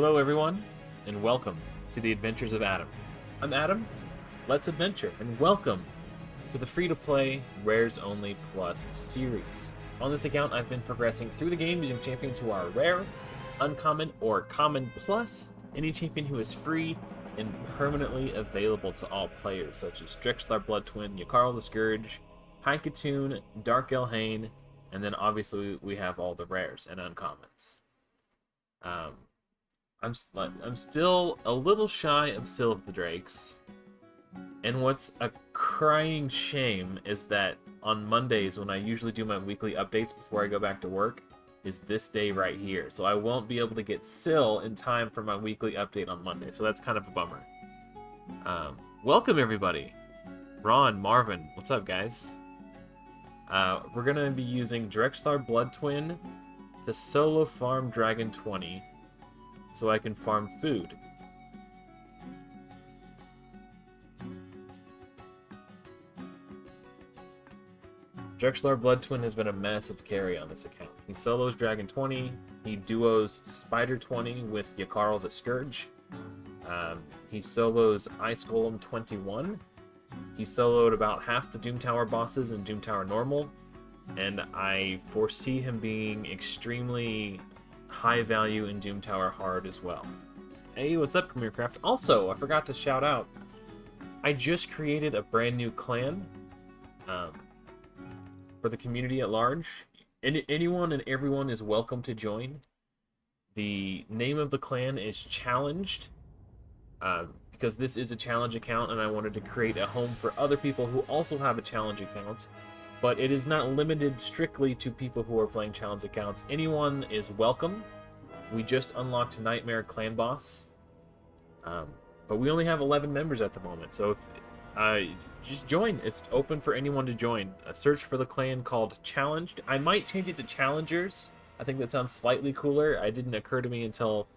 Hello everyone, and welcome to the Adventures of Adam. I'm Adam, let's adventure, and welcome to the free-to-play Rares Only Plus series. On this account, I've been progressing through the game using champions who are rare, uncommon, or common plus any champion who is free and permanently available to all players, such as Drexthar Bloodtwin, Yakarl the Scourge, Haikatoon, Dark Elhain, and then obviously we have all the rares and uncommons. I'm still a little shy of Sylph the Drakes, and what's a crying shame is that on Mondays, when I usually do my weekly updates before I go back to work, is this day right here. So I won't be able to get Syl in time for my weekly update on Monday, so that's kind of a bummer. Welcome everybody. Ron, Marvin, what's up guys? We're gonna be using Drexthar Bloodtwin to solo farm Dragon 20 so I can farm food. Drexthar Bloodtwin has been a massive carry on this account. He solos Dragon 20, he duos Spider 20 with Yakarl the Scourge, he solos Ice Golem 21, he soloed about half the Doom Tower bosses in Doom Tower Normal, and I foresee him being extremely high value in Doom Tower Hard as well. Hey, what's up, PremierCraft? Also, I forgot to shout out, I just created a brand new clan for the community at large. Anyone and everyone is welcome to join. The name of the clan is Challenged, because this is a challenge account and I wanted to create a home for other people who also have a challenge account. But it is not limited strictly to people who are playing challenge accounts. Anyone is welcome. We just unlocked Nightmare Clan Boss. But we only have 11 members at the moment, so if just join. It's open for anyone to join. Search for the clan called Challenged. I might change it to Challengers. I think that sounds slightly cooler. It didn't occur to me until,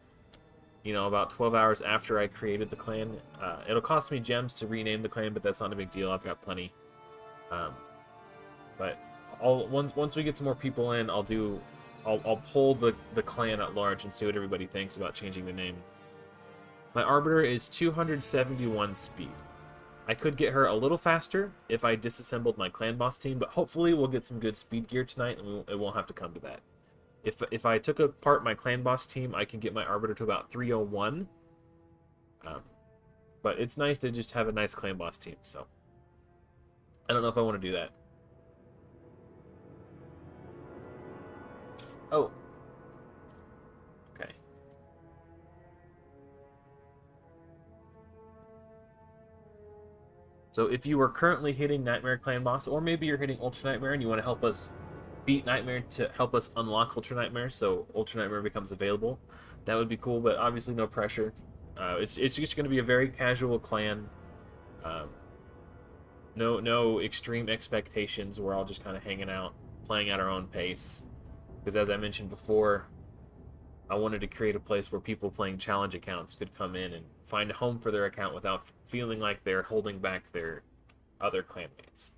you know, about 12 hours after I created the clan. It'll cost me gems to rename the clan, but that's not a big deal. I've got plenty. But once we get some more people in, I'll pull the clan at large and see what everybody thinks about changing the name. My Arbiter is 271 speed. I could get her a little faster if I disassembled my clan boss team, but hopefully we'll get some good speed gear tonight and it won't have to come to that. If I took apart my clan boss team, I can get my Arbiter to about 301. But it's nice to just have a nice clan boss team, so I don't know if I want to do that. Oh. Okay. So if you are currently hitting Nightmare Clan Boss, or maybe you're hitting Ultra Nightmare and you want to help us beat Nightmare to help us unlock Ultra Nightmare, so Ultra Nightmare becomes available, that would be cool, but obviously no pressure. It's just going to be a very casual clan. No extreme expectations. We're all just kind of hanging out, playing at our own pace. Because as I mentioned before, I wanted to create a place where people playing challenge accounts could come in and find a home for their account without feeling like they're holding back their other clanmates.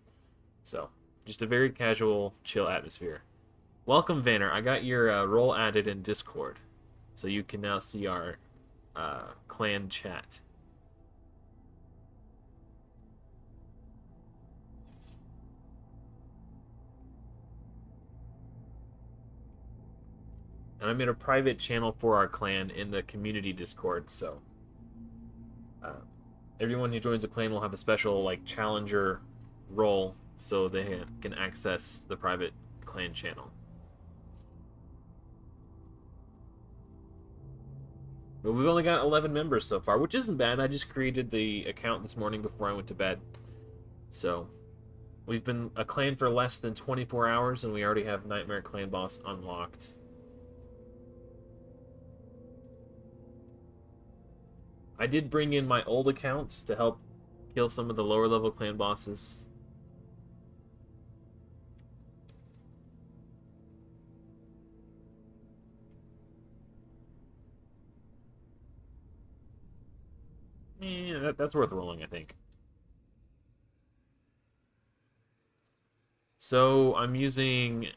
So, just a very casual, chill atmosphere. Welcome, Vanner. I got your role added in Discord, so you can now see our clan chat. And I made a private channel for our clan in the community Discord, so everyone who joins the clan will have a special like challenger role, so they can access the private clan channel. But we've only got 11 members so far, which isn't bad. I just created the account this morning before I went to bed, so we've been a clan for less than 24 hours, and we already have Nightmare Clan Boss unlocked. I did bring in my old account to help kill some of the lower level clan bosses. Yeah, that's worth rolling, I think. So I'm using...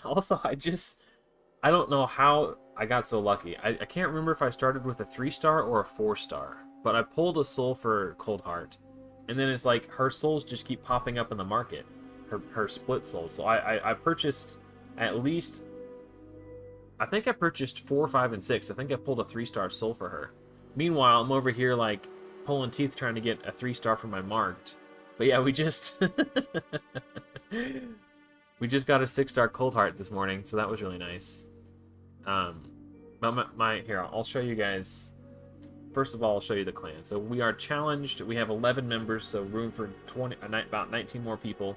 Also, I don't know how I got so lucky. I can't remember if I started with a 3-star or a 4-star, but I pulled a soul for Cold Heart, and then it's like her souls just keep popping up in the market, her split souls. So I purchased at least, I think I purchased 4, 5, and 6. I think I pulled a 3-star soul for her. Meanwhile, I'm over here like pulling teeth trying to get a 3-star for my marked. But yeah, we just we just got a 6-star Cold Heart this morning, so that was really nice. Here, I'll show you guys. First of all, I'll show you the clan. So we are challenged. We have 11 members, so room for about 19 more people.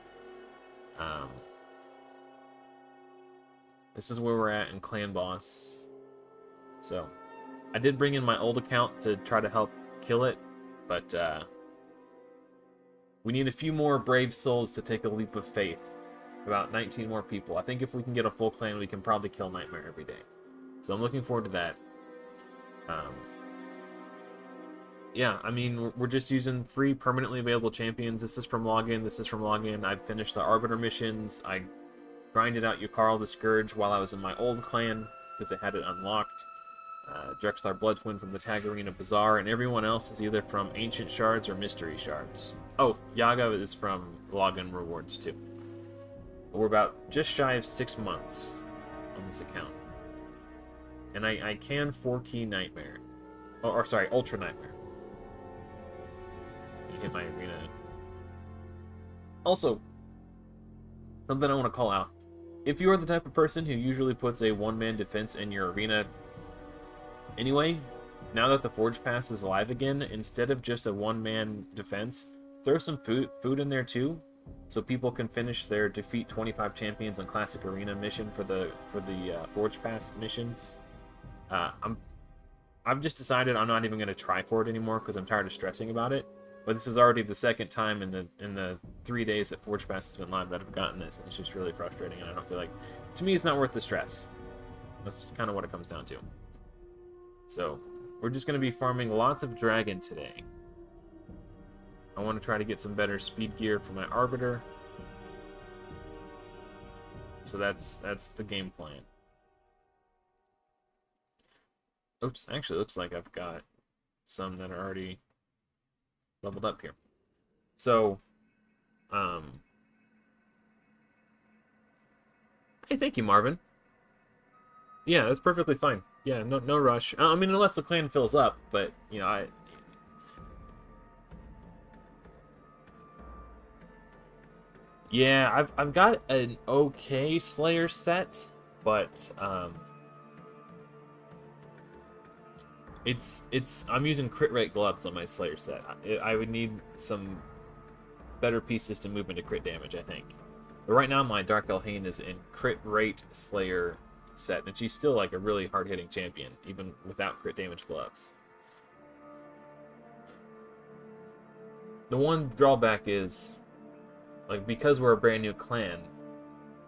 This is where we're at in Clan Boss. So I did bring in my old account to try to help kill it, but we need a few more brave souls to take a leap of faith. About 19 more people. I think if we can get a full clan, we can probably kill Nightmare every day. So I'm looking forward to that. Yeah, I mean, we're just using free permanently available champions. This is from login. This is from login. I finished the Arbiter missions. I grinded out Yukarl the Scourge while I was in my old clan because it had it unlocked. Drexthar Bloodtwin from the Tag Arena Bazaar, and everyone else is either from Ancient Shards or Mystery Shards. Oh, Yaga is from login rewards too. We're about just shy of 6 months on this account. And I can 4-key Nightmare. Or sorry, Ultra Nightmare. You hit my arena. Also, something I want to call out. If you are the type of person who usually puts a one-man defense in your arena anyway, now that the Forge Pass is live again, instead of just a one-man defense, throw some food in there too, so people can finish their defeat 25 champions on Classic Arena mission for the Forge Pass missions. I've just decided I'm not even going to try for it anymore because I'm tired of stressing about it. But this is already the second time in the 3 days that Forge Pass has been live that I've gotten this, and it's just really frustrating, and I don't feel like, to me, it's not worth the stress. That's kind of what it comes down to. So we're just going to be farming lots of dragon today. I want to try to get some better speed gear for my Arbiter. So that's the game plan. Oops, actually looks like I've got some that are already leveled up here. So, hey, thank you, Marvin. Yeah, that's perfectly fine. Yeah, no rush. I mean, unless the clan fills up, but, you know, Yeah, I've got an okay Slayer set, but I'm using crit rate gloves on my Slayer set. I would need some better pieces to move into crit damage, I think. But right now my Dark Elhain is in crit rate Slayer set, and she's still like a really hard hitting champion, even without crit damage gloves. The one drawback is, like, because we're a brand new clan,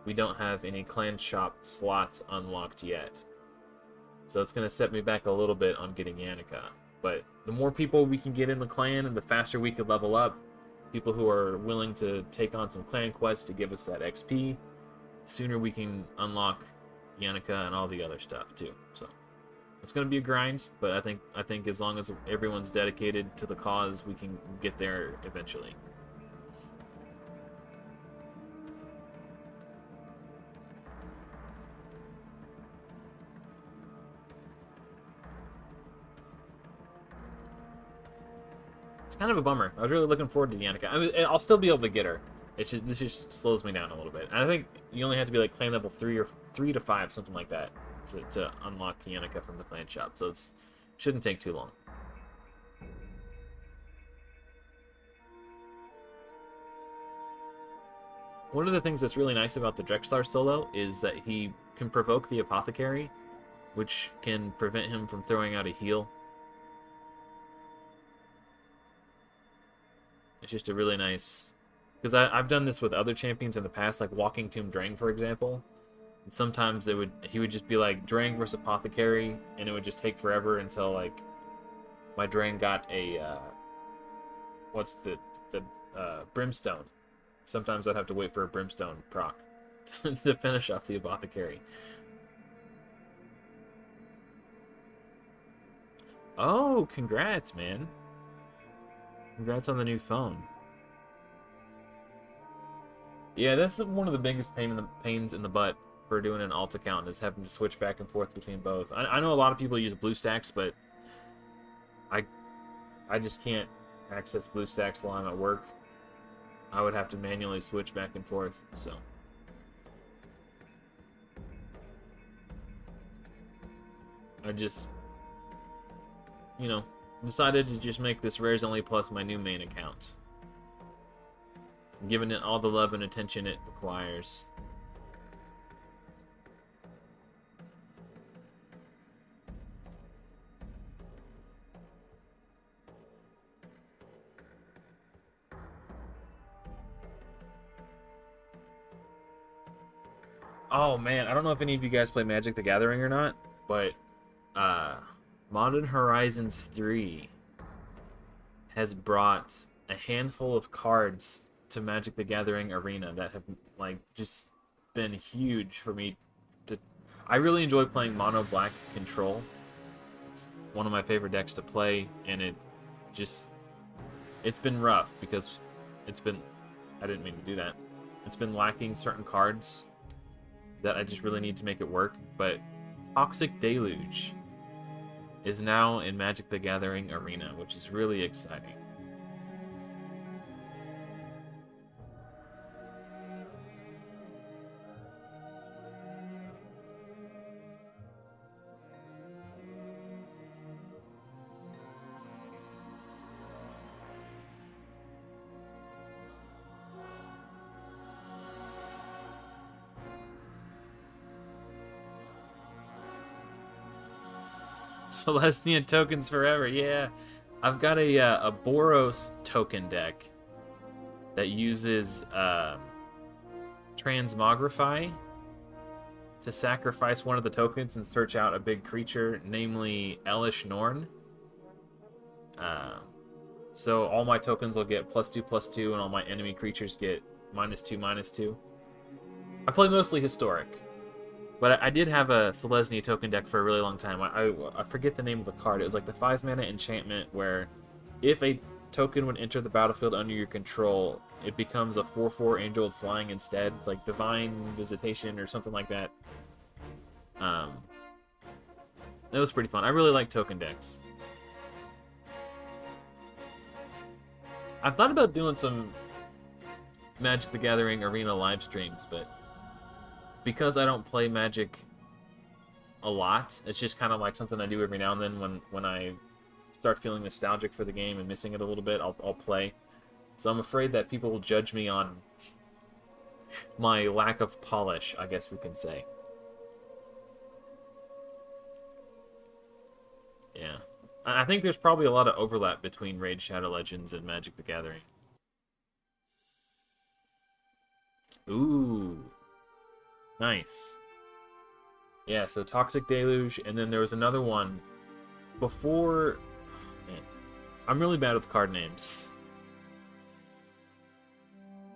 we don't have any clan shop slots unlocked yet. So it's going to set me back a little bit on getting Yannicka. But the more people we can get in the clan and the faster we can level up, people who are willing to take on some clan quests to give us that XP, the sooner we can unlock Yannicka and all the other stuff too. So it's going to be a grind, but I think as long as everyone's dedicated to the cause, we can get there eventually. Kind of a bummer. I was really looking forward to Yannicka. I mean, I'll still be able to get her. It's just, this just slows me down a little bit. And I think you only have to be like clan level 3 or 3 to 5, something like that, to unlock Yannicka from the clan shop. So it shouldn't take too long. One of the things that's really nice about the Drexthar solo is that he can provoke the Apothecary, which can prevent him from throwing out a heal. It's just a really nice... Because I've done this with other champions in the past, like Walking Tomb Drang, for example. And sometimes he would just be like, Drang versus Apothecary, and it would just take forever until, like, my Drang got a... what's the Brimstone. Sometimes I'd have to wait for a Brimstone proc to finish off the Apothecary. Oh, congrats, man. Congrats on the new phone. Yeah, that's one of the biggest pains in the butt for doing an alt account is having to switch back and forth between both. I know a lot of people use BlueStacks, but I I just can't access BlueStacks while I'm at work. I would have to manually switch back and forth, so. I just, you know, decided to just make this Rares Only Plus my new main account. Giving it all the love and attention it requires. Oh man, I don't know if any of you guys play Magic the Gathering or not, but Modern Horizons 3 has brought a handful of cards to Magic the Gathering Arena that have like just been huge for me to. I really enjoy playing Mono Black Control. It's one of my favorite decks to play, and it's been rough because I didn't mean to do that. It's been lacking certain cards that I just really need to make it work, but Toxic Deluge is now in Magic the Gathering Arena, which is really exciting. Celestian tokens forever, yeah. I've got a Boros token deck that uses Transmogrify to sacrifice one of the tokens and search out a big creature, namely Elish Norn. So all my tokens will get +2/+2, and all my enemy creatures get -2/-2. I play mostly Historic. But I did have a Selesnya token deck for a really long time. I forget the name of the card. It was like the 5-mana enchantment where if a token would enter the battlefield under your control, it becomes a 4/4 angel with flying instead. It's like Divine Visitation or something like that. It was pretty fun. I really like token decks. I've thought about doing some Magic the Gathering Arena live streams, but because I don't play Magic a lot, it's just kind of like something I do every now and then when I start feeling nostalgic for the game and missing it a little bit, I'll play. So I'm afraid that people will judge me on my lack of polish, I guess we can say. Yeah. I think there's probably a lot of overlap between Raid Shadow Legends and Magic the Gathering. Ooh. Nice. Yeah, so Toxic Deluge, and then there was another one before. Oh, man, I'm really bad with card names.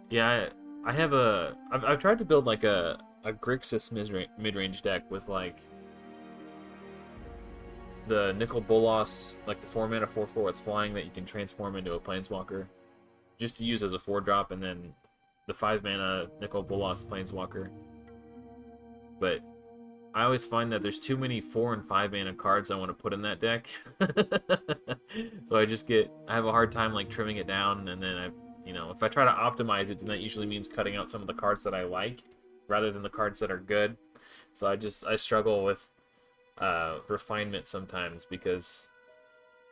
Yeah, I have a. I've tried to build like a Grixis mid-range deck with like the Nicol Bolas, like the 4-mana 4/4 with flying that you can transform into a Planeswalker, just to use as a 4-drop, and then the 5-mana Nicol Bolas Planeswalker. But I always find that there's too many 4 and 5 mana cards I want to put in that deck. So I have a hard time like trimming it down, and then if I try to optimize it, then that usually means cutting out some of the cards that I like rather than the cards that are good. So I struggle with refinement sometimes because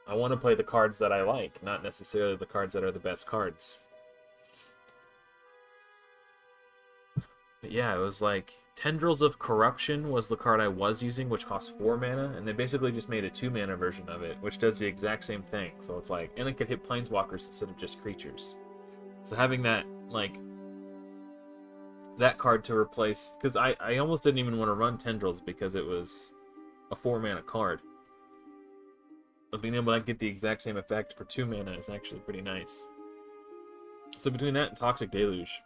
I want to play the cards that I like, not necessarily the cards that are the best cards. But yeah, it was like Tendrils of Corruption was the card I was using, which costs 4 mana, and they basically just made a 2-mana version of it, which does the exact same thing. So it's like, and it could hit Planeswalkers instead of just creatures. So having that, like, that card to replace, because I almost didn't even want to run Tendrils because it was a 4-mana card. But being able to get the exact same effect for 2 mana is actually pretty nice. So between that and Toxic Deluge,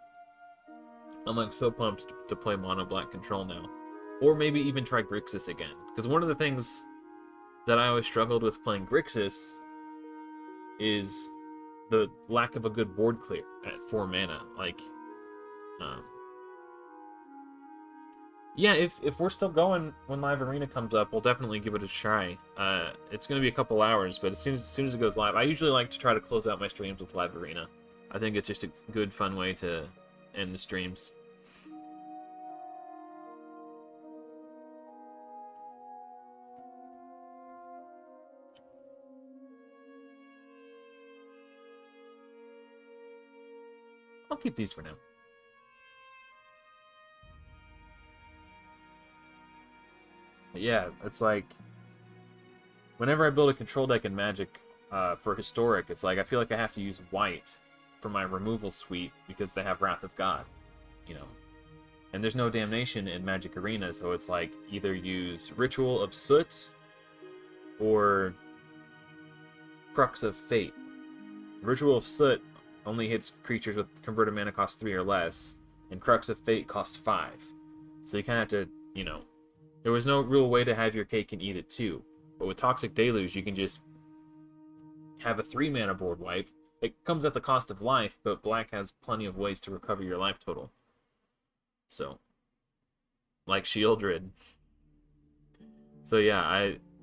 I'm like so pumped to play Mono Black Control now. Or maybe even try Grixis again. Because one of the things that I always struggled with playing Grixis is the lack of a good board clear at 4 mana. Like, um, yeah, if we're still going when Live Arena comes up, we'll definitely give it a try. It's going to be a couple hours, but as soon as it goes live, I usually like to try to close out my streams with Live Arena. I think it's just a good, fun way to end the streams. I'll keep these for now. But yeah, it's like whenever I build a control deck in Magic for Historic, it's like I feel like I have to use white for my removal suite because they have Wrath of God, you know. And there's no Damnation in Magic Arena, so it's like either use Ritual of Soot or Crux of Fate. Ritual of Soot only hits creatures with converted mana cost 3 or less, and Crux of Fate costs 5. So you kind of have to, you know, there was no real way to have your cake and eat it too. But with Toxic Deluge, you can just have a 3 mana board wipe. It comes at the cost of life, but black has plenty of ways to recover your life total. So, like Shieldred. So yeah,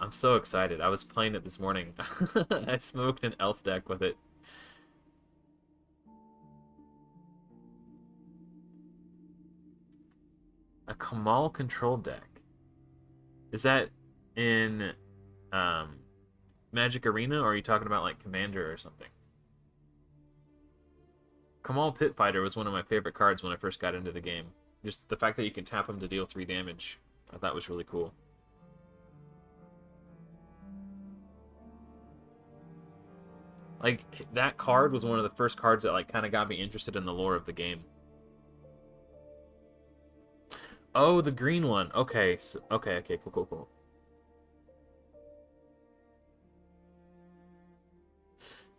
I'm so excited. I was playing it this morning. I smoked an elf deck with it. A Kamal control deck. Is that in Magic Arena, or are you talking about like Commander or something? Kamal Pitfighter was one of my favorite cards when I first got into the game. Just the fact that you can tap him to deal 3 damage, I thought was really cool. Like, that card was one of the first cards that like kind of got me interested in the lore of the game. Oh, the green one. Okay, so, okay, cool.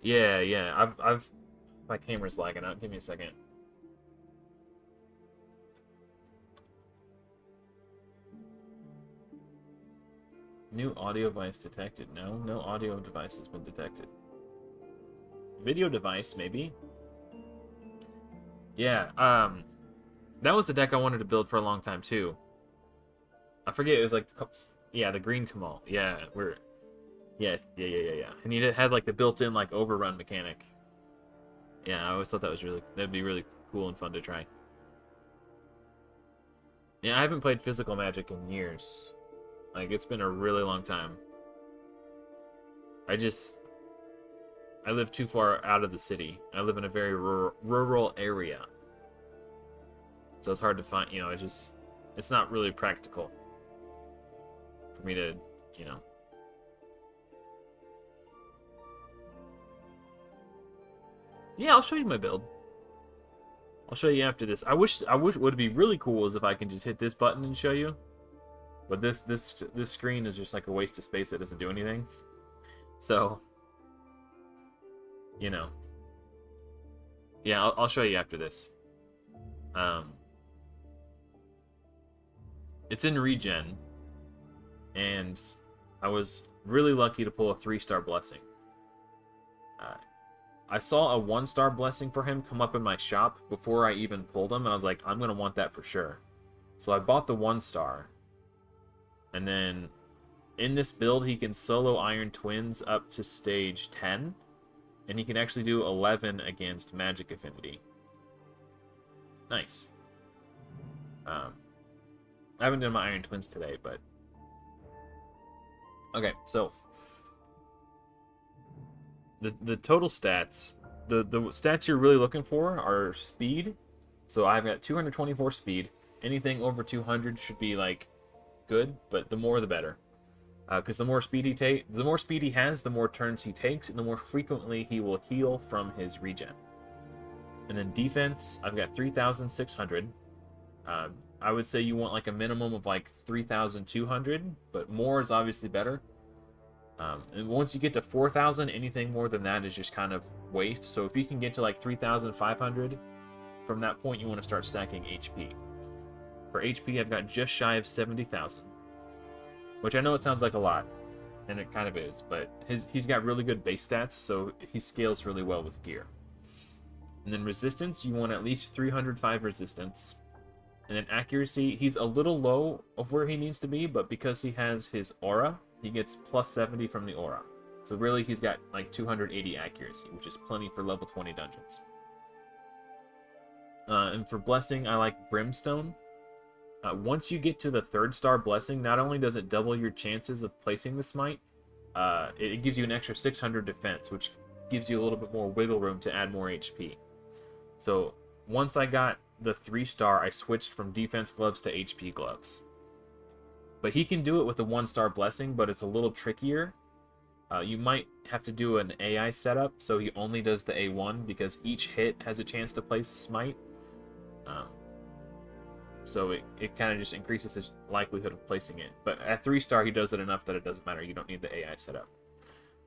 Yeah. I've my camera's lagging out. Give me a second. New audio device detected. No audio device has been detected. Video device, maybe? Yeah, that was the deck I wanted to build for a long time, too. I forget, it was like, yeah, the green Kamal. Yeah, yeah. And it has like the built-in like overrun mechanic. Yeah, I always thought that'd be really cool and fun to try. Yeah, I haven't played physical Magic in years. Like, it's been a really long time. I live too far out of the city. I live in a very rural area. So it's hard to find, you know, it's not really practical for me to, you know. Yeah, I'll show you my build. I'll show you after this. I wish what would be really cool is if I can just hit this button and show you. But this screen is just like a waste of space that doesn't do anything. So, you know. Yeah, I'll show you after this. It's in regen, and I was really lucky to pull a 3-star blessing. I saw a 1-star blessing for him come up in my shop before I even pulled him, and I was like, I'm gonna want that for sure. So I bought the 1-star, and then in this build he can solo Iron Twins up to stage 10, and he can actually do 11 against Magic Affinity. Nice. I haven't done my Iron Twins today, but... Okay, so... The total stats... The stats you're really looking for are speed. So I've got 224 speed. Anything over 200 should be, like, good, but the more the better. Because the more speed he has, the more turns he takes, and the more frequently he will heal from his regen. And then defense, I've got 3,600. I would say you want like a minimum of like 3,200, but more is obviously better. And once you get to 4,000, anything more than that is just kind of waste. So if you can get to like 3,500, from that point you want to start stacking HP. For HP, I've got just shy of 70,000, which I know it sounds like a lot, and it kind of is, but he's got really good base stats, so he scales really well with gear. And then resistance, you want at least 305 resistance. And then accuracy, he's a little low of where he needs to be, but because he has his aura, he gets plus 70 from the aura. So really, he's got like 280 accuracy, which is plenty for level 20 dungeons. And for blessing, I like brimstone. Once you get to the 3rd star blessing, not only does it double your chances of placing the smite, it gives you an extra 600 defense, which gives you a little bit more wiggle room to add more HP. So once I got the 3-star, I switched from defense gloves to HP gloves. But he can do it with a 1-star blessing, but it's a little trickier. You might have to do an AI setup, so he only does the A1 because each hit has a chance to place smite. So it kind of just increases his likelihood of placing it. But at 3-star, he does it enough that it doesn't matter. You don't need the AI setup.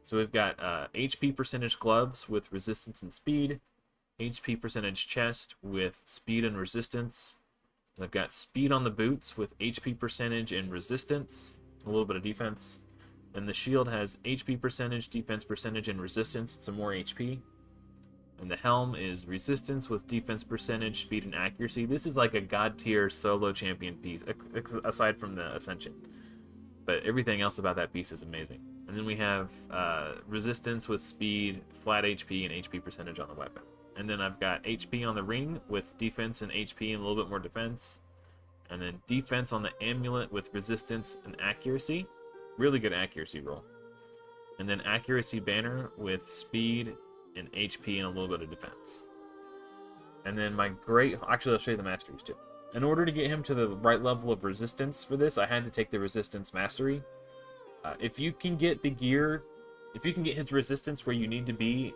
So we've got HP percentage gloves with resistance and speed. HP percentage chest with speed and resistance. I've got speed on the boots with HP percentage and resistance, a little bit of defense. And the shield has HP percentage, defense percentage, and resistance, so more HP. And the helm is resistance with defense percentage, speed, and accuracy. This is like a god tier solo champion piece, aside from the Ascension. But everything else about that piece is amazing. And then we have resistance with speed, flat HP, and HP percentage on the weapon. And then I've got HP on the ring with defense and HP and a little bit more defense. And then defense on the amulet with resistance and accuracy. Really good accuracy roll. And then accuracy banner with speed and HP and a little bit of defense. And then my great... Actually, I'll show you the masteries too. In order to get him to the right level of resistance for this, I had to take the resistance mastery. If you can get the gear... If you can get his resistance where you need to be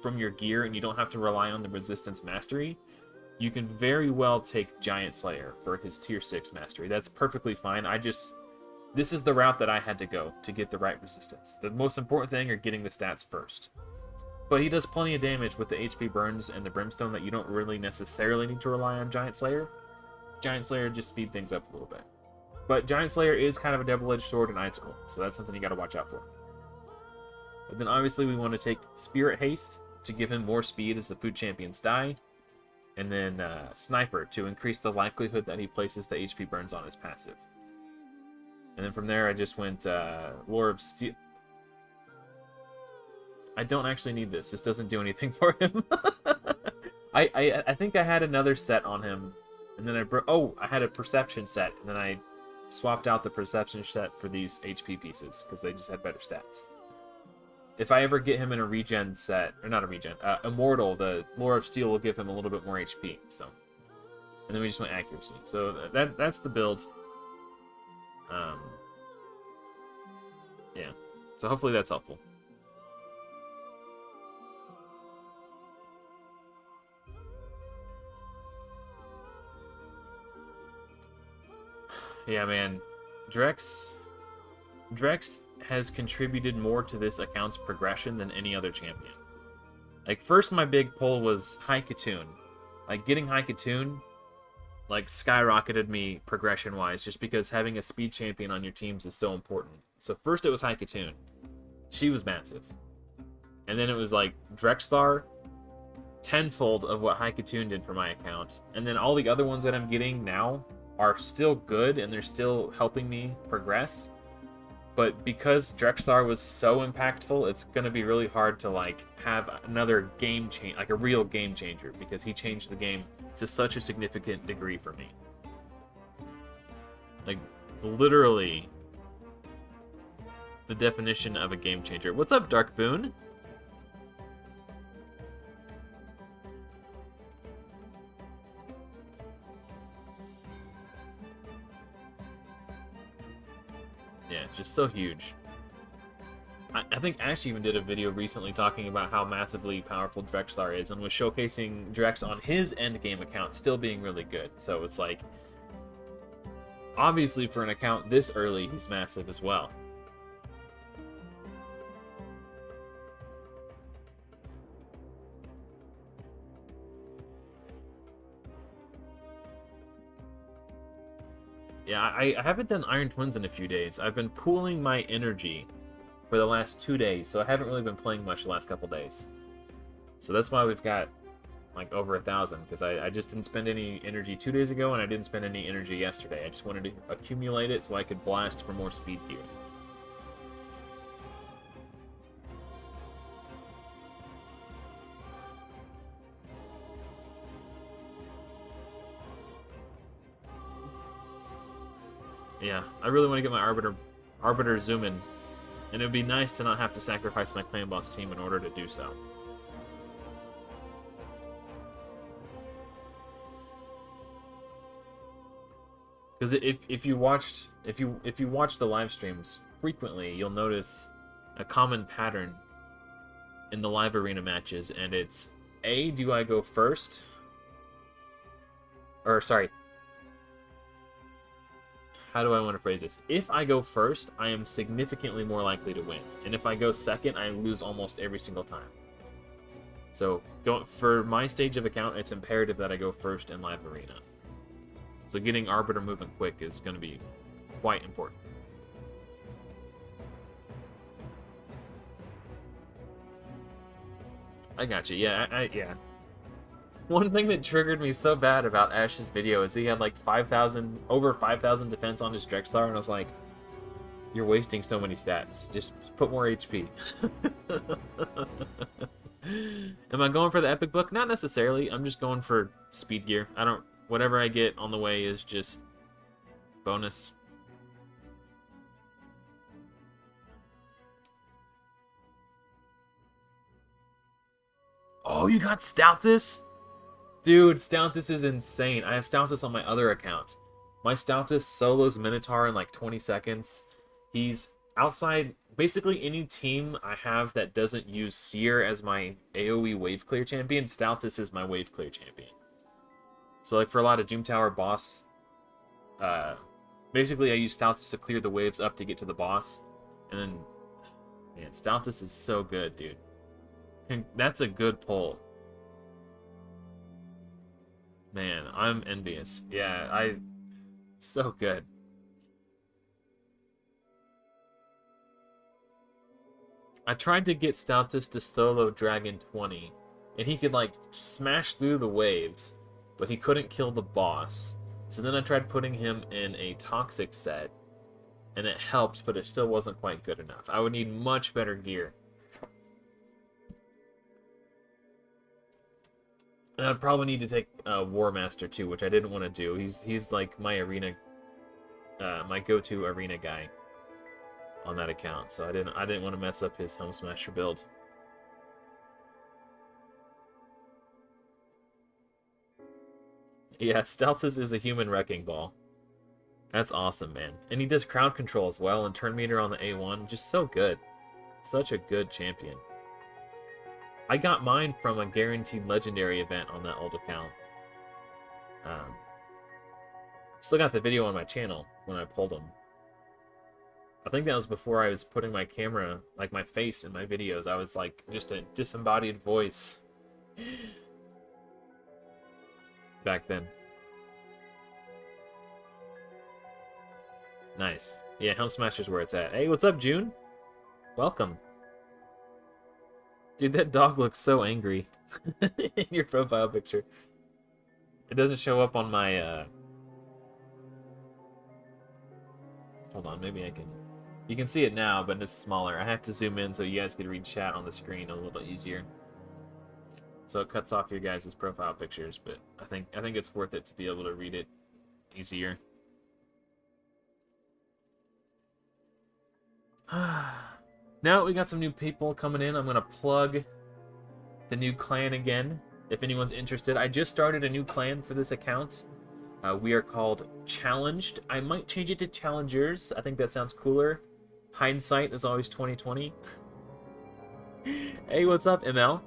from your gear and you don't have to rely on the resistance mastery, you can very well take Giant Slayer for his tier 6 mastery. That's perfectly fine. This is the route that I had to go to get the right resistance. The most important thing are getting the stats first. But he does plenty of damage with the HP burns and the brimstone that you don't really necessarily need to rely on Giant Slayer. Giant Slayer just speed things up a little bit. But Giant Slayer is kind of a double-edged sword in Icicle, so that's something you gotta watch out for. But then obviously we want to take Spirit Haste to give him more speed as the food champions die. And then Sniper to increase the likelihood that he places the HP burns on his passive. And then from there I just went Lore of Steel. I don't actually need this. This doesn't do anything for him. I think I had another set on him. And then I had a Perception set. And then I swapped out the Perception set for these HP pieces because they just had better stats. If I ever get him in a regen set, or not a regen, Immortal, the Lore of Steel will give him a little bit more HP. So, and then we just went accuracy. So that's the build. Yeah. So hopefully that's helpful. Yeah, man. Drex has contributed more to this account's progression than any other champion. Like, first my big pull was High Katoon. Like, getting High Katoon, like, skyrocketed me progression-wise, just because having a speed champion on your teams is so important. So first it was High Katoon. She was massive. And then it was, like, Drexthar, tenfold of what High Katoon did for my account. And then all the other ones that I'm getting now are still good, and they're still helping me progress. But because Drexthar was so impactful, it's going to be really hard to, like, have another game change, like a real game changer, because he changed the game to such a significant degree for me. Like, literally the definition of a game changer. What's up, Dark Boon? Yeah, it's just so huge. I think Ash even did a video recently talking about how massively powerful Drexthar is and was showcasing Drex on his endgame account still being really good. So it's like, obviously for an account this early, he's massive as well. Yeah, I haven't done Iron Twins in a few days. I've been pooling my energy for the last 2 days, so I haven't really been playing much the last couple days. So that's why we've got like over 1,000, because I just didn't spend any energy 2 days ago, and I didn't spend any energy yesterday. I just wanted to accumulate it so I could blast for more speed gear. Yeah, I really want to get my Arbiter zoom in, and it would be nice to not have to sacrifice my clan boss team in order to do so. Because if you watch the live streams frequently, you'll notice a common pattern in the live arena matches, and it's A, do I go first? Or sorry, how do I want to phrase this? If I go first, I am significantly more likely to win. And if I go second, I lose almost every single time. So, for my stage of account, it's imperative that I go first in live arena. So getting Arbiter moving quick is going to be quite important. I got you. Yeah, yeah. One thing that triggered me so bad about Ash's video is he had like over 5,000 defense on his Drexthar, and I was like, you're wasting so many stats. Just put more HP. Am I going for the epic book? Not necessarily. I'm just going for speed gear. Whatever I get on the way is just bonus. Oh, you got Stoutus? Dude, Stoutus is insane. I have Stoutus on my other account. My Stoutus solos Minotaur in like 20 seconds. He's outside basically any team I have that doesn't use Seer as my AoE wave clear champion. Stoutus is my wave clear champion. So like for a lot of Doom Tower boss, basically I use Stoutus to clear the waves up to get to the boss. And then, man, Stoutus is so good, dude. And that's a good pull. Man, I'm envious. Yeah, so good. I tried to get Stoutus to solo Dragon 20, and he could like smash through the waves, but he couldn't kill the boss. So then I tried putting him in a toxic set, and it helped, but it still wasn't quite good enough. I would need much better gear. And I'd probably need to take War Master too, which I didn't want to do. He's like my arena, my go-to arena guy on that account. So I didn't want to mess up his Helm Smasher build. Yeah, Stoutus is a human wrecking ball. That's awesome, man. And he does crowd control as well, and turn meter on the A1. Just so good. Such a good champion. I got mine from a guaranteed legendary event on that old account. Still got the video on my channel when I pulled them. I think that was before I was putting my camera, like my face in my videos. I was like just a disembodied voice back then. Nice. Yeah, Helm Smasher's where it's at. Hey, what's up, June? Welcome. Dude, that dog looks so angry in your profile picture. It doesn't show up on my, Hold on, maybe I can... You can see it now, but it's smaller. I have to zoom in so you guys can read chat on the screen a little bit easier. So it cuts off your guys' profile pictures, but I think it's worth it to be able to read it easier. Now we got some new people coming in. I'm going to plug the new clan again, if anyone's interested. I just started a new clan for this account. We are called Challenged. I might change it to Challengers. I think that sounds cooler. Hindsight is always 2020. Hey, what's up, ML?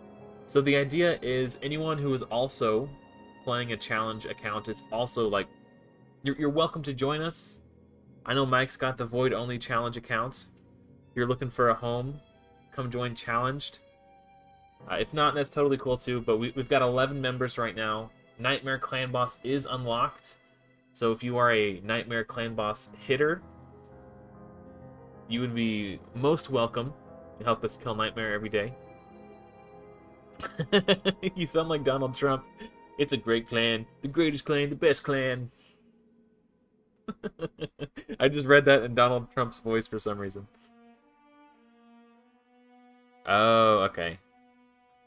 So the idea is anyone who is also playing a challenge account is also like, you're welcome to join us. I know Mike's got the Void Only Challenge account. If you're looking for a home, come join Challenged. If not, that's totally cool too, but we've got 11 members right now. Nightmare Clan Boss is unlocked. So if you are a Nightmare Clan Boss hitter, you would be most welcome to help us kill Nightmare every day. You sound like Donald Trump. It's a great clan. The greatest clan. The best clan. I just read that in Donald Trump's voice for some reason. Oh, okay.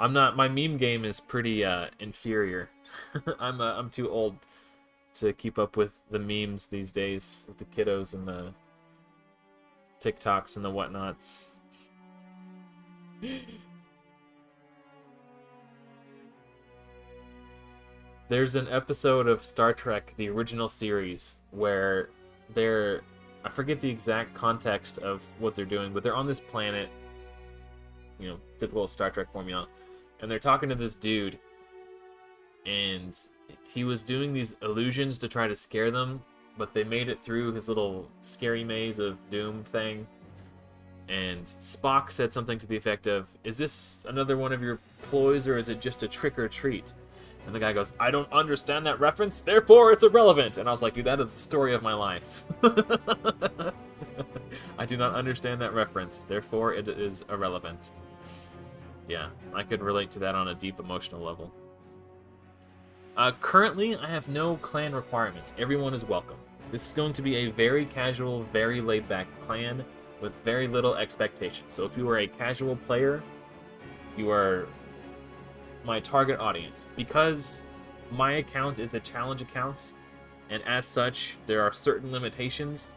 I'm not. My meme game is pretty inferior. I'm too old to keep up with the memes these days with the kiddos and the TikToks and the whatnots. There's an episode of Star Trek, the original series, where they're... I forget the exact context of what they're doing, but they're on this planet, you know, typical Star Trek formula, and they're talking to this dude, and he was doing these illusions to try to scare them, but they made it through his little scary maze of doom thing, and Spock said something to the effect of, "Is this another one of your ploys, or is it just a trick or treat?" And the guy goes, "I don't understand that reference, therefore it's irrelevant." And I was like, dude, that is the story of my life. I do not understand that reference, therefore it is irrelevant. Yeah, I could relate to that on a deep emotional level. Currently, I have no clan requirements. Everyone is welcome. This is going to be a very casual, very laid-back clan with very little expectation. So if you are a casual player, you are my target audience. Because my account is a challenge account, and as such, there are certain limitations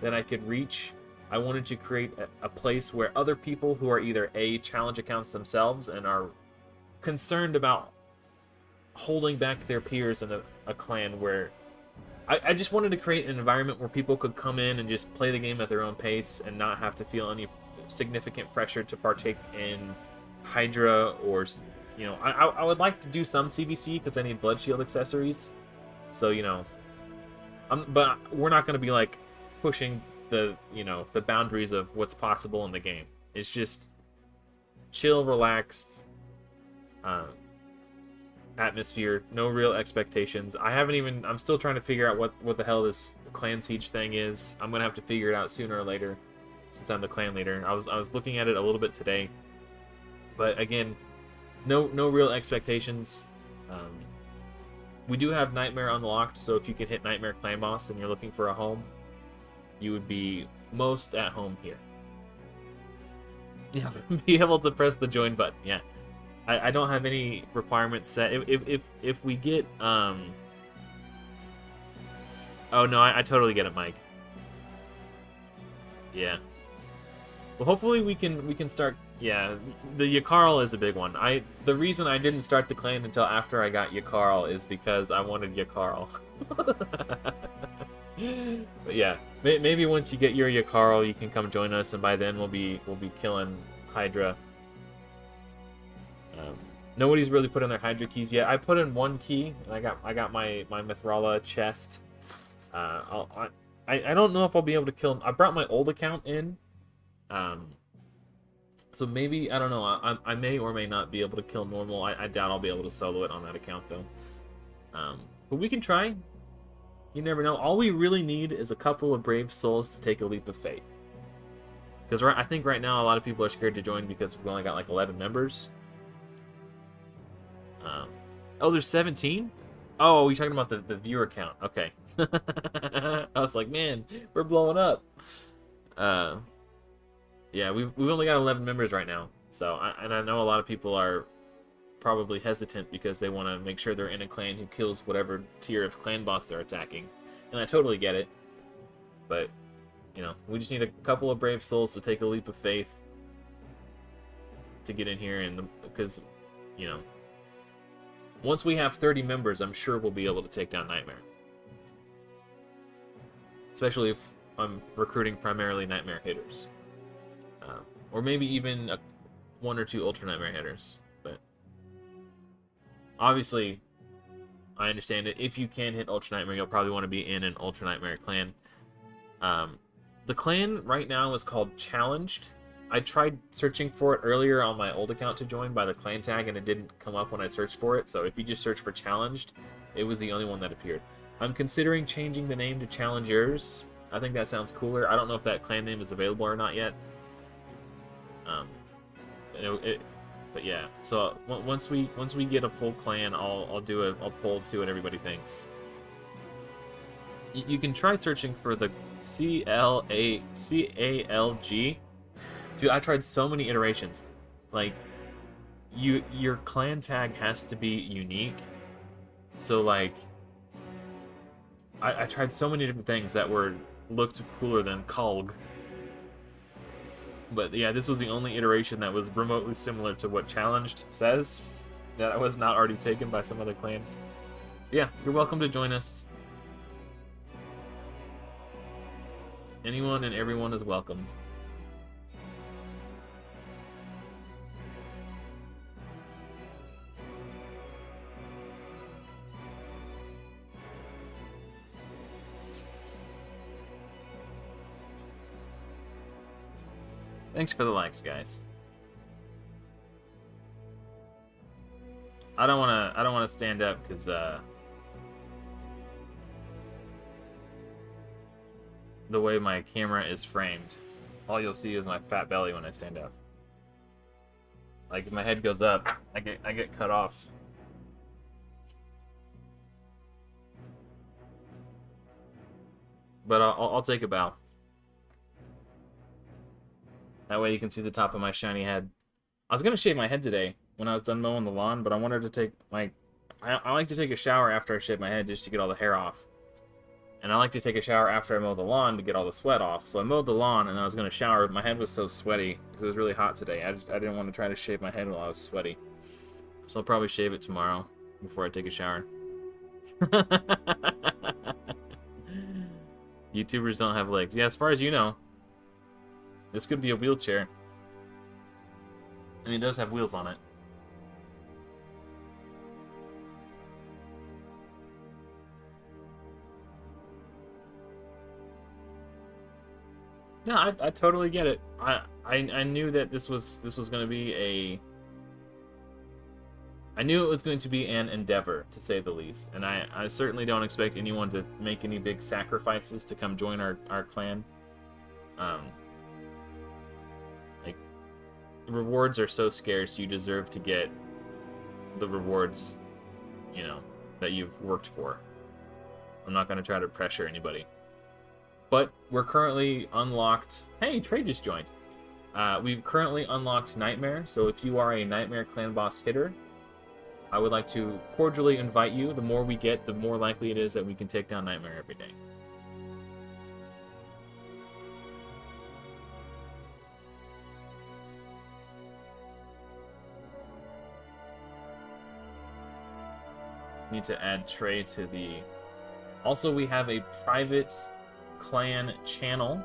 that I could reach. I wanted to create a place where other people who are either A, challenge accounts themselves and are concerned about holding back their peers in a clan where... I just wanted to create an environment where people could come in and just play the game at their own pace and not have to feel any significant pressure to partake in Hydra or... You know, I would like to do some CVC because I need Blood Shield accessories. So, you know... but we're not going to be, like, pushing the, you know, the boundaries of what's possible in the game. It's just chill, relaxed atmosphere, no real expectations. I'm still trying to figure out what the hell this clan siege thing is. I'm gonna have to figure it out sooner or later, since I'm the clan leader. I was looking at it a little bit today, but again, no real expectations. We do have Nightmare unlocked, so if you can hit Nightmare Clan Boss and you're looking for a home, you would be most at home here. Yeah, be able to press the join button. Yeah, I don't have any requirements set. If we get oh no, I totally get it, Mike. Yeah. Well, hopefully we can start. Yeah, the Yakarl is a big one. The reason I didn't start the clan until after I got Yakarl is because I wanted Yakarl. But yeah, maybe once you get your Yakarl, you can come join us, and by then we'll be killing Hydra. Nobody's really put in their Hydra keys yet. I put in one key, and I got my Mithrala chest. I don't know if I'll be able to kill him. I brought my old account in, so maybe, I don't know. I may or may not be able to kill normal. I doubt I'll be able to solo it on that account though. But we can try. You never know. All we really need is a couple of brave souls to take a leap of faith. Because I think right now a lot of people are scared to join because we've only got like 11 members. Oh, there's 17? Oh, you're talking about the viewer count. Okay. I was like, man, we're blowing up. Yeah, we've only got 11 members right now. So, and I know a lot of people are probably hesitant because they want to make sure they're in a clan who kills whatever tier of clan boss they're attacking. And I totally get it. But, you know, we just need a couple of brave souls to take a leap of faith to get in here, and because, you know, once we have 30 members, I'm sure we'll be able to take down Nightmare. Especially if I'm recruiting primarily Nightmare hitters. Or maybe even one or two Ultra Nightmare hitters. But obviously, I understand it. If you can hit Ultra Nightmare, you'll probably want to be in an Ultra Nightmare clan. The clan right now is called Challenged. I tried searching for it earlier on my old account to join by the clan tag, and it didn't come up when I searched for it. So if you just search for Challenged, it was the only one that appeared. I'm considering changing the name to Challengers. I think that sounds cooler. I don't know if that clan name is available or not yet. Um, but yeah. So once we get a full clan, I'll do a poll to see what everybody thinks. You can try searching for the CALG. Dude, I tried so many iterations. Like, your clan tag has to be unique. So like, I tried so many different things that looked cooler than Kalg. But yeah, this was the only iteration that was remotely similar to what Challenged says, that I was not already taken by some other clan. Yeah, you're welcome to join us. Anyone and everyone is welcome. Thanks for the likes, guys. I don't wanna stand up because the way my camera is framed, all you'll see is my fat belly when I stand up. Like if my head goes up, I get cut off. But I'll take a bow. That way you can see the top of my shiny head. I was gonna shave my head today when I was done mowing the lawn, but I wanted to take I like to take a shower after I shave my head just to get all the hair off. And I like to take a shower after I mow the lawn to get all the sweat off. So I mowed the lawn and I was gonna shower, but my head was so sweaty because it was really hot today. I didn't want to try to shave my head while I was sweaty. So I'll probably shave it tomorrow before I take a shower. YouTubers don't have legs. Yeah, as far as you know. This could be a wheelchair. I mean, it does have wheels on it. No, I totally get it. I knew that this was going to be a. I knew it was going to be an endeavor, to say the least, and I certainly don't expect anyone to make any big sacrifices to come join our clan. Like, rewards are so scarce, you deserve to get the rewards, you know, that you've worked for. I'm not going to try to pressure anybody. But we're currently unlocked... Hey, Trey just joined. We've currently unlocked Nightmare, so if you are a Nightmare Clan Boss hitter, I would like to cordially invite you. The more we get, the more likely it is that we can take down Nightmare every day. Need to add Trey to the... Also, we have a private clan channel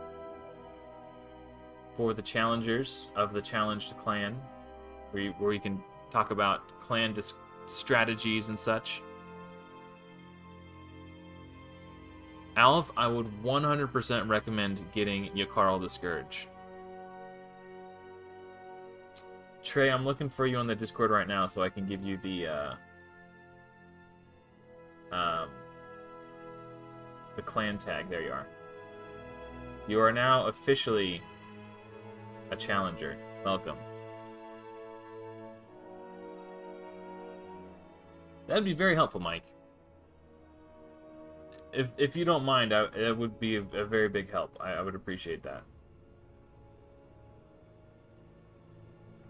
for the challengers of the challenged clan, where you can talk about clan strategies and such. Alf, I would 100% recommend getting Yakarl the Scourge. Trey, I'm looking for you on the Discord right now so I can give you the clan tag. There you are. You are now officially a challenger. Welcome. That'd be very helpful, Mike. If you don't mind, that would be a very big help. I would appreciate that.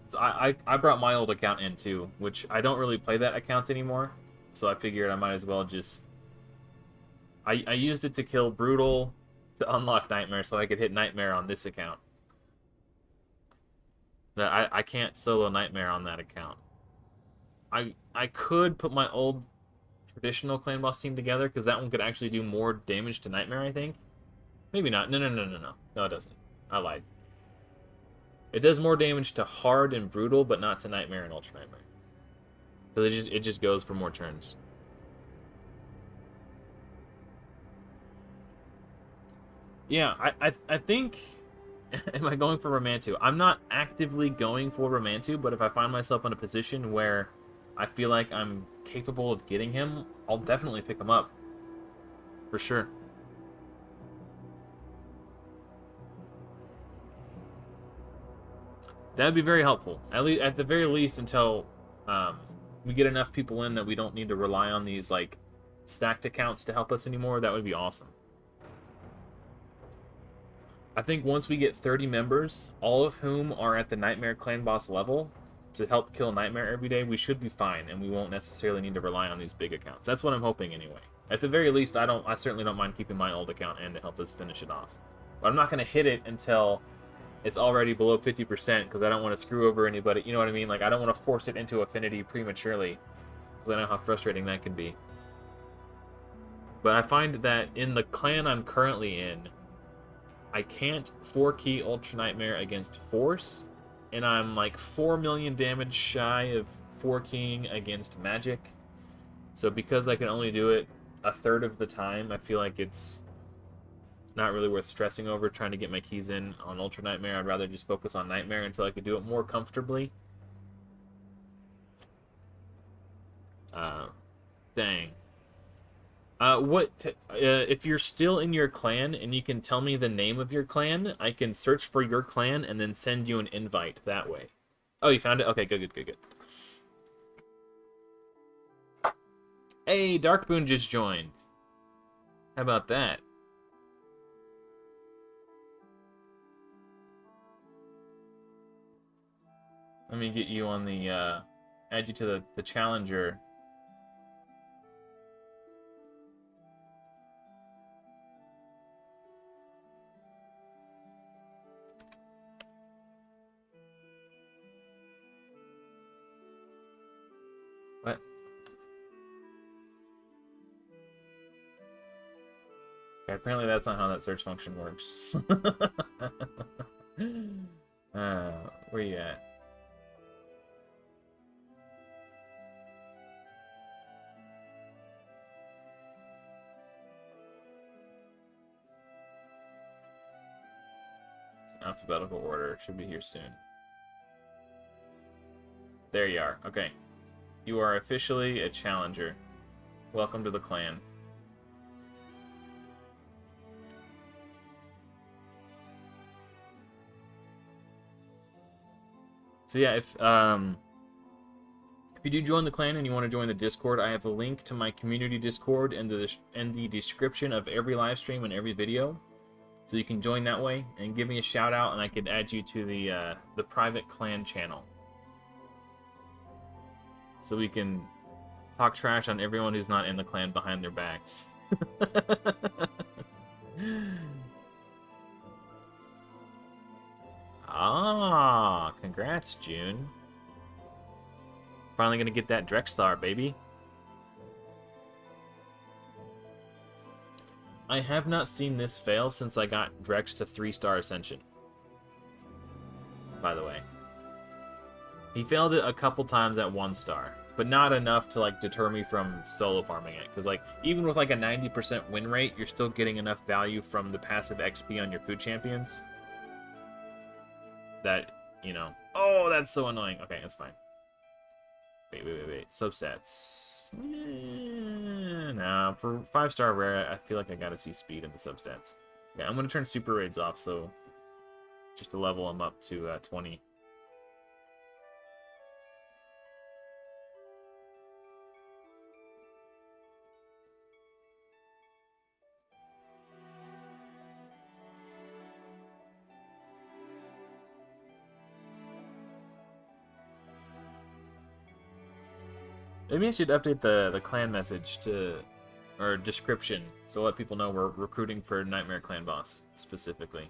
So I brought my old account in too, which I don't really play that account anymore. So I figured I might as well just... I used it to kill Brutal to unlock Nightmare so I could hit Nightmare on this account. That I can't solo Nightmare on that account. I could put my old traditional clan boss team together, because that one could actually do more damage to Nightmare, I think. Maybe not. No, it doesn't. I lied. It does more damage to Hard and Brutal, but not to Nightmare and Ultra Nightmare. So it just goes for more turns. Yeah, I think... Am I going for Romantu? I'm not actively going for Romantu, but if I find myself in a position where I feel like I'm capable of getting him, I'll definitely pick him up. For sure. That'd be very helpful. At the very least, until we get enough people in that we don't need to rely on these like stacked accounts to help us anymore. That would be awesome. I think once we get 30 members, all of whom are at the Nightmare Clan Boss level, to help kill Nightmare every day, we should be fine, and we won't necessarily need to rely on these big accounts. That's what I'm hoping anyway. At the very least, I certainly don't mind keeping my old account in to help us finish it off. But I'm not going to hit it until it's already below 50%, because I don't want to screw over anybody. You know what I mean? Like, I don't want to force it into affinity prematurely, because I know how frustrating that can be. But I find that in the clan I'm currently in, I can't 4-key Ultra Nightmare against Force, and I'm like 4 million damage shy of 4-keying against Magic. So because I can only do it a third of the time, I feel like it's not really worth stressing over trying to get my keys in on Ultra Nightmare. I'd rather just focus on Nightmare until I could do it more comfortably. Dang. If you're still in your clan and you can tell me the name of your clan, I can search for your clan and then send you an invite that way. Oh, you found it? Okay, good. Hey, Darkboon just joined. How about that? Let me get you on the, add you to the challenger. What? Okay, apparently that's not how that search function works. Where you at? It's in alphabetical order. Should be here soon. There you are. Okay. You are officially a challenger. Welcome to the clan. So yeah, if you do join the clan and you want to join the Discord, I have a link to my community Discord in the description of every live stream and every video. So you can join that way and give me a shout out, and I could add you to the private clan channel. So we can talk trash on everyone who's not in the clan behind their backs. Ah, congrats, June. Finally gonna get that Drexthar, baby. I have not seen this fail since I got Drex to 3-star Ascension. By the way. He failed it a couple times at 1-star, but not enough to like deter me from solo farming it. Because like even with like a 90% win rate, you're still getting enough value from the passive XP on your food champions. That, you know... Oh, that's so annoying. Okay, that's fine. Wait. Substats. Nah, for 5-star rare, I feel like I gotta see speed in the substats. Yeah, I'm gonna turn super raids off, so... just to level them up to 20. Maybe I should update the clan message to, or description, so let people know we're recruiting for Nightmare Clan Boss, specifically.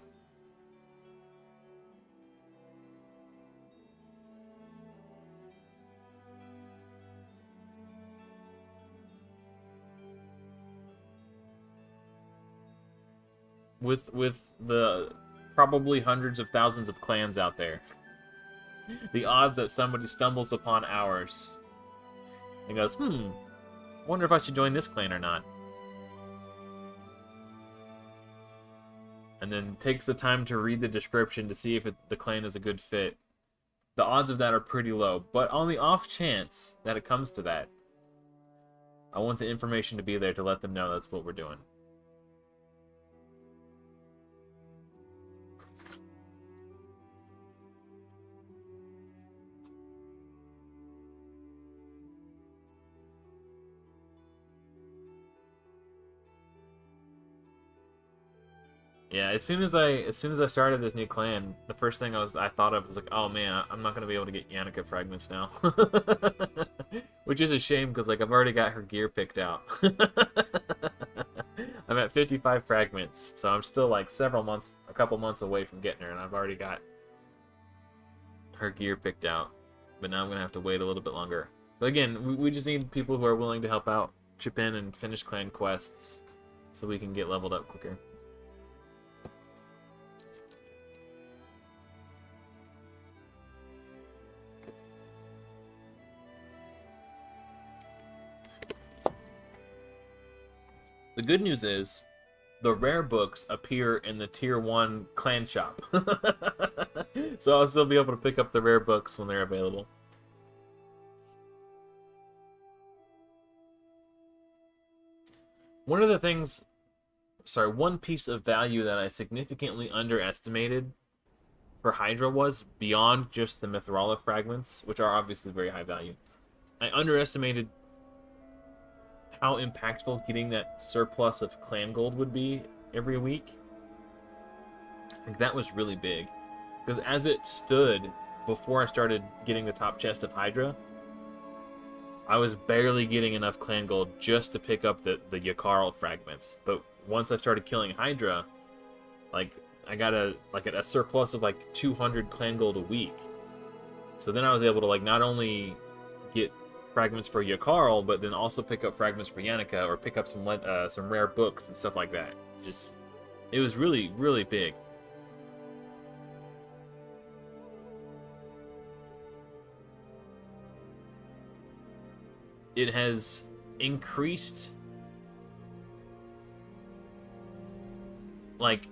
With the probably hundreds of thousands of clans out there, the odds that somebody stumbles upon ours and goes, wonder if I should join this clan or not. And then takes the time to read the description to see if the clan is a good fit. The odds of that are pretty low, but on the off chance that it comes to that, I want the information to be there to let them know that's what we're doing. Yeah, as soon as I started this new clan, the first thing I thought of was like, oh man, I'm not gonna be able to get Yannicka fragments now, which is a shame because like I've already got her gear picked out. I'm at 55 fragments, so I'm still like a couple months away from getting her, and I've already got her gear picked out. But now I'm gonna have to wait a little bit longer. But again, we just need people who are willing to help out, chip in, and finish clan quests, so we can get leveled up quicker. The good news is, the rare books appear in the Tier 1 clan shop. So I'll still be able to pick up the rare books when they're available. One piece of value that I significantly underestimated for Hydra was, beyond just the Mithrala fragments, which are obviously very high value, I underestimated how impactful getting that surplus of clan gold would be every week. Like, that was really big. Because as it stood before I started getting the top chest of Hydra, I was barely getting enough clan gold just to pick up the Yakarl fragments. But once I started killing Hydra, like, I got a surplus of like 200 clan gold a week. So then I was able to like not only get fragments for Yakarl, but then also pick up fragments for Yannicka, or pick up some rare books and stuff like that. Just, it was really, really big. It has increased, like,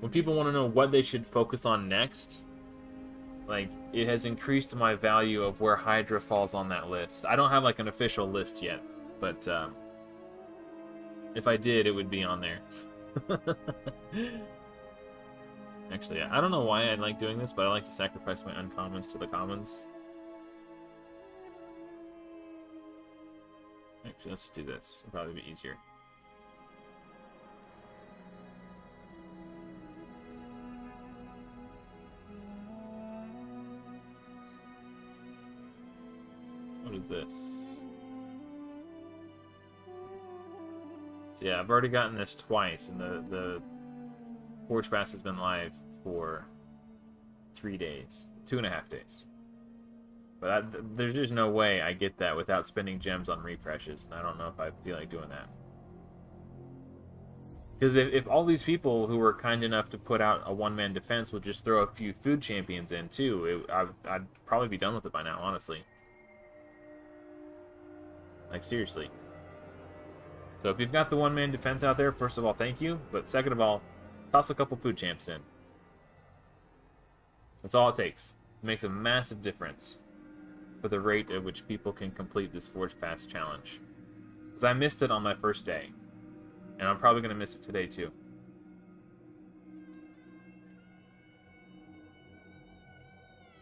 when people want to know what they should focus on next, like, it has increased my value of where Hydra falls on that list. I don't have, like, an official list yet, but, if I did, it would be on there. Actually, I don't know why I like doing this, but I like to sacrifice my uncommons to the commons. Actually, let's just do this. It'll probably be easier. What is this? So yeah, I've already gotten this twice, and the Forge Pass has been live for 3 days. 2.5 days. But there's just no way I get that without spending gems on refreshes, and I don't know if I feel like doing that. Because if all these people who were kind enough to put out a one-man defense would just throw a few food champions in too, I'd probably be done with it by now, honestly. Like, seriously. So if you've got the one-man defense out there, first of all, thank you. But second of all, toss a couple food champs in. That's all it takes. It makes a massive difference for the rate at which people can complete this Forge Pass challenge. Because I missed it on my first day. And I'm probably going to miss it today, too.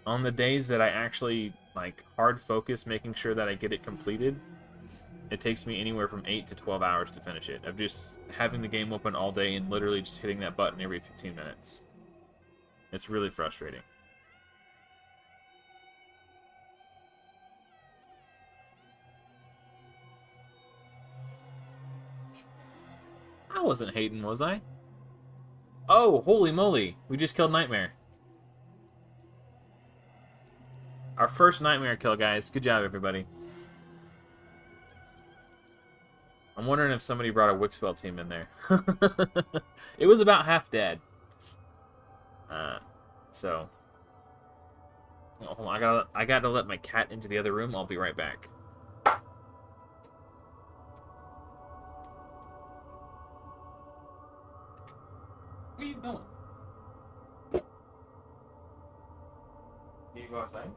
On the days that I actually, like, hard focus making sure that I get it completed, it takes me anywhere from 8 to 12 hours to finish it. Of just having the game open all day and literally just hitting that button every 15 minutes. It's really frustrating. I wasn't hating, was I? Oh, holy moly. We just killed Nightmare. Our first Nightmare kill, guys. Good job, everybody. I'm wondering if somebody brought a Wixpel team in there. It was about half dead. So. Oh, hold on, I gotta let my cat into the other room. I'll be right back. Where are you going? Can you go outside?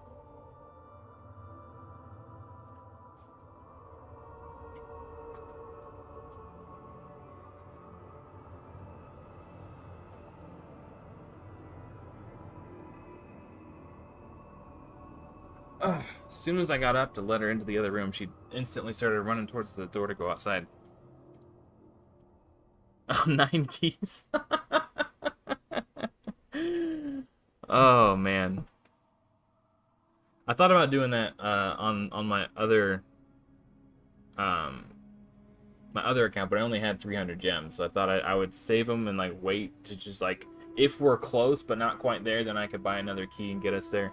As soon as I got up to let her into the other room, she instantly started running towards the door to go outside. Oh, 9 keys. Oh man, I thought about doing that on um my other account, but I only had 300 gems, so I thought I would save them and like wait to just like if we're close but not quite there, then I could buy another key and get us there.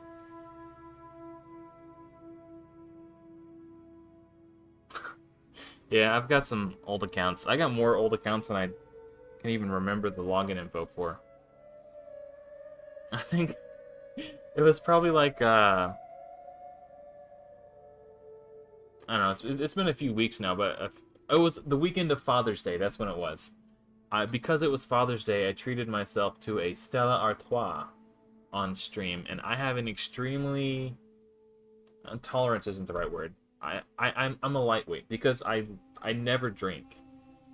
Yeah, I've got some old accounts. I got more old accounts than I can even remember the login info for. I think it was probably like I don't know. It's been a few weeks now, but it was the weekend of Father's Day. That's when it was. Because it was Father's Day, I treated myself to a Stella Artois on stream, and I have an extremely tolerance isn't the right word. I'm a lightweight because I never drink.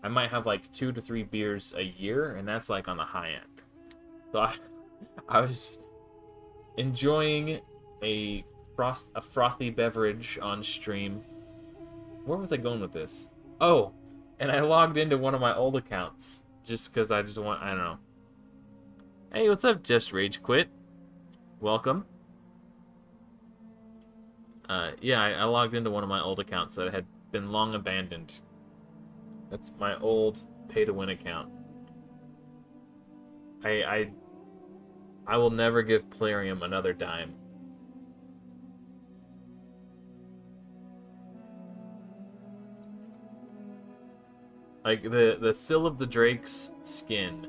I might have like 2 to 3 beers a year, and that's like on the high end. So I was enjoying a frothy beverage on stream. Where was I going with this? Oh, and I logged into one of my old accounts just because I don't know. Hey, what's up, Just Rage Quit? Welcome. Yeah, I logged into one of my old accounts that had been long abandoned. That's my old pay-to-win account. I will never give Plarium another dime. Like the Sill of the Drake's skin,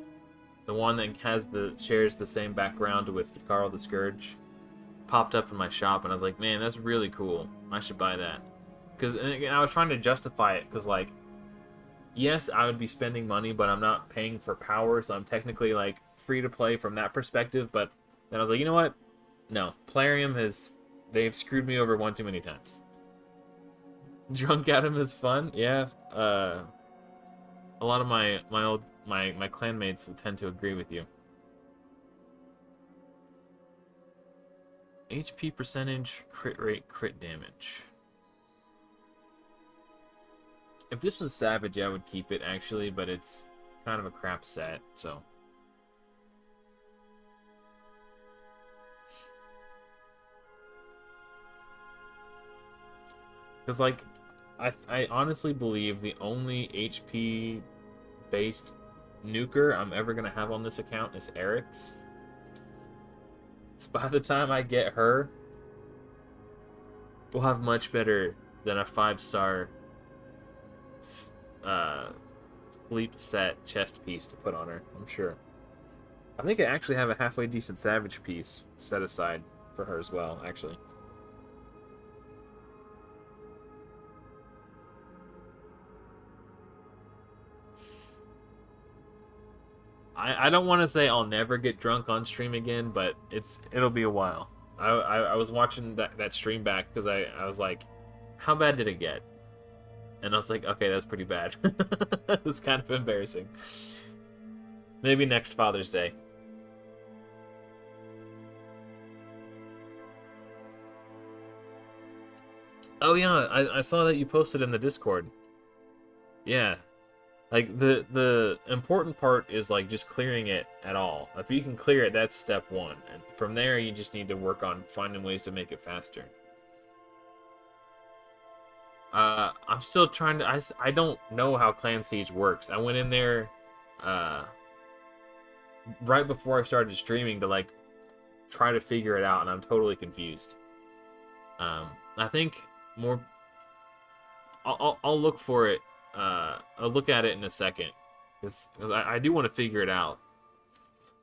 the one that shares the same background with Carl the Scourge, popped up in my shop, and I was like, man, that's really cool. I should buy that. Because I was trying to justify it, because like, yes, I would be spending money, but I'm not paying for power, so I'm technically like free to play from that perspective. But then I was like, you know what? No, Plarium they've screwed me over one too many times. Drunk Adam is fun, yeah. A lot of my clanmates tend to agree with you. HP percentage, crit rate, crit damage. If this was Savage, I would keep it actually, but it's kind of a crap set, so. Because, like, I honestly believe the only HP based nuker I'm ever going to have on this account is Eric's. So by the time I get her, we'll have much better than a 5-star sleep set chest piece to put on her, I'm sure. I think I actually have a halfway decent Savage piece set aside for her as well, actually. I don't want to say I'll never get drunk on stream again, but it'll be a while. I was watching that stream back because I was like, how bad did it get? And I was like, okay, that's pretty bad. It's kind of embarrassing. Maybe next Father's Day. Oh yeah, I saw that you posted in the Discord. Yeah. Like, the important part is, like, just clearing it at all. If you can clear it, that's step 1. And from there, you just need to work on finding ways to make it faster. I'm still trying to... I don't know how Clan Siege works. I went in there right before I started streaming to, like, try to figure it out, and I'm totally confused. I think more... I'll look for it. I'll look at it in a second, because I do want to figure it out.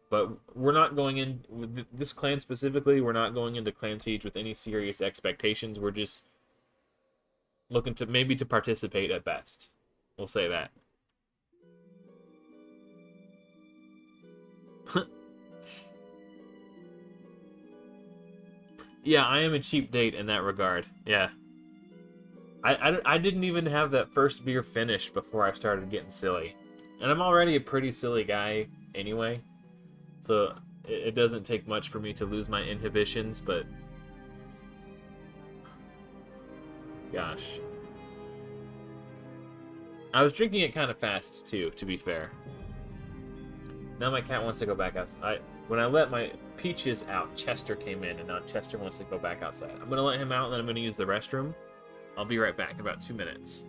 But we're not going in with this clan specifically. We're not going into Clan Siege with any serious expectations. We're just looking to maybe to participate at best. We'll say that. Yeah, I am a cheap date in that regard. Yeah. I didn't even have that first beer finished before I started getting silly. And I'm already a pretty silly guy anyway. So it doesn't take much for me to lose my inhibitions, but... Gosh. I was drinking it kind of fast, too, to be fair. Now my cat wants to go back outside. When I let my Peaches out, Chester came in, and now Chester wants to go back outside. I'm gonna let him out, and then I'm gonna use the restroom. I'll be right back in about 2 minutes.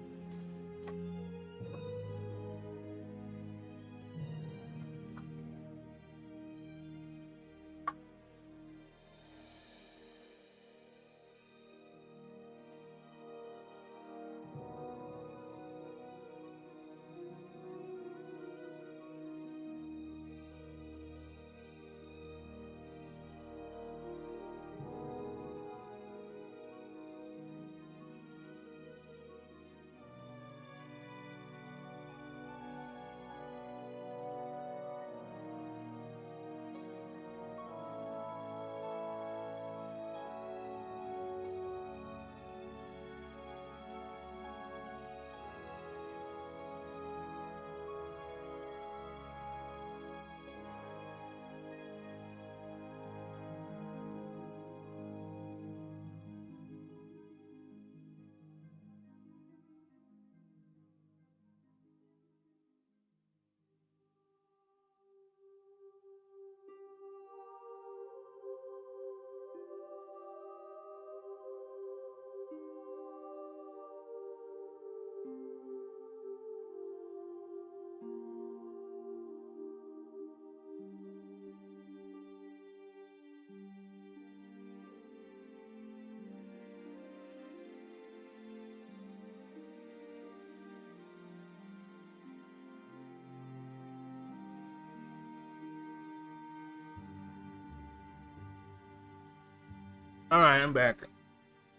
Alright, I'm back.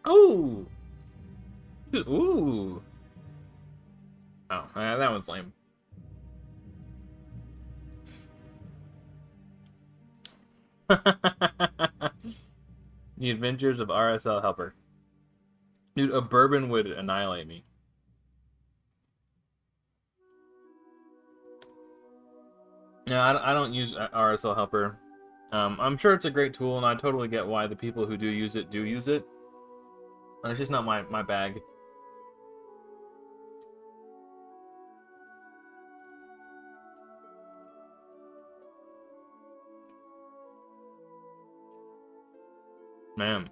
Ooh! Ooh! Oh, that was lame. The Adventures of RSL Helper. Dude, a bourbon would annihilate me. Yeah, I don't use RSL Helper. I'm sure it's a great tool, and I totally get why the people who do use it. And it's just not my bag. Man.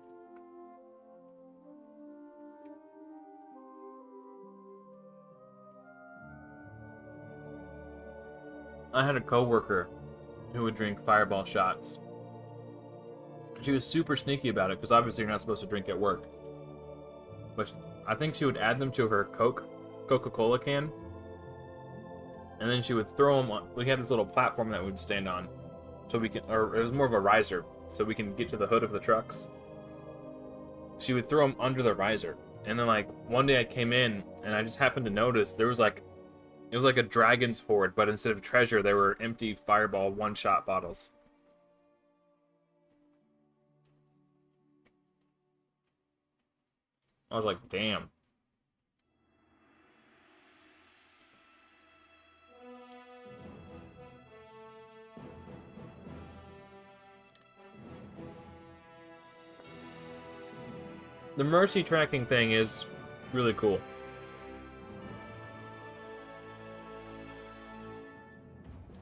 I had a coworker who would drink Fireball shots. She was super sneaky about it, because obviously you're not supposed to drink at work. But I think she would add them to her Coca-Cola can. And then she would throw them on. We had this little platform that we would stand on. So we can, or it was more of a riser, so we can get to the hood of the trucks. She would throw them under the riser. And then, like, one day I came in, and I just happened to notice there was, like, it was like a dragon's hoard, but instead of treasure, there were empty Fireball one-shot bottles. I was like, damn. The mercy tracking thing is really cool.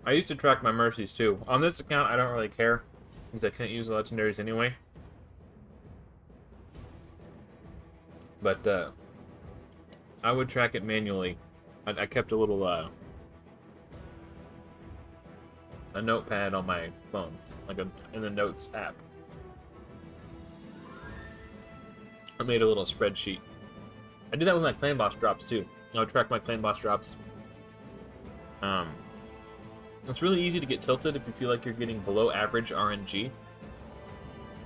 I used to track my mercies too. On this account, I don't really care, because I can't use the legendaries anyway. But, I would track it manually. I kept a little, a notepad on my phone, like in the Notes app. I made a little spreadsheet. I did that with my clan boss drops too. I would track my clan boss drops. It's really easy to get tilted if you feel like you're getting below average RNG.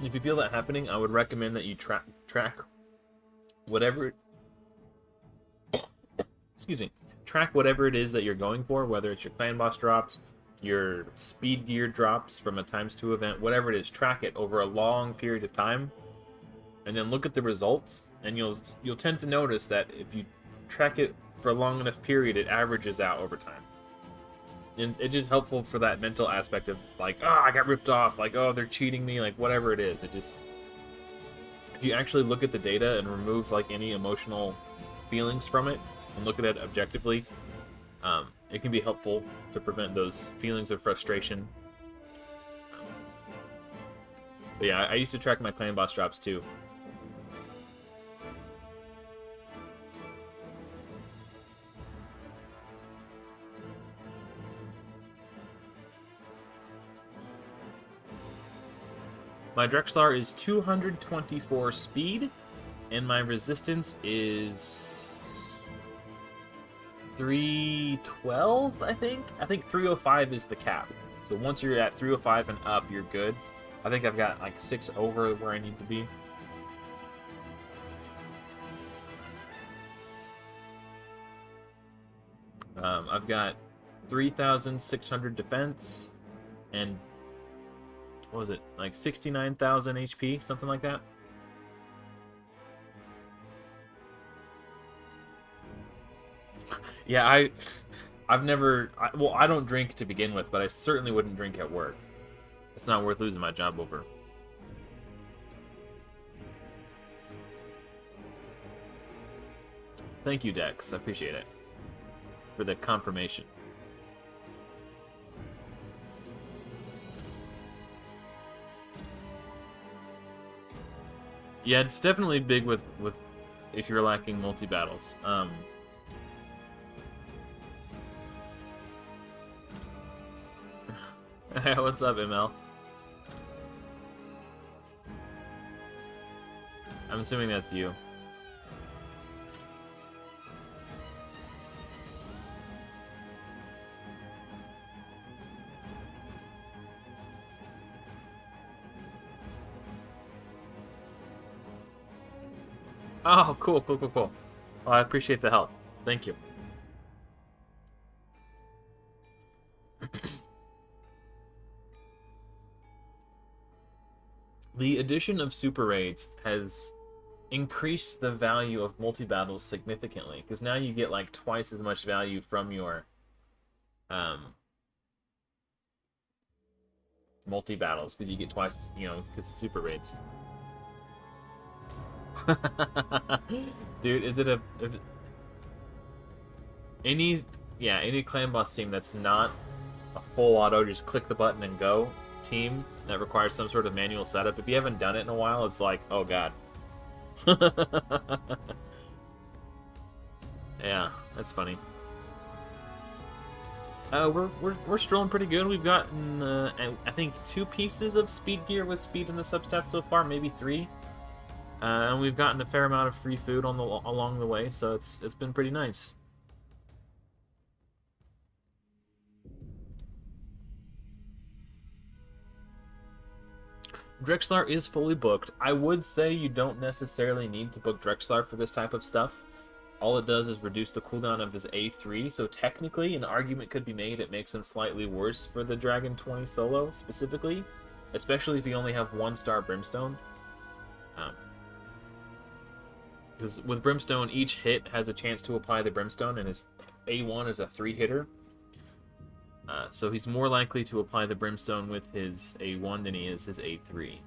If you feel that happening, I would recommend that you track whatever. Excuse me. Track whatever it is that you're going for, whether it's your clan boss drops, your speed gear drops from a ×2 event, whatever it is. Track it over a long period of time, and then look at the results, and you'll tend to notice that if you track it for a long enough period, it averages out over time. And it's just helpful for that mental aspect of, like, oh, I got ripped off, like, oh, they're cheating me, like, whatever it is. It just, if you actually look at the data and remove, like, any emotional feelings from it and look at it objectively, it can be helpful to prevent those feelings of frustration. But yeah, I used to track my clan boss drops too. My Drexthar is 224 speed, and my resistance is 312, I think? I think 305 is the cap. So once you're at 305 and up, you're good. I think I've got like 6 over where I need to be. I've got 3,600 defense and what was it? Like 69,000 HP, something like that. Yeah, I've never... well, I don't drink to begin with, but I certainly wouldn't drink at work. It's not worth losing my job over. Thank you, Dex. I appreciate it. For the confirmation. Yeah, it's definitely big with if you're lacking multi-battles. Hey, what's up, ML? I'm assuming that's you. Oh, cool, cool, cool, cool. Well, I appreciate the help. Thank you. The addition of super raids has increased the value of multi-battles significantly, because now you get like twice as much value from your multi-battles, because you get twice, you know, because of super raids. Dude, is it any clan boss team that's not a full auto, just click the button and go team that requires some sort of manual setup? If you haven't done it in a while, it's like, oh god. Yeah, that's funny. We're strolling pretty good. We've gotten I think 2 pieces of speed gear with speed in the substats so far, maybe 3. And we've gotten a fair amount of free food along the way, so it's been pretty nice. Drexthar is fully booked. I would say you don't necessarily need to book Drexthar for this type of stuff. All it does is reduce the cooldown of his A3, so technically an argument could be made it makes him slightly worse for the Dragon 20 solo, specifically. Especially if you only have 1-star Brimstone. Because with Brimstone, each hit has a chance to apply the Brimstone, and his A1 is a 3-hitter. So he's more likely to apply the Brimstone with his A1 than he is his A3.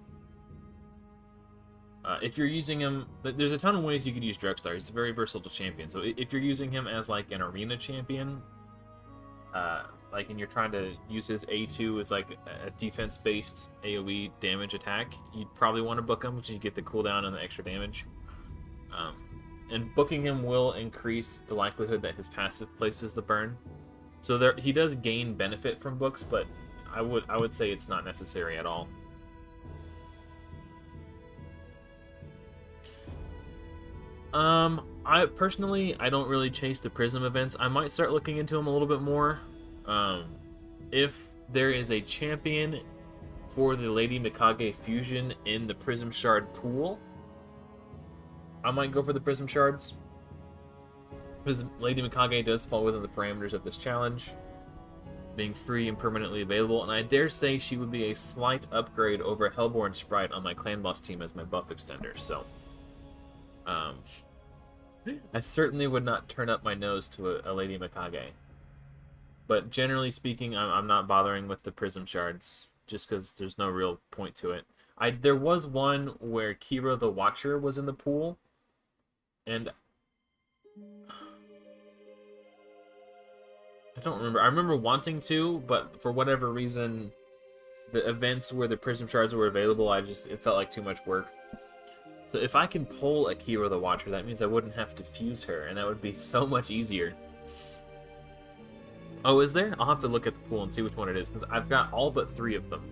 If you're using him... There's a ton of ways you could use Drexthar. He's a very versatile champion. So if you're using him as like an arena champion, and you're trying to use his A2 as like a defense-based AoE damage attack, you'd probably want to book him, because you get the cooldown and the extra damage. And booking him will increase the likelihood that his passive places the burn. So he does gain benefit from books, but I would say it's not necessary at all. I personally don't really chase the Prism events. I might start looking into them a little bit more. If there is a champion for the Lady Mikage fusion in the Prism Shard pool, I might go for the Prism Shards, because Lady Mikage does fall within the parameters of this challenge, being free and permanently available, and I dare say she would be a slight upgrade over Hellborn Sprite on my clan boss team as my buff extender, so I certainly would not turn up my nose to a Lady Mikage. But generally speaking, I'm not bothering with the Prism Shards, just because there's no real point to it. There was one where Kira the Watcher was in the pool, and I don't remember. I remember wanting to, but for whatever reason, the events where the prism shards were available, it felt like too much work. So if I can pull a Kira the Watcher, that means I wouldn't have to fuse her, and that would be so much easier. Oh, is there? I'll have to look at the pool and see which one it is, because I've got all but 3 of them.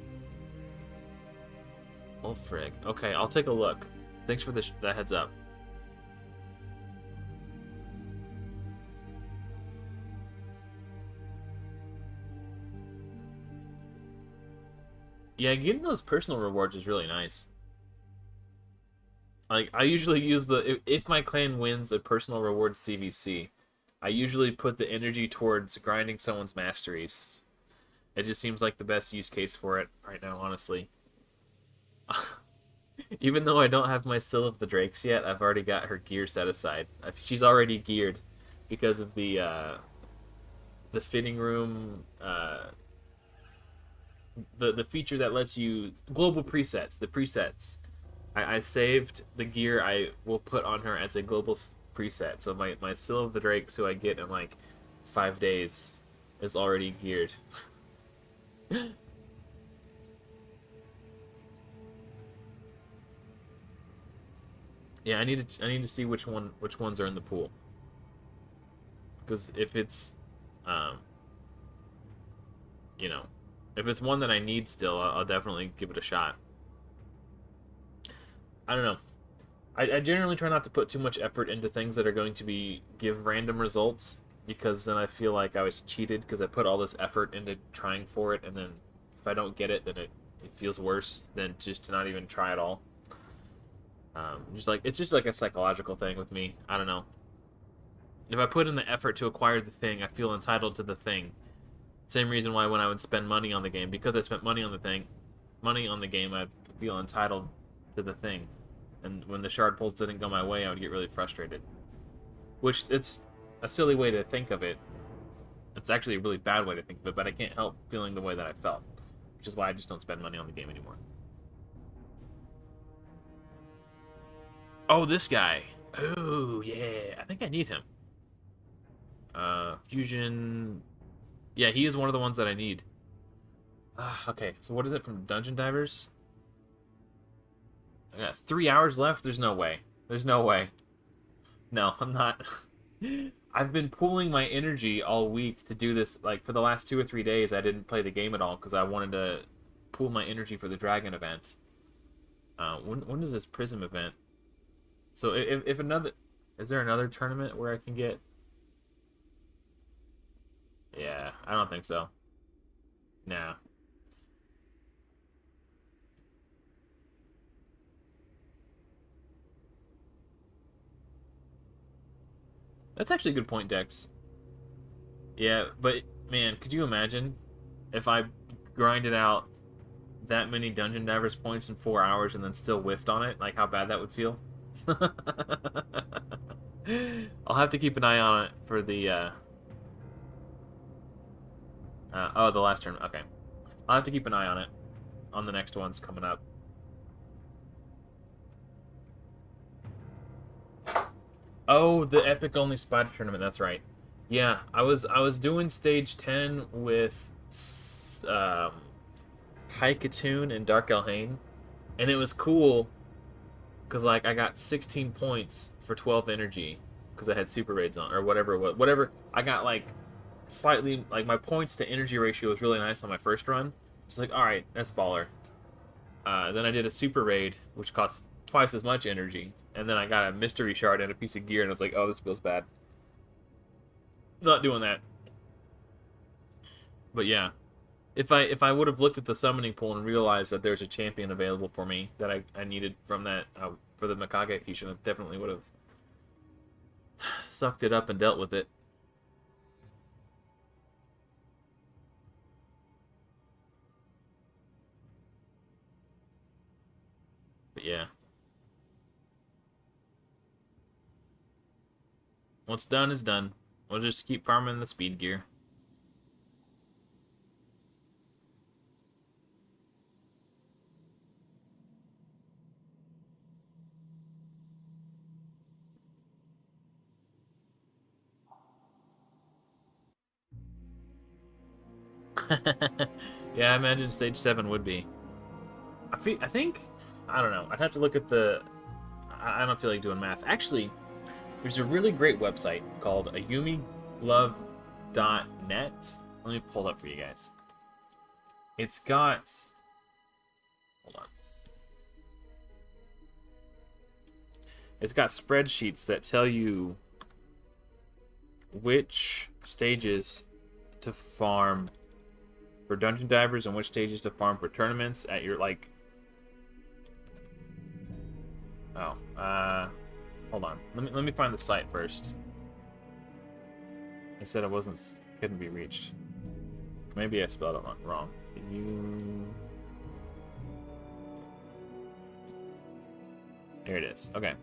Oh, frig. Okay, I'll take a look. Thanks for the heads up. Yeah, getting those personal rewards is really nice. Like, I usually use if my clan wins a personal reward CVC, I usually put the energy towards grinding someone's masteries. It just seems like the best use case for it right now, honestly. Even though I don't have my Seal of the Drakes yet, I've already got her gear set aside. She's already geared because of the fitting room, the feature that lets you global presets, the presets. I saved the gear I will put on her as a global preset. So my Seal of the Drakes, who I get in like 5 days, is already geared. Yeah, I need to see which ones are in the pool. Because if it's, um, you know, if it's one that I need still, I'll definitely give it a shot. I don't know. I generally try not to put too much effort into things that are going to give random results, because then I feel like I was cheated because I put all this effort into trying for it, and then if I don't get it, then it feels worse than just to not even try at all. It's just like a psychological thing with me. I don't know. If I put in the effort to acquire the thing, I feel entitled to the thing. Same reason why when I would spend money on the game, because I spent money on the game, I'd feel entitled to the thing. And when the shard pulls didn't go my way, I would get really frustrated. Which, it's a silly way to think of it. It's actually a really bad way to think of it, but I can't help feeling the way that I felt. Which is why I just don't spend money on the game anymore. Oh, this guy. Oh, yeah. I think I need him. Fusion. Yeah, he is one of the ones that I need. Okay, so what is it from Dungeon Divers? I got 3 hours left? There's no way. There's no way. No, I'm not. I've been pooling my energy all week to do this. Like, for the last 2 or 3 days, I didn't play the game at all because I wanted to pool my energy for the Dragon event. When is this Prism event? So if another... Is there another tournament where I can get... Yeah, I don't think so. Nah. That's actually a good point, Dex. Yeah, but man, could you imagine if I grinded out that many Dungeon Divers points in 4 hours and then still whiffed on it? Like how bad that would feel? I'll have to keep an eye on it for oh, the last tournament. Okay. I'll have to keep an eye on it on the next ones coming up. Oh, the Epic Only Spider Tournament, that's right. Yeah, I was doing stage 10 with High Katoon and Dark Elhain, and it was cool because like I got 16 points for 12 energy because I had super raids on or whatever it was. Whatever I got like slightly like my points to energy ratio was really nice on my first run. It's like all right, that's baller. Then I did a super raid which cost twice as much energy, and then I got a mystery shard and a piece of gear, and I was like, oh, this feels bad. Not doing that. But yeah, if I would have looked at the summoning pool and realized that there's a champion available for me that I needed from that for the Mikage fusion, I definitely would have sucked it up and dealt with it. But yeah, what's done is done. We'll just keep farming the speed gear. Yeah, I imagine stage 7 would be. I think, I don't know. I'd have to look at the. I don't feel like doing math. Actually, there's a really great website called ayumilove.net. Let me pull it up for you guys. It's got. Hold on. It's got spreadsheets that tell you which stages to farm for dungeon divers and which stages to farm for tournaments at your, like... Oh, hold on. Let me find the site first. I said it couldn't be reached. Maybe I spelled it wrong. Here it is. Okay.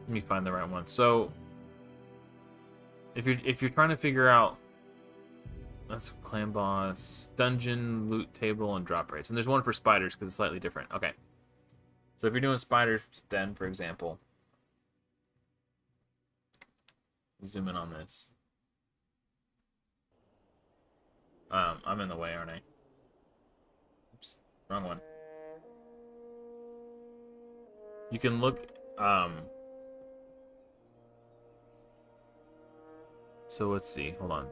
Let me find the right one. So, if you're trying to figure out, that's clan boss, dungeon, loot table, and drop rates. And there's one for spiders because it's slightly different. Okay. So if you're doing spiders den, for example, zoom in on this. I'm in the way, aren't I? Oops, wrong one. You can look, so let's see, hold on.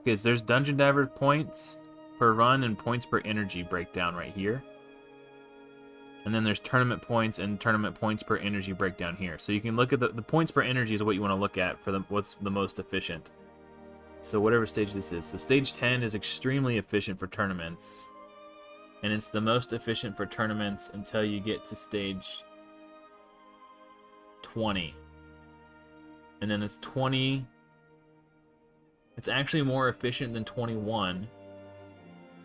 Okay, so there's Dungeon Diver points per run and points per energy breakdown right here. And then there's tournament points and tournament points per energy breakdown here. So you can look at the points per energy is what you want to look at for what's the most efficient. So whatever stage this is. So stage 10 is extremely efficient for tournaments. And it's the most efficient for tournaments until you get to stage 20. And then it's 20. It's actually more efficient than 21.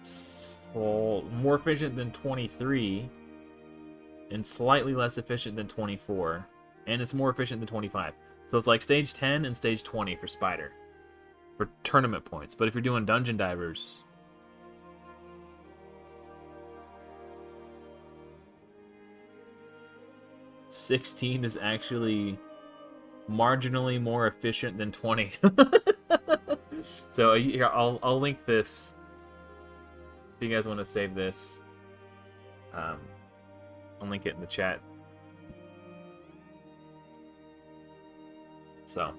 So more efficient than 23. And slightly less efficient than 24. And it's more efficient than 25. So it's like stage 10 and stage 20 for Spider. For tournament points. But if you're doing Dungeon Divers... 16 is actually marginally more efficient than 20. So here, I'll link this if you guys want to save this. I'll link it in the chat. So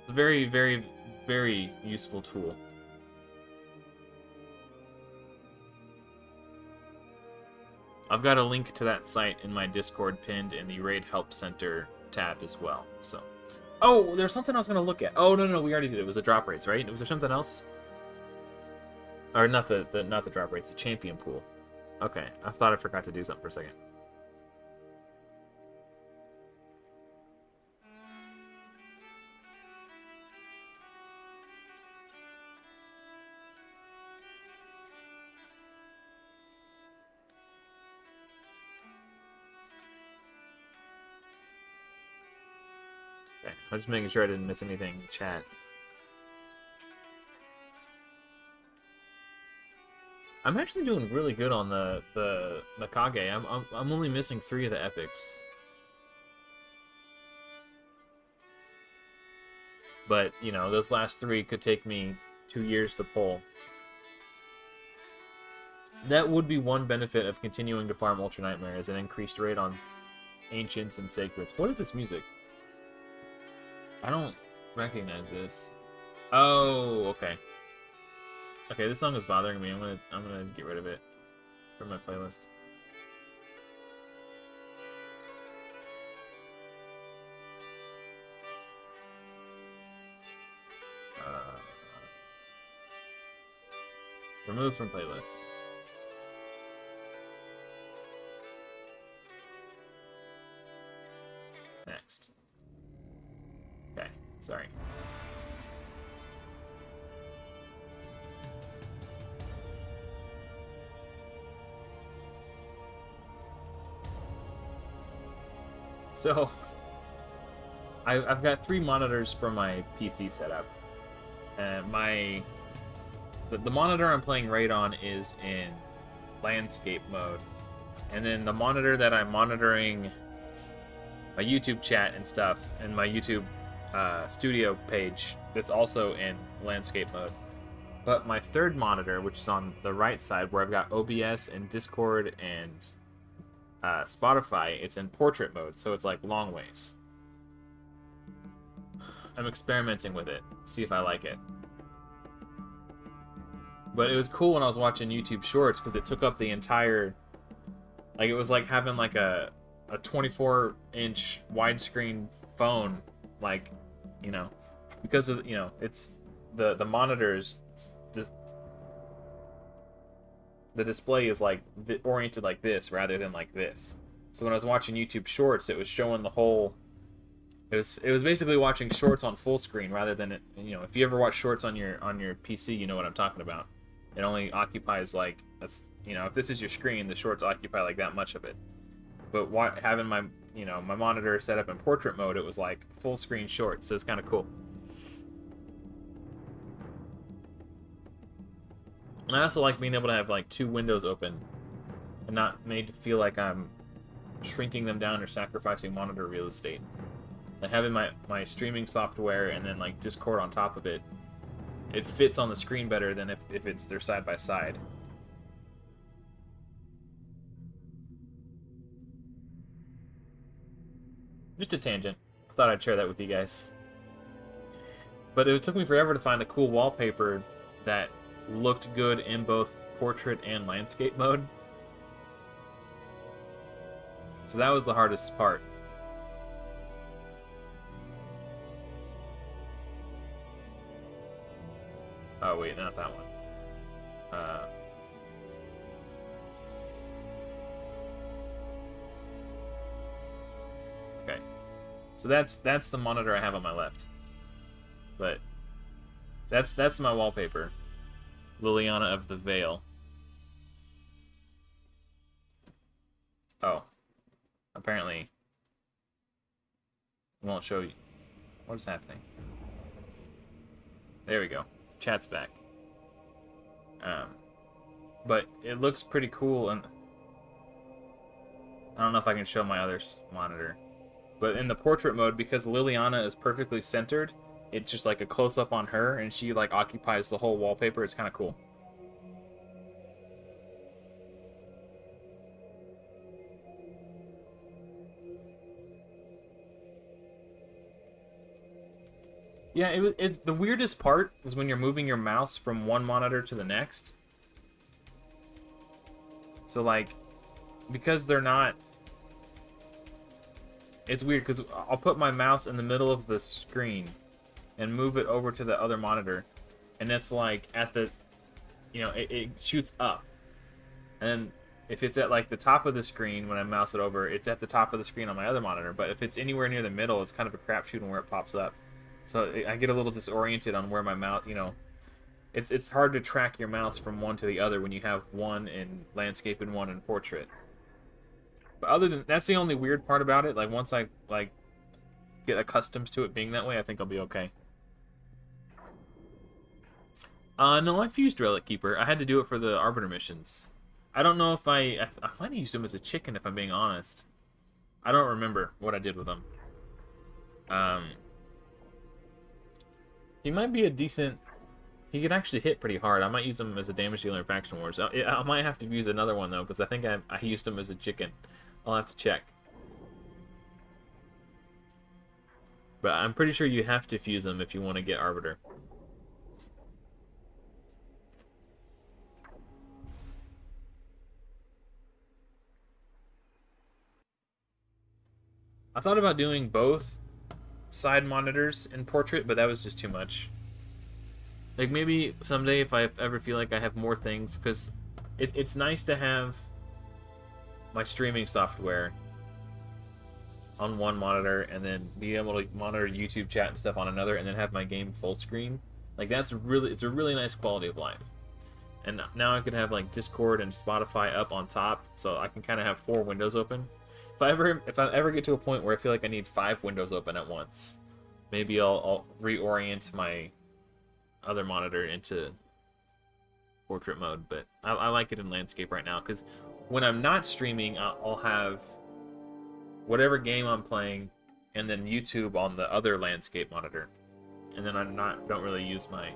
it's a very, very, very useful tool. I've got a link to that site in my Discord pinned in the Raid Help Center tab as well. So, oh, there's something I was going to look at. Oh, no, we already did it. It was the drop rates, right? Was there something else? Or not the drop rates, the champion pool. Okay, I thought I forgot to do something for a second. I'm just making sure I didn't miss anything in chat. I'm actually doing really good on the Nakage. I'm only missing 3 of the epics. But, you know, those last 3 could take me 2 years to pull. That would be one benefit of continuing to farm Ultra Nightmare, is an increased rate on Ancients and Sacreds. What is this music? I don't recognize this. Oh, okay. Okay, this song is bothering me. I'm gonna get rid of it from my playlist. Remove from playlist. Next. Okay, sorry. So, I've got 3 monitors for my PC setup. And the monitor I'm playing Raid on is in landscape mode. And then the monitor that I'm monitoring my YouTube chat and stuff, and my YouTube studio page that's also in landscape mode. But my third monitor, which is on the right side, where I've got OBS and Discord and Spotify, it's in portrait mode, so it's like long ways. I'm experimenting with it, see if I like it. But it was cool when I was watching YouTube Shorts because it took up the entire, like it was like having like a 24-inch widescreen phone, like, you know, because of, you know, it's the monitors just, the display is like oriented like this rather than like this. So when I was watching YouTube Shorts, it was showing the whole. It was basically watching shorts on full screen rather than it, you know, if you ever watch shorts on your PC, you know what I'm talking about. It only occupies like, you know, if this is your screen, the shorts occupy like that much of it. But having my, you know, my monitor set up in portrait mode, it was like full screen shorts, so it's kind of cool. And I also like being able to have like 2 windows open and not made to feel like I'm shrinking them down or sacrificing monitor real estate. Like having my streaming software and then like Discord on top of it, it fits on the screen better than if they're side by side. Just a tangent. Thought I'd share that with you guys. But it took me forever to find a cool wallpaper that looked good in both portrait and landscape mode. So that was the hardest part. Oh wait, not that one. Okay. So that's the monitor I have on my left. But that's my wallpaper. Liliana of the Veil. Oh. Apparently it won't show you. What is happening? There we go. Chat's back. But it looks pretty cool, and I don't know if I can show my other monitor. But in the portrait mode, because Liliana is perfectly centered, it's just like a close-up on her, and she like occupies the whole wallpaper. It's kind of cool. Yeah, it's the weirdest part is when you're moving your mouse from one monitor to the next. So like, because they're not, it's weird because I'll put my mouse in the middle of the screen and move it over to the other monitor, and it's like at the, you know, it shoots up, and if it's at like the top of the screen when I mouse it over, it's at the top of the screen on my other monitor. But if it's anywhere near the middle, it's kind of a crapshoot on where it pops up. So I get a little disoriented on where my mouse, you know, it's hard to track your mouse from one to the other when you have one in landscape and one in portrait. But other than that's the only weird part about it. Like once I like get accustomed to it being that way, I think I'll be okay. No, I've used Relic Keeper. I had to do it for the Arbiter missions. I don't know if I might have used him as a chicken, if I'm being honest. I don't remember what I did with him. He might be a decent. He could actually hit pretty hard. I might use him as a damage dealer in Faction Wars. I might have to use another one though, because I think I used him as a chicken. I'll have to check. But I'm pretty sure you have to fuse him if you want to get Arbiter. I thought about doing both side monitors in portrait, but that was just too much. Like maybe someday if I ever feel like I have more things, because it's nice to have my streaming software on one monitor and then be able to monitor YouTube chat and stuff on another, and then have my game full screen. Like it's a really nice quality of life. And now I can have like Discord and Spotify up on top, so I can kind of have 4 windows open. If I ever get to a point where I feel like I need 5 windows open at once, maybe I'll reorient my other monitor into portrait mode. But I like it in landscape right now, because when I'm not streaming, I'll have whatever game I'm playing and then YouTube on the other landscape monitor. And then don't really use my...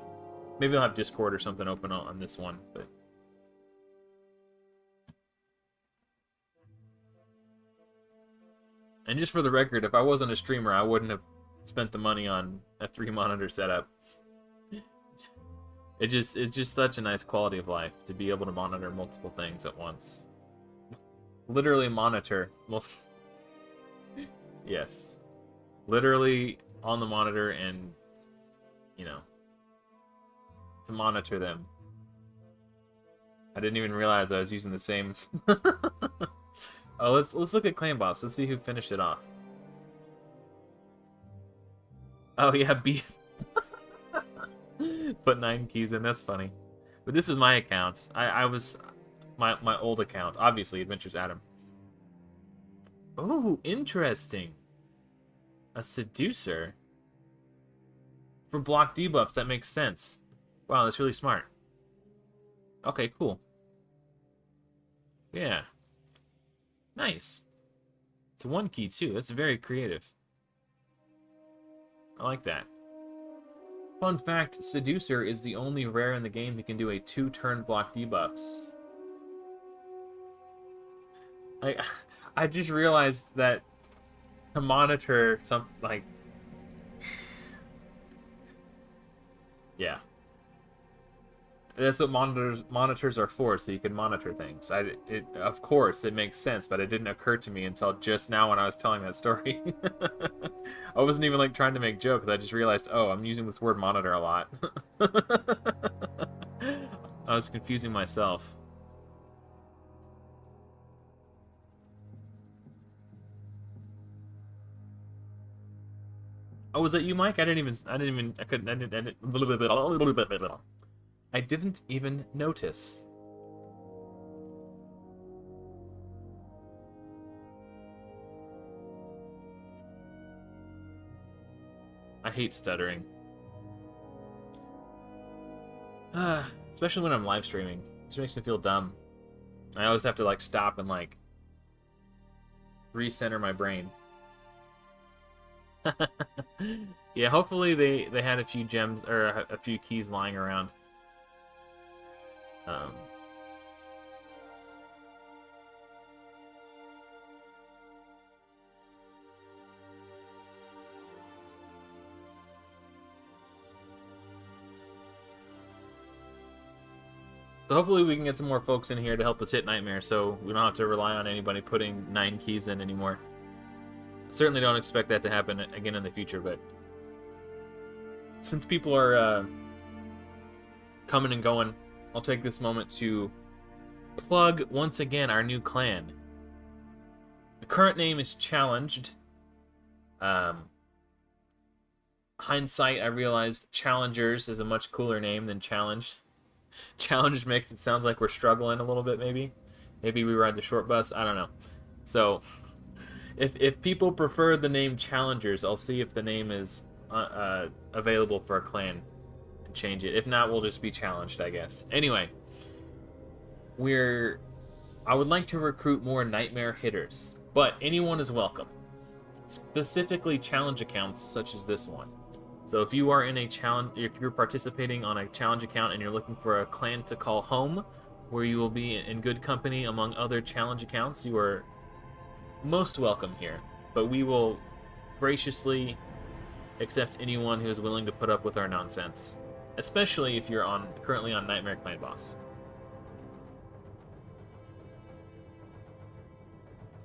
Maybe I'll have Discord or something open on this one, but... And just for the record, if I wasn't a streamer, I wouldn't have spent the money on a 3-monitor setup. It's just such a nice quality of life to be able to monitor multiple things at once. Literally monitor. Yes. Literally on the monitor and, you know, to monitor them. I didn't even realize I was using the same... Oh, let's look at Clan Boss. Let's see who finished it off. Oh yeah, B. Put 9 keys in. That's funny. But this is my account. I was my old account. Obviously, Adventures Adam. Oh, interesting. A seducer for block debuffs. That makes sense. Wow, that's really smart. Okay, cool. Yeah. Nice. It's a 1 key too. That's very creative. I like that. Fun fact, Seducer is the only rare in the game that can do a 2-turn block debuffs. I just realized that to monitor something like... Yeah. That's what monitors are for, so you can monitor things. Of course, it makes sense, but it didn't occur to me until just now when I was telling that story. I wasn't even like trying to make jokes. I just realized, oh, I'm using this word monitor a lot. I was confusing myself. Oh, was that you, Mike? I didn't even notice. I hate stuttering. Especially when I'm live streaming. It just makes me feel dumb. I always have to like stop and like recenter my brain. Yeah, hopefully they had a few gems or a few keys lying around. So hopefully we can get some more folks in here to help us hit Nightmare, so we don't have to rely on anybody putting 9 keys in anymore. Certainly don't expect that to happen again in the future, but since people are coming and going, I'll take this moment to plug once again our new clan. The current name is Challenged. Hindsight, I realized Challengers is a much cooler name than Challenged. Challenged makes it sounds like we're struggling a little bit, maybe. Maybe we ride the short bus. I don't know. So, if people prefer the name Challengers, I'll see if the name is available for a clan and change it. If not, we'll just be Challenged, I guess. Anyway, I would like to recruit more Nightmare hitters, but anyone is welcome. Specifically challenge accounts such as this one. So if you are in a challenge, if you're participating on a challenge account and you're looking for a clan to call home, where you will be in good company among other challenge accounts, you are most welcome here. But we will graciously accept anyone who is willing to put up with our nonsense, especially if you're currently on Nightmare Clan Boss.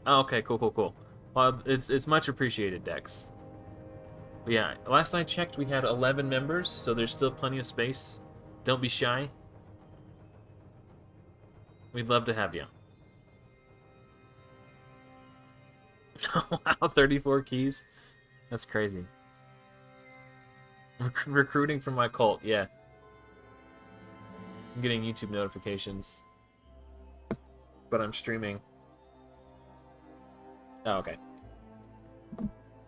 Oh, okay, cool. Well, it's much appreciated, Dex. But yeah, last I checked, we had 11 members, so there's still plenty of space. Don't be shy. We'd love to have you. Wow, 34 keys? That's crazy. Recruiting from my cult, yeah. I'm getting YouTube notifications. But I'm streaming. Oh, okay.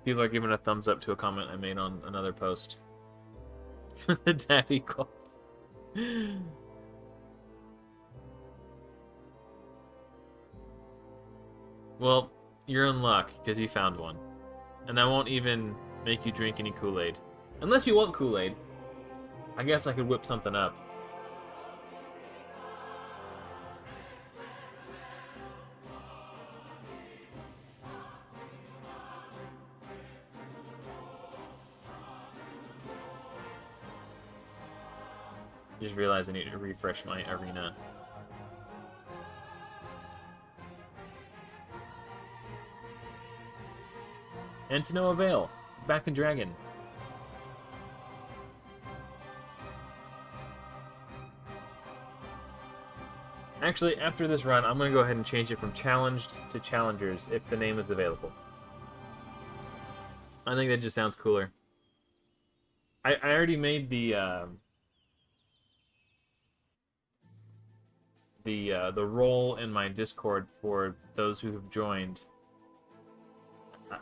People are giving a thumbs up to a comment I made on another post. Daddy calls. Well, you're in luck, because you found one. And I won't even make you drink any Kool-Aid. Unless you want Kool-Aid. I guess I could whip something up. Just realized I need to refresh my arena. And to no avail. Back in Dragon. Actually, after this run, I'm going to go ahead and change it from challenged to challengers if the name is available. I think that just sounds cooler. I already made the role in my Discord for those who have joined.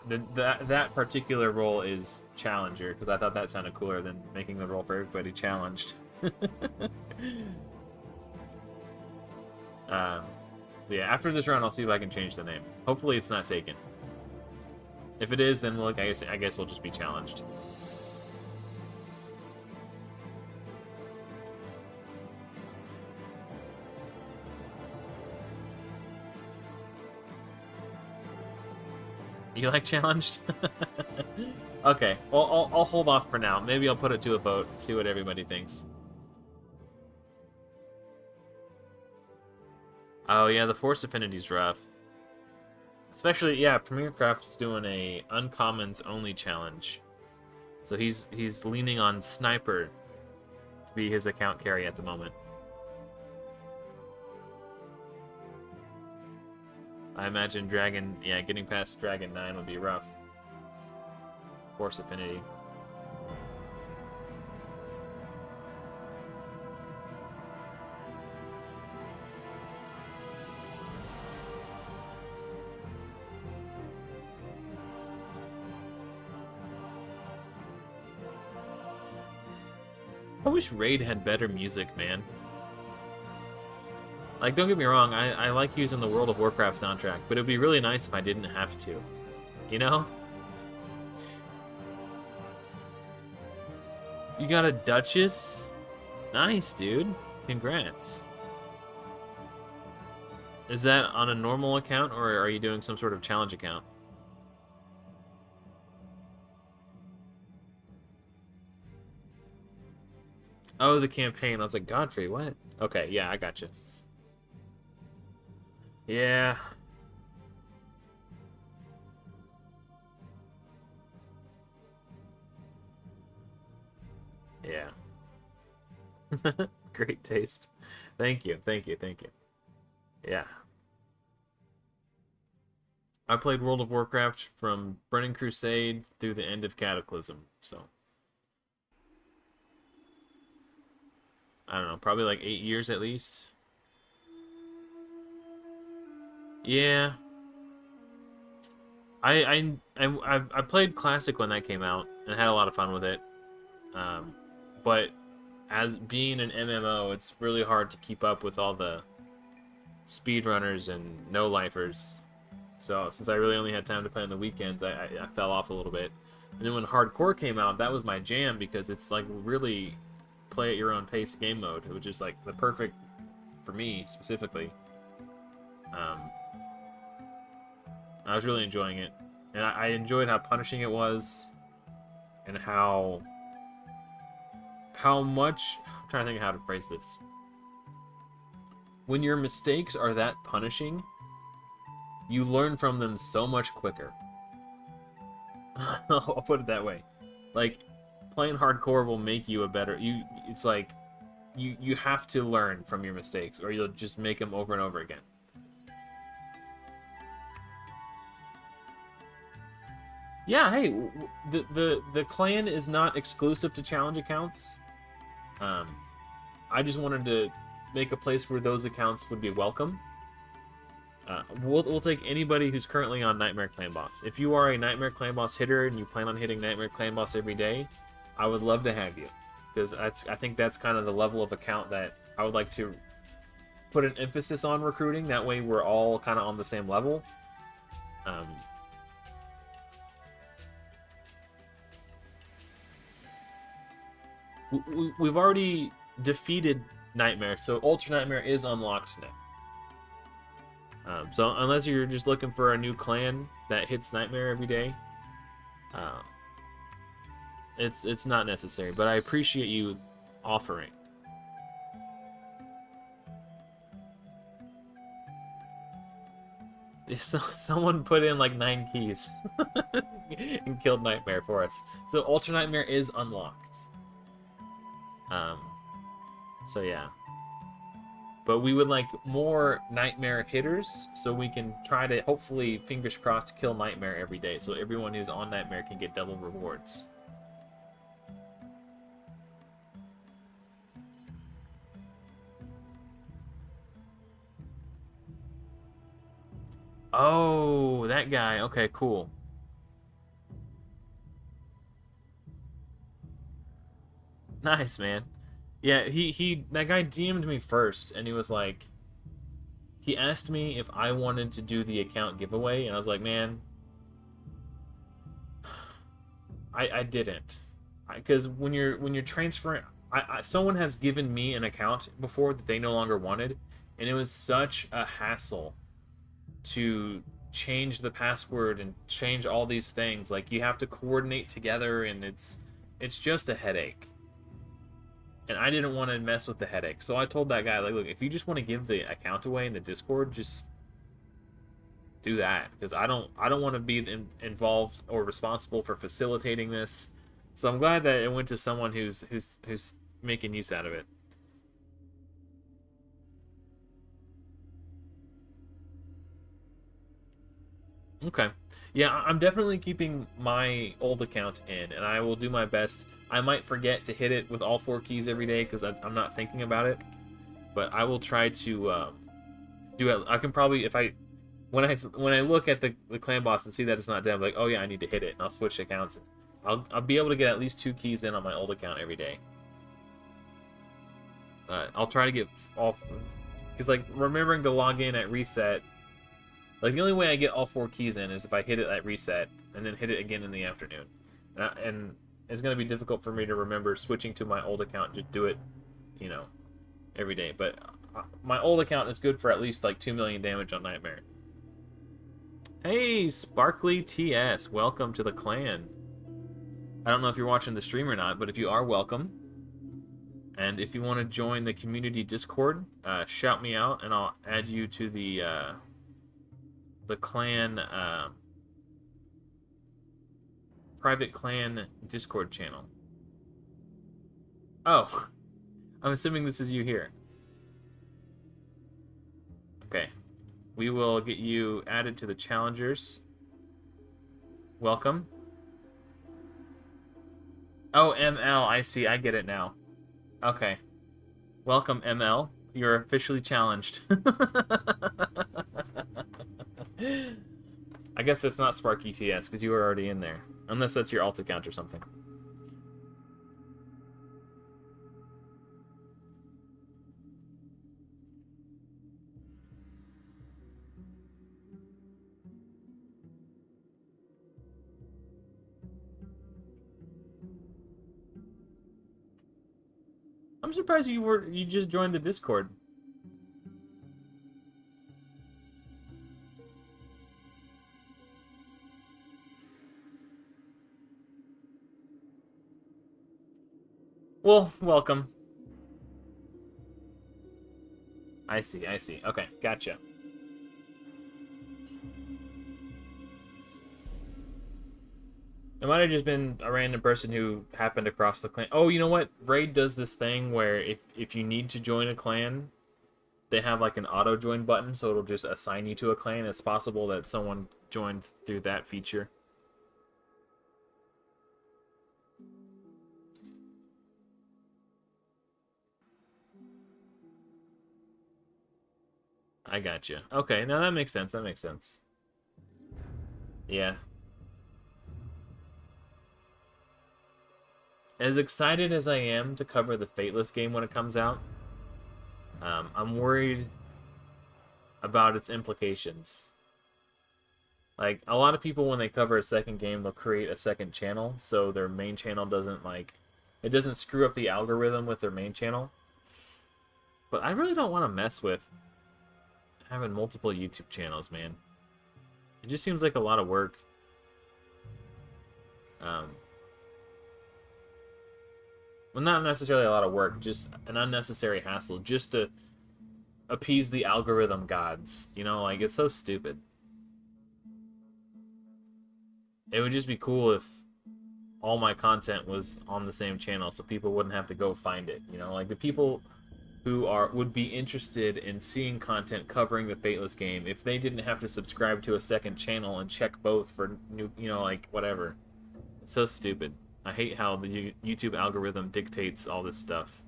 That particular role is Challenger, because I thought that sounded cooler than making the role for everybody challenged. So yeah, after this round, I'll see if I can change the name. Hopefully it's not taken. If it is, then I guess we'll just be challenged. You like challenged? Okay, well, I'll hold off for now. Maybe I'll put it to a vote, see what everybody thinks. Oh yeah, the Force Affinity's rough. Especially, yeah, Premier Craft is doing a uncommons only challenge. So he's leaning on Sniper to be his account carry at the moment. I imagine Dragon, yeah, getting past Dragon 9 would be rough. Force Affinity. I wish Raid had better music, man. Like, don't get me wrong, I like using the World of Warcraft soundtrack, but it'd be really nice if I didn't have to. You know? You got a Duchess? Nice, dude. Congrats. Is that on a normal account, or are you doing some sort of challenge account? Oh, the campaign. I was like, Godfrey, what? Okay, yeah, I got you. Yeah. Yeah. Great taste. Thank you, thank you, thank you. Yeah. I played World of Warcraft from Burning Crusade through the end of Cataclysm, so... I don't know, probably like 8 years at least. Yeah. I played Classic when that came out and had a lot of fun with it. But as being an MMO, it's really hard to keep up with all the speedrunners and no-lifers. So since I really only had time to play on the weekends, I fell off a little bit. And then when Hardcore came out, that was my jam because it's like really play at your own pace game mode, which is like the perfect for me specifically. I was really enjoying it, and I enjoyed how punishing it was, and how much. I'm trying to think of how to phrase this. When your mistakes are that punishing, you learn from them so much quicker. I'll put it that way. Like, playing hardcore will make you a better... It's like, you have to learn from your mistakes, or you'll just make them over and over again. Yeah, hey, the clan is not exclusive to challenge accounts. I just wanted to make a place where those accounts would be welcome. We'll take anybody who's currently on Nightmare Clan Boss. If you are a Nightmare Clan Boss hitter and you plan on hitting Nightmare Clan Boss every day, I would love to have you. Because I think that's kind of the level of account that I would like to put an emphasis on recruiting. That way we're all kind of on the same level. we've already defeated Nightmare, so Ultra Nightmare is unlocked now. So unless you're just looking for a new clan that hits Nightmare every day, uh, it's not necessary. But I appreciate you offering. Someone put in like 9 keys and killed Nightmare for us. So Ultra Nightmare is unlocked. Um, so yeah. But we would like more Nightmare hitters, so we can try to, hopefully, fingers crossed, kill Nightmare every day, so everyone who's on Nightmare can get double rewards. Oh, that guy. Okay, cool. Nice, man. Yeah, that guy DM'd me first, and he was like, he asked me if I wanted to do the account giveaway, and I was like, man, I didn't, because when you're transferring, someone has given me an account before that they no longer wanted, and it was such a hassle to change the password and change all these things. Like, you have to coordinate together, and it's just a headache. And I didn't want to mess with the headache, so I told that guy, like, look, if you just want to give the account away in the Discord, just do that, because I don't want to be involved or responsible for facilitating this. So I'm glad that it went to someone who's making use out of it. Okay. Yeah, I'm definitely keeping my old account in, and I will do my best. I might forget to hit it with all 4 keys every day because I'm not thinking about it, but I will try to do it. I can probably, if I when I look at the clan boss and see that it's not dead, I'm like, oh yeah, I need to hit it, and I'll switch accounts. I'll be able to get at least 2 keys in on my old account every day. I'll try to get all, because like remembering to log in at reset. Like, the only way I get all 4 keys in is if I hit it at reset and then hit it again in the afternoon. And it's going to be difficult for me to remember switching to my old account to do it, you know, every day. But my old account is good for at least like 2 million damage on Nightmare. Hey, Sparkly TS, welcome to the clan. I don't know if you're watching the stream or not, but if you are, welcome. And if you want to join the community Discord, shout me out and I'll add you to the clan, private clan Discord channel. Oh, I'm assuming this is you here. Okay, we will get you added to the challengers. Welcome. Oh, ML, I see, I get it now. Okay. Welcome, ML. You're officially challenged. I guess it's not Sparky TS because you were already in there. Unless that's your alt account or something. I'm surprised you just joined the Discord. Well, welcome. I see. Okay, gotcha. It might have just been a random person who happened across the clan. Oh, you know what? Raid does this thing where if you need to join a clan, they have like an auto join button, so it'll just assign you to a clan. It's possible that someone joined through that feature. I gotcha. Okay, now that makes sense. Yeah. As excited as I am to cover the Fateless game when it comes out, I'm worried about its implications. Like, a lot of people, when they cover a second game, they'll create a second channel, so their main channel doesn't, like, it doesn't screw up the algorithm with their main channel. But I really don't want to mess with having multiple YouTube channels, man. It just seems like a lot of work. Well, not necessarily a lot of work, just an unnecessary hassle, just to appease the algorithm gods. You know, like, it's so stupid. It would just be cool if all my content was on the same channel so people wouldn't have to go find it. You know, like, the people who would be interested in seeing content covering the Fateless game, if they didn't have to subscribe to a second channel and check both for new, you know, like, whatever. It's so stupid. I hate how the YouTube algorithm dictates all this stuff.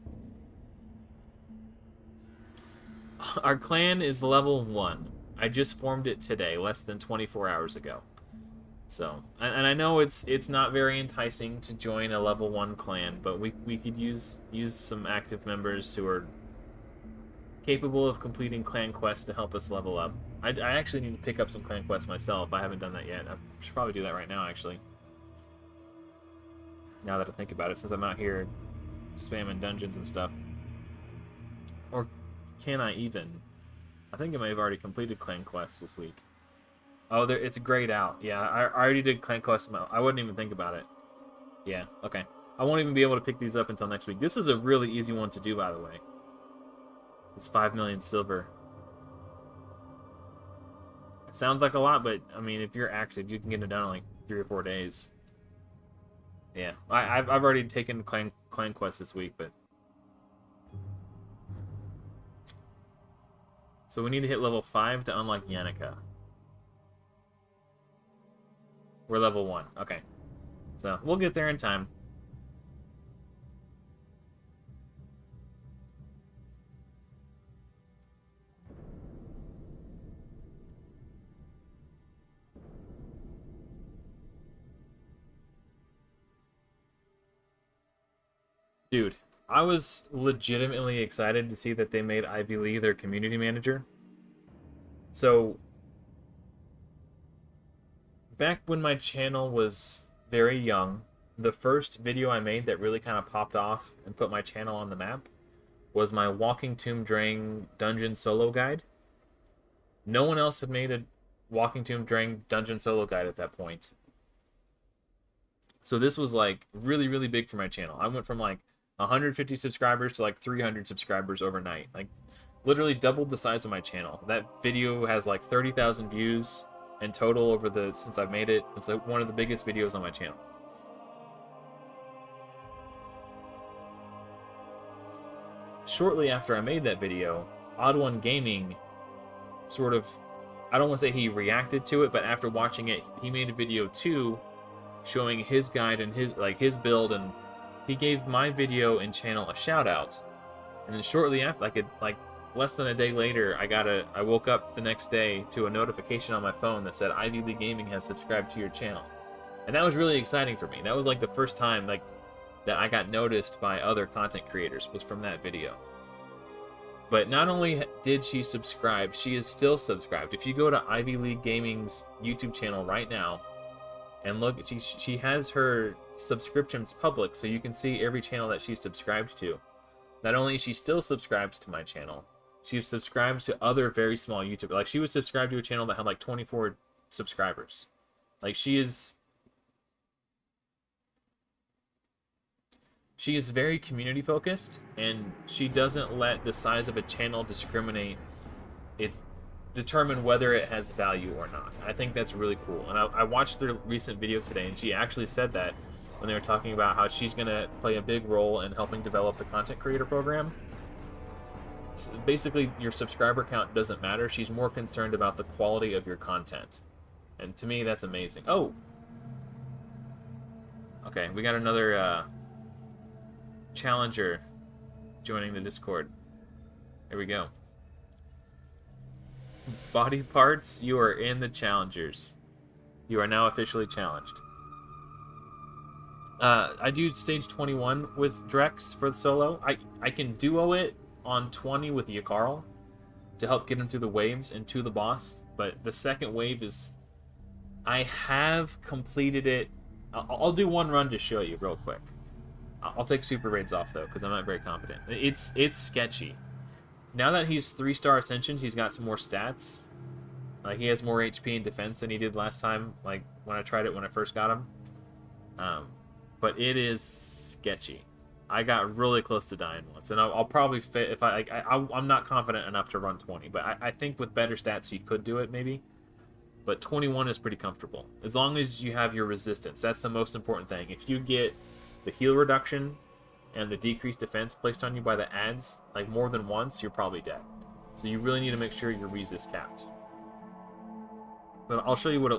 Our clan is level 1. I just formed it today, less than 24 hours ago. So, and I know it's not very enticing to join a level 1 clan, but we could use some active members who are capable of completing clan quests to help us level up. I actually need to pick up some clan quests myself. I haven't done that yet. I should probably do that right now, actually. Now that I think about it, since I'm out here spamming dungeons and stuff. Or can I even? I think I may have already completed clan quests this week. Oh, it's grayed out. Yeah, I already did clan quests. I wouldn't even think about it. Yeah, okay. I won't even be able to pick these up until next week. This is a really easy one to do, by the way. It's 5 million silver. It sounds like a lot, but, I mean, if you're active, you can get it done in like 3 or 4 days. Yeah, I've already taken clan quests this week, but... So we need to hit level 5 to unlock Yannicka. We're level 1. Okay. So, we'll get there in time. Dude, I was legitimately excited to see that they made Ivy Lee their community manager. So, back when my channel was very young, the first video I made that really kind of popped off and put my channel on the map was my Walking Tomb Drain dungeon solo guide. No one else had made a Walking Tomb Drain dungeon solo guide at that point. So this was like really, really big for my channel. I went from like 150 subscribers to like 300 subscribers overnight. Like, literally doubled the size of my channel. That video has like 30,000 views in total since I've made it. It's like one of the biggest videos on my channel. Shortly after I made that video, Odd One Gaming sort of, I don't want to say he reacted to it, but after watching it, he made a video too, showing his guide and his build, and he gave my video and channel a shout out. And then shortly after, like less than a day later, I woke up the next day to a notification on my phone that said Ivy Lee Gaming has subscribed to your channel. And that was really exciting for me. That was like the first time like that I got noticed by other content creators, was from that video. But not only did she subscribe, she is still subscribed. If you go to Ivy Lee Gaming's YouTube channel right now and look, she has her subscriptions public, so you can see every channel that she's subscribed to. Not only is she still subscribed to my channel, she subscribes to other very small YouTubers. Like, she was subscribed to a channel that had like 24 subscribers. Like, she is very community focused, and she doesn't let the size of a channel determine whether it has value or not. I think that's really cool. And I watched their recent video today, and she actually said that when they were talking about how she's going to play a big role in helping develop the content creator program. Basically, your subscriber count doesn't matter. She's more concerned about the quality of your content. And to me, that's amazing. Oh! Okay, we got another challenger joining the Discord. There we go. Body parts, you are in the challengers. You are now officially challenged. I do stage 21 with Drex for the solo. I can duo it on 20 with Yakarl to help get him through the waves and to the boss, but the second wave is... I have completed it. I'll do one run to show you real quick. I'll take super raids off though, because I'm not very confident. It's sketchy. Now that he's 3-star ascensions, he's got some more stats. Like, he has more HP and defense than he did last time, like, when I tried it when I first got him. But it is sketchy. I got really close to dying once, and I'll probably fit if I'm not confident enough to run 20, but I think with better stats you could do it maybe. But 21 is pretty comfortable as long as you have your resistance. That's the most important thing. If you get the heal reduction and the decreased defense placed on you by the ads like more than once, you're probably dead. So you really need to make sure your resist capped. But I'll show you what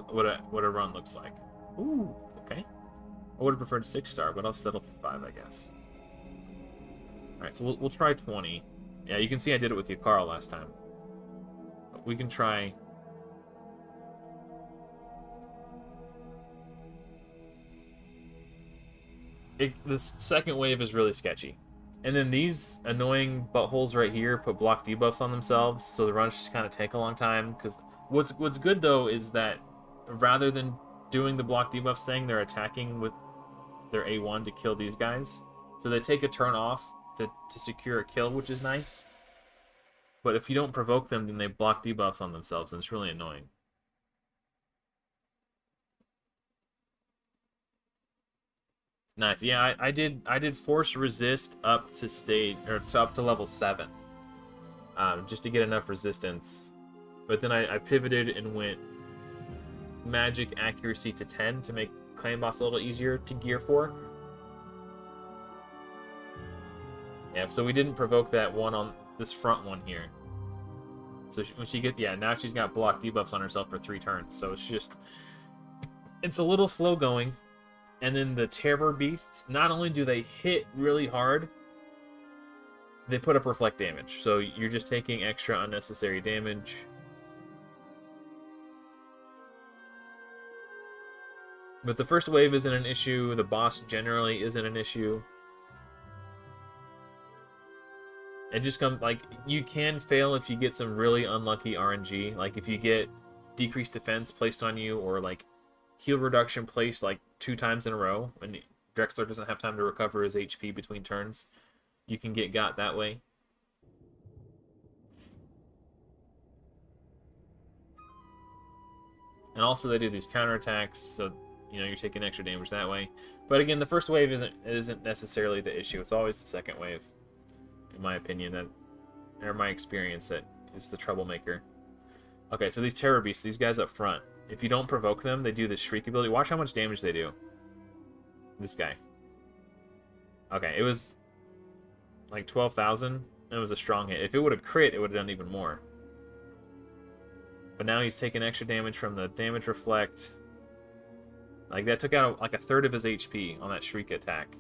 a run looks like. Ooh, okay. I would have preferred 6-star, but I'll settle for 5, I guess. Alright, so we'll try 20. Yeah, you can see I did it with Yakara last time. But we can try... the second wave is really sketchy. And then these annoying buttholes right here put block debuffs on themselves, so the runs just kind of take a long time. Because what's good, though, is that rather than doing the block debuffs thing, they're attacking with their A1 to kill these guys. So they take a turn off to secure a kill, which is nice. But if you don't provoke them, then they block debuffs on themselves, and it's really annoying. Nice. Yeah, I did force resist up to stage up to level 7, just to get enough resistance. But then I pivoted and went magic accuracy to 10 to make Clan Boss a little easier to gear for. Yeah, so we didn't provoke that one on this front one here. So when she gets, yeah, now she's got block debuffs on herself for 3 turns. So it's a little slow going. And then the Terror Beasts, not only do they hit really hard, they put up reflect damage. So you're just taking extra unnecessary damage. But the first wave isn't an issue. The boss generally isn't an issue. It just comes, like, you can fail if you get some really unlucky RNG. Like, if you get decreased defense placed on you, or, like, heal reduction placed, like, 2 times in a row, and Drexthar doesn't have time to recover his HP between turns. You can get got that way. And also they do these counterattacks, so, you know, you're taking extra damage that way. But again, the first wave isn't necessarily the issue. It's always the second wave, in my opinion, or my experience, that is the troublemaker. Okay, so these Terror Beasts, these guys up front, if you don't provoke them, they do this Shriek ability. Watch how much damage they do. This guy. Okay, it was like 12,000, and it was a strong hit. If it would have crit, it would have done even more. But now he's taking extra damage from the damage reflect. Like, that took out like a third of his HP on that Shriek attack.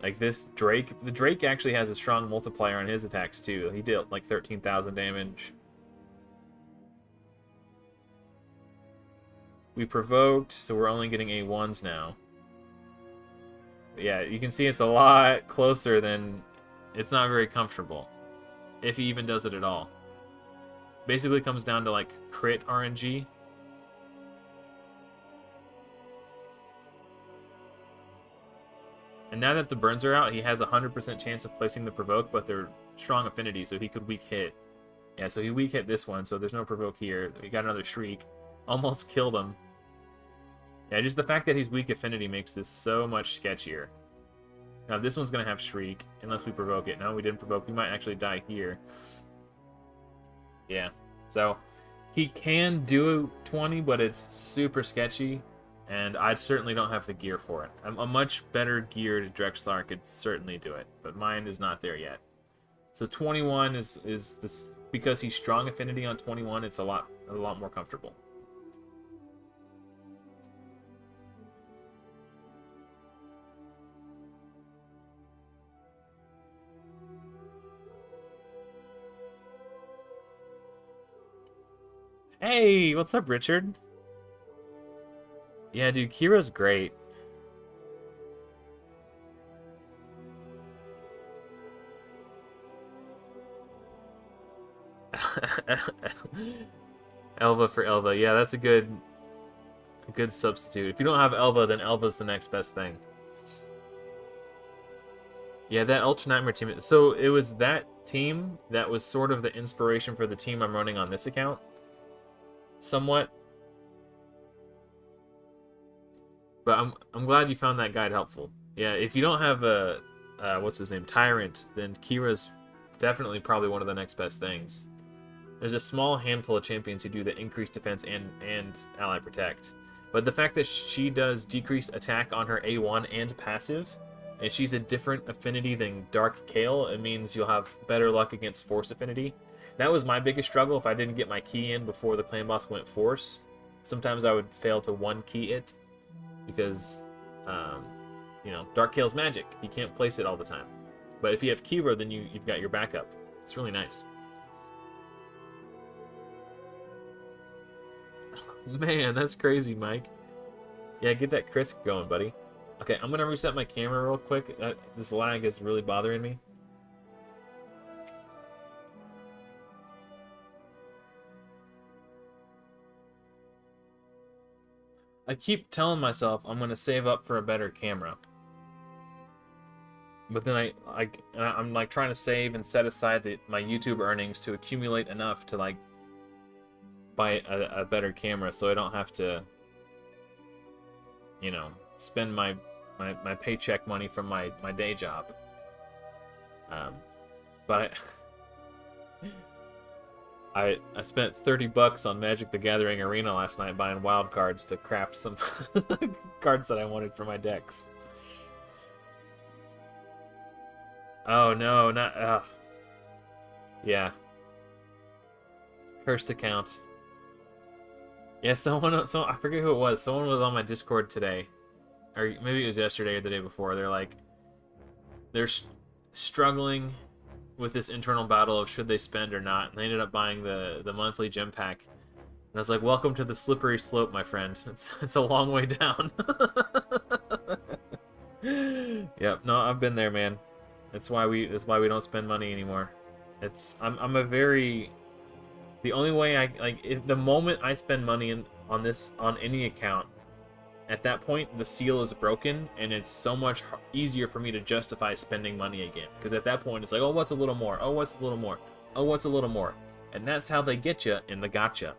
Like, this Drake, the Drake actually has a strong multiplier on his attacks too. He dealt like 13,000 damage. We provoked, so we're only getting A1s now. But yeah, you can see it's a lot closer than... It's not very comfortable, if he even does it at all. Basically comes down to, like, crit RNG. And now that the burns are out, he has a 100% chance of placing the provoke, but they're strong affinity, so he could weak hit. Yeah, so he weak hit this one, so there's no provoke here. He got another Shriek. Almost killed him. Yeah, just the fact that he's weak affinity makes this so much sketchier. Now this one's going to have Shriek, unless we provoke it. No, we didn't provoke. We might actually die here. Yeah, so he can do 20, but it's super sketchy. And I certainly don't have the gear for it. A much better geared Drexthar could certainly do it, but mine is not there yet. So 21 is this, because he's strong affinity on 21. It's a lot more comfortable. Hey, what's up, Richard? Yeah, dude, Kira's great. Elva for Elva. Yeah, that's a good substitute. If you don't have Elva, then Elva's the next best thing. Yeah, that Ultra Nightmare team. So it was that team that was sort of the inspiration for the team I'm running on this account. Somewhat. But I'm glad you found that guide helpful. Yeah, if you don't have a what's his name, Tyrant, then Kira's definitely probably one of the next best things. There's a small handful of champions who do the increased defense and ally protect. But the fact that she does decreased attack on her A1 and passive, and she's a different affinity than Dark Kale, it means you'll have better luck against Force affinity. That was my biggest struggle if I didn't get my key in before the clan boss went Force. Sometimes I would fail to one key it, because, you know, Dark Kale's magic. You can't place it all the time. But if you have Kira, then you've got your backup. It's really nice. Man, that's crazy, Mike. Yeah, get that crisp going, buddy. Okay, I'm gonna reset my camera real quick. This lag is really bothering me. I keep telling myself I'm gonna save up for a better camera, but then I'm like trying to save and set aside my YouTube earnings to accumulate enough to like buy a better camera, so I don't have to, you know, spend my paycheck money from my day job. But I spent $30 on Magic the Gathering Arena last night buying wild cards to craft some cards that I wanted for my decks. Oh no, not yeah. Cursed account. Yeah, I forget who it was. Someone was on my Discord today, or maybe it was yesterday or the day before. They're like, they're struggling with this internal battle of should they spend or not, and they ended up buying the monthly gem pack. And I was like, welcome to the slippery slope, my friend. It's a long way down. Yep, no, I've been there, man. That's why we don't spend money anymore. I'm a very, the only way if the moment I spend money on any account, at that point the seal is broken, and it's so much easier for me to justify spending money again. Because at that point it's like, oh, what's a little more? Oh, what's a little more? Oh, what's a little more? And that's how they get you in the gotcha.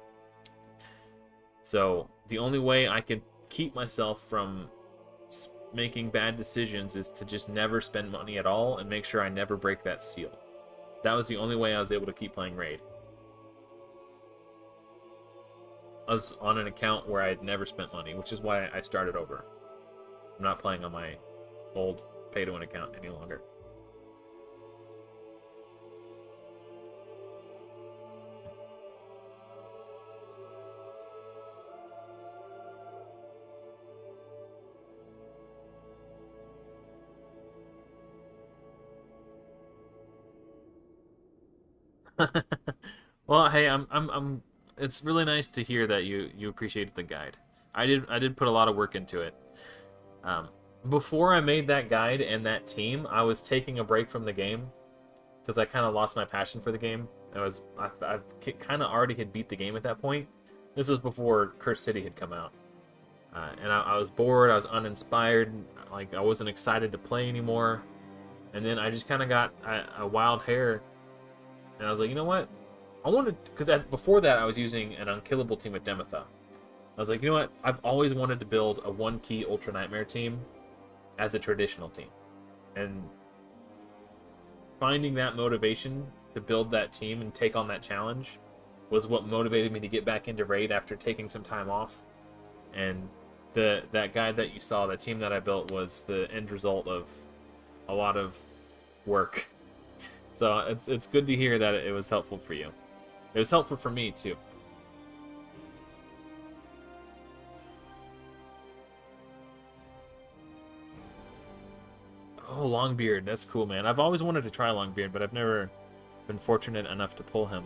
So the only way I can keep myself from making bad decisions is to just never spend money at all and make sure I never break that seal. That was the only way I was able to keep playing Raid. I was on an account where I had never spent money, which is why I started over. I'm not playing on my old pay-to-win account any longer. Well, hey, I'm. It's really nice to hear that you appreciated the guide. I did put a lot of work into it. Before I made that guide and that team, I was taking a break from the game because I kind of lost my passion for the game. I kind of already had beat the game at that point. This was before Curse City had come out, and I was bored. I was uninspired. Like I wasn't excited to play anymore. And then I just kind of got a wild hair. And I was like, you know what? I wanted, because before that I was using an unkillable team with Demetha. I was like, you know what? I've always wanted to build a one-key Ultra Nightmare team as a traditional team. And finding that motivation to build that team and take on that challenge was what motivated me to get back into Raid after taking some time off. And that guide that you saw, the team that I built, was the end result of a lot of work. So it's good to hear that it was helpful for you. It was helpful for me too. Oh, Longbeard, that's cool, man. I've always wanted to try Longbeard, but I've never been fortunate enough to pull him.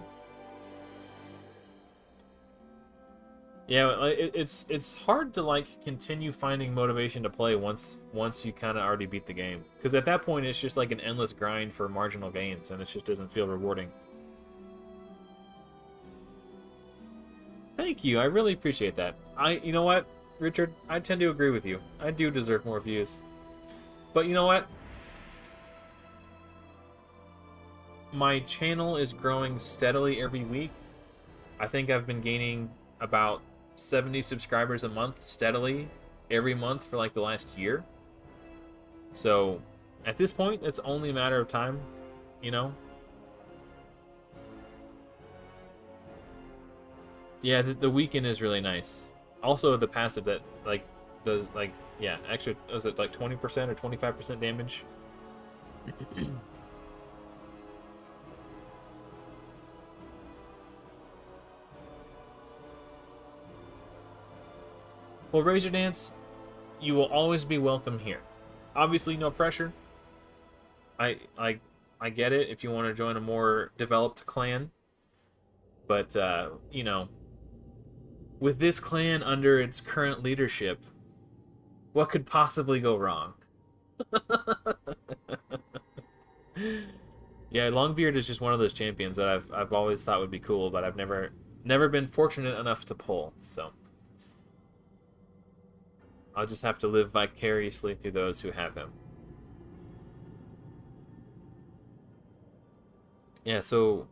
Yeah, it's hard to like continue finding motivation to play once you kind of already beat the game, because at that point it's just like an endless grind for marginal gains, and it just doesn't feel rewarding. Thank you. I really appreciate that. You know what, Richard? I tend to agree with you. I do deserve more views. But you know what? My channel is growing steadily every week. I think I've been gaining about 70 subscribers a month steadily every month for like the last year. So at this point, it's only a matter of time, you know? Yeah, the weekend is really nice. Also, the passive that like does like yeah, extra was it like 20% or 25% damage? Well, Razor Dance, you will always be welcome here. Obviously, no pressure. I get it if you want to join a more developed clan, but you know, with this clan under its current leadership, what could possibly go wrong? Yeah, Longbeard is just one of those champions that I've always thought would be cool, but I've never been fortunate enough to pull. So I'll just have to live vicariously through those who have him. Yeah, so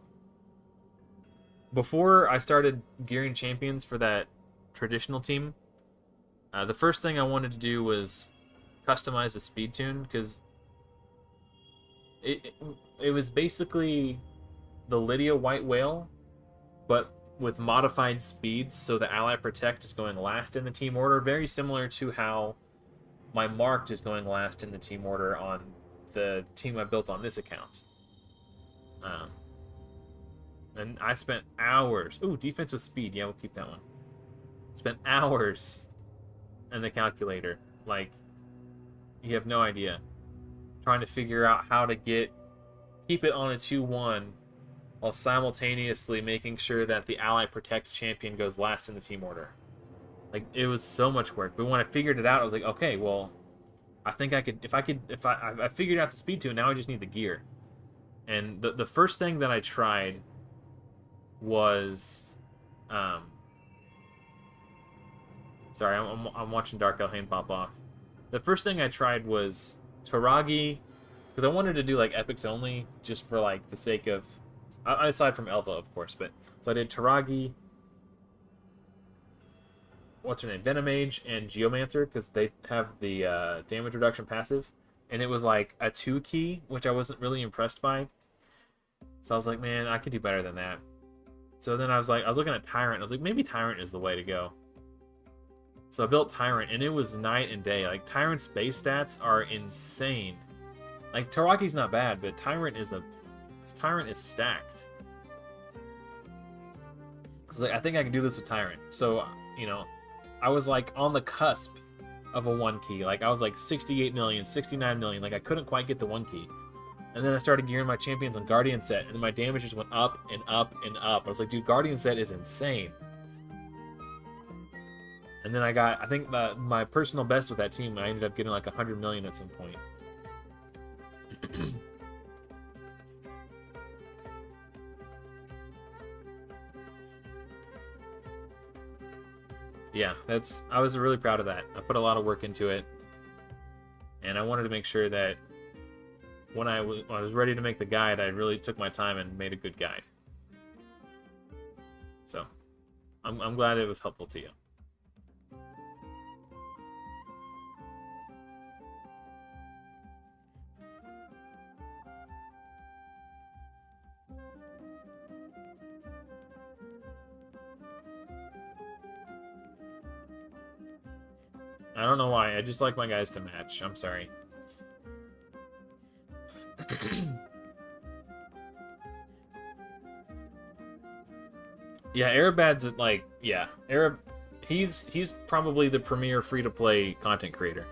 before I started gearing champions for that traditional team, the first thing I wanted to do was customize a speed tune, because it was basically the Lydia White Whale, but with modified speeds, so the Ally Protect is going last in the team order, very similar to how my Marked is going last in the team order on the team I built on this account. And I spent hours... Ooh, defense with speed. Yeah, we'll keep that one. Spent hours in the calculator. Like, you have no idea. Trying to figure out how to keep it on a 2-1 while simultaneously making sure that the Ally Protect champion goes last in the team order. Like, it was so much work. But when I figured it out, I was like, okay, well, I think I could... I figured out the speed tune, now I just need the gear. And the first thing that I tried was... sorry, I'm watching Dark Elhain pop off. The first thing I tried was Taragi, because I wanted to do like epics only, just for like the sake of... aside from Elva, of course, but... So I did Taragi, what's her name, Venomage, and Geomancer, because they have the damage reduction passive. And it was like a 2-key, which I wasn't really impressed by. So I was like, man, I could do better than that. So then I was looking at Tyrant, and I was like, maybe Tyrant is the way to go. So I built Tyrant, and it was night and day. Like, Tyrant's base stats are insane. Like, Taraki's not bad, but Tyrant is stacked. So like, I think I can do this with Tyrant. So, you know, I was like on the cusp of a 1-key. Like, I was like 68 million, 69 million. Like, I couldn't quite get the 1-key. And then I started gearing my champions on Guardian set, and then my damage just went up and up and up. I was like, dude, Guardian set is insane. And then I think my personal best with that team, I ended up getting like 100 million at some point. Yeah, I was really proud of that. I put a lot of work into it. And I wanted to make sure that when I was ready to make the guide, I really took my time and made a good guide. So, I'm glad it was helpful to you. I don't know why, I just like my guys to match. I'm sorry. Yeah, Arabad's like, yeah, he's probably the premier free-to-play content creator.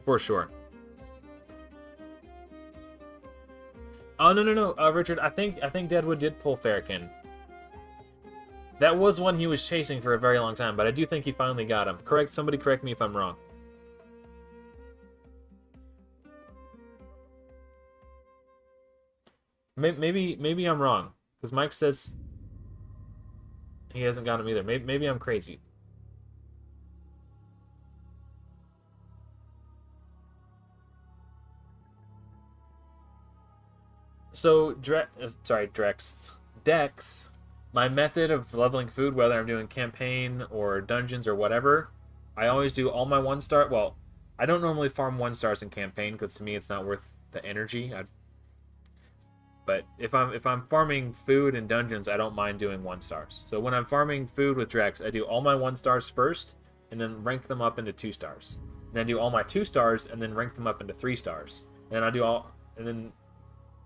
For sure. Oh, no, Richard, I think Deadwood did pull Farrakhan. That was one he was chasing for a very long time, but I do think he finally got him. Somebody correct me if I'm wrong. Maybe I'm wrong, because Mike says he hasn't got them either. Maybe I'm crazy. So, Dex, my method of leveling food, whether I'm doing campaign or dungeons or whatever, I always do all my 1-star. Well, I don't normally farm 1-stars in campaign because to me it's not worth the energy. But if I'm farming food in dungeons, I don't mind doing 1-stars. So when I'm farming food with Drex, I do all my 1-stars first, and then rank them up into 2-stars. And then I do all my 2-stars, and then rank them up into 3-stars. And then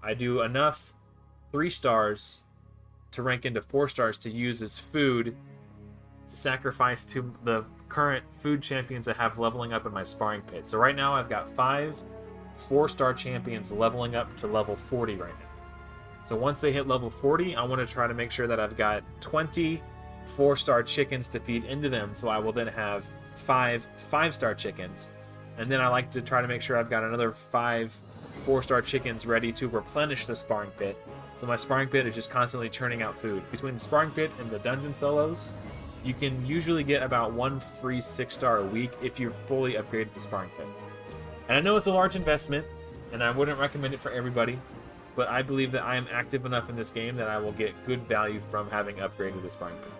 I do enough 3-stars to rank into 4-stars to use as food to sacrifice to the current food champions I have leveling up in my sparring pit. So right now I've got 5 4-star champions leveling up to level 40 right now. So once they hit level 40, I want to try to make sure that I've got 20 4-star chickens to feed into them, so I will then have 5 5-star chickens. And then I like to try to make sure I've got another 5 4-star chickens ready to replenish the sparring pit. So my sparring pit is just constantly churning out food. Between the sparring pit and the dungeon solos, you can usually get about 1 free 6-star a week if you're fully upgraded the sparring pit. And I know it's a large investment, and I wouldn't recommend it for everybody, but I believe that I am active enough in this game that I will get good value from having upgraded the sparring pit.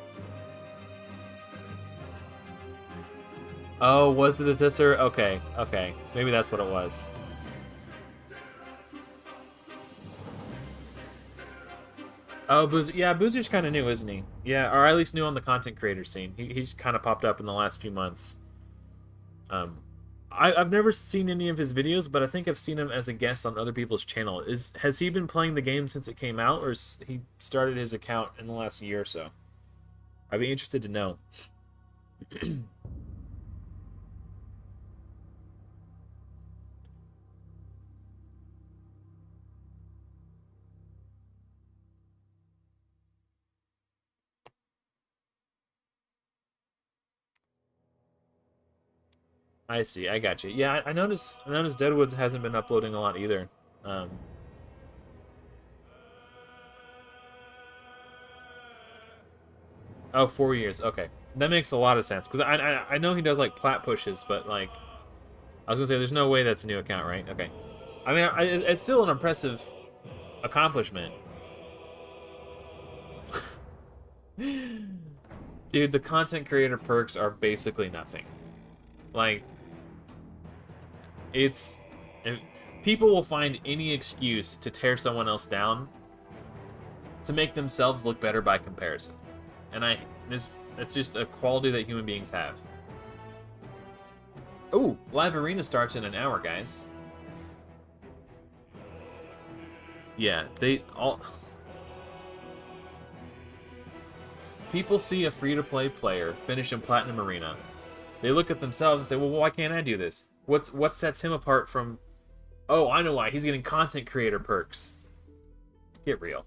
Oh, was it a Tisser? Okay. Maybe that's what it was. Oh, Boozer. Yeah, Boozer's kind of new, isn't he? Yeah, or at least new on the content creator scene. He's kind of popped up in the last few months. I've never seen any of his videos, but I think I've seen him as a guest on other people's channel. Has he been playing the game since it came out, or has he started his account in the last year or so? I'd be interested to know. I see. I got you. Yeah, I noticed Deadwoods hasn't been uploading a lot either. Oh, 4 years. Okay, that makes a lot of sense because I know he does like plat pushes, but like I was gonna say, there's no way that's a new account, right? Okay. I mean, it's still an impressive accomplishment. Dude, the content creator perks are basically nothing. Like, people will find any excuse to tear someone else down to make themselves look better by comparison. And it's just a quality that human beings have. Ooh, live arena starts in an hour, guys. Yeah, people see a free-to-play player finish in Platinum Arena. They look at themselves and say, well, why can't I do this? What sets him apart from... Oh, I know why. He's getting content creator perks. Get real.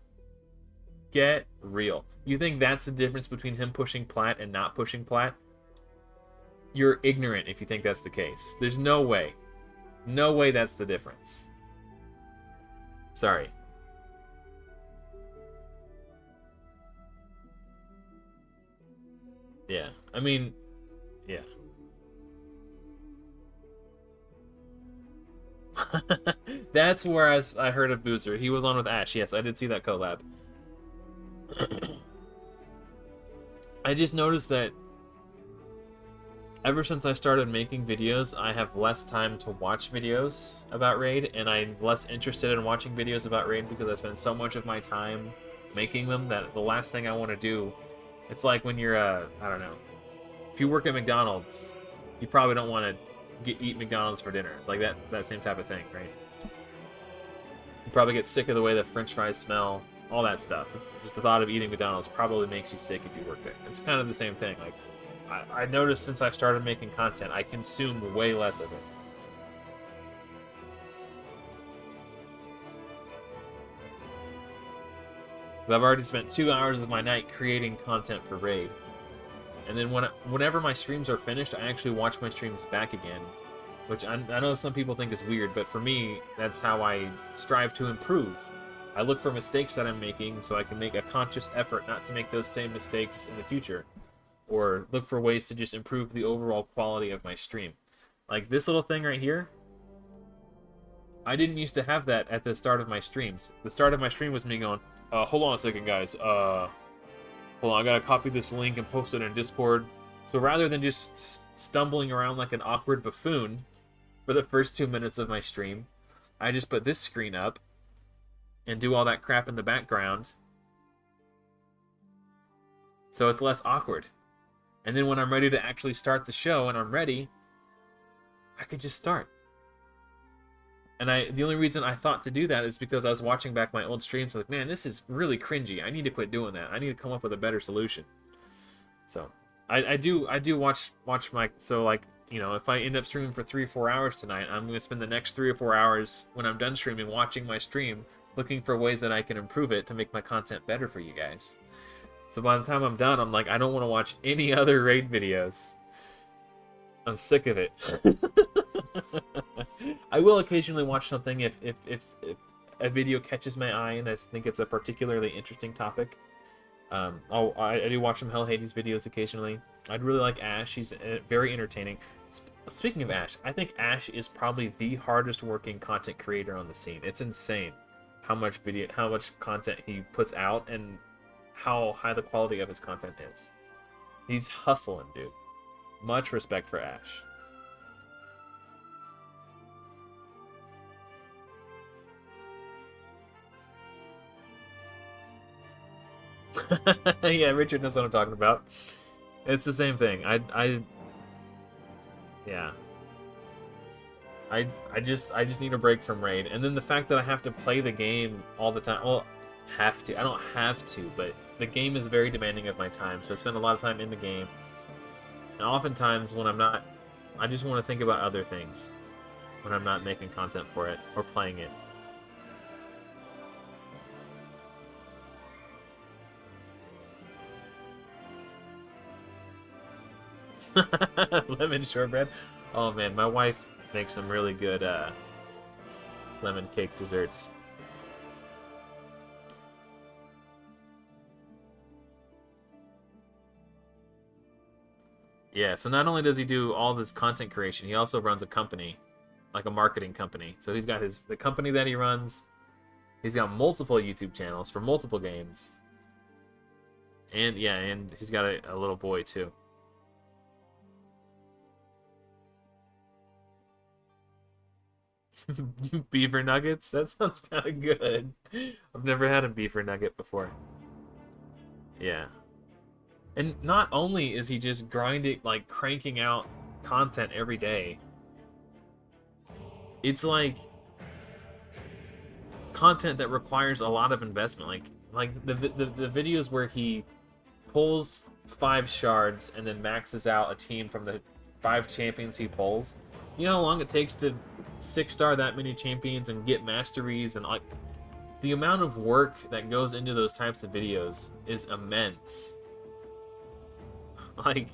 Get real. You think that's the difference between him pushing plat and not pushing plat? You're ignorant if you think that's the case. There's no way. No way that's the difference. Sorry. Yeah. I mean, yeah. That's where I heard of Boozer. He was on with Ash. Yes, I did see that collab. I just noticed that ever since I started making videos, I have less time to watch videos about Raid, and I'm less interested in watching videos about Raid because I spend so much of my time making them that the last thing I want to do, it's like when you're, I don't know, if you work at McDonald's, you probably don't want to eat McDonald's for dinner. It's like that same type of thing, right? You probably get sick of the way the French fries smell, all that stuff. Just the thought of eating McDonald's probably makes you sick if you work there. It's kind of the same thing. Like, I noticed since I started making content, I consume way less of it. Because I've already spent 2 hours of my night creating content for Raid. And then whenever my streams are finished, I actually watch my streams back again. Which I know some people think is weird, but for me, that's how I strive to improve. I look for mistakes that I'm making so I can make a conscious effort not to make those same mistakes in the future, or look for ways to just improve the overall quality of my stream. Like this little thing right here, I didn't used to have that at the start of my streams. The start of my stream was me going, hold on a second, guys. Hold on, I gotta copy this link and post it in Discord. So rather than just stumbling around like an awkward buffoon for the first 2 minutes of my stream, I just put this screen up and do all that crap in the background so it's less awkward. And then when I'm ready to actually start the show and I'm ready, I could just start. And the only reason I thought to do that is because I was watching back my old streams like, man, this is really cringy. I need to quit doing that. I need to come up with a better solution. So I do watch my, so like, you know, if I end up streaming for 3 or 4 hours tonight, I'm going to spend the next 3 or 4 hours when I'm done streaming watching my stream, looking for ways that I can improve it to make my content better for you guys. So by the time I'm done, I'm like, I don't want to watch any other raid videos. I'm sick of it. I will occasionally watch something if a video catches my eye and I think it's a particularly interesting topic. I do watch some Hell Hades videos occasionally. I'd really like Ash. He's very entertaining. Speaking of Ash, I think Ash is probably the hardest working content creator on the scene. It's insane how much content he puts out and how high the quality of his content is. He's hustling, dude. Much respect for Ash. Yeah, Richard knows what I'm talking about. It's the same thing. Yeah. I just need a break from raid, and then the fact that I have to play the game all the time. Well, have to. I don't have to, but the game is very demanding of my time, so I spend a lot of time in the game. And oftentimes when I'm not, I just want to think about other things when I'm not making content for it or playing it. Lemon shortbread. Oh man, my wife makes some really good lemon cake desserts. Yeah, so not only does he do all this content creation, he also runs a company, like a marketing company. So he's got the company that he runs. He's got multiple YouTube channels for multiple games. And yeah, and he's got a little boy too. Beaver nuggets? That sounds kind of good. I've never had a beaver nugget before. Yeah. And not only is he just grinding, like cranking out content every day, it's like content that requires a lot of investment. Like the videos where he pulls 5 shards and then maxes out a team from the 5 champions he pulls. You know how long it takes to 6-star that many champions and get masteries, and like the amount of work that goes into those types of videos is immense. Like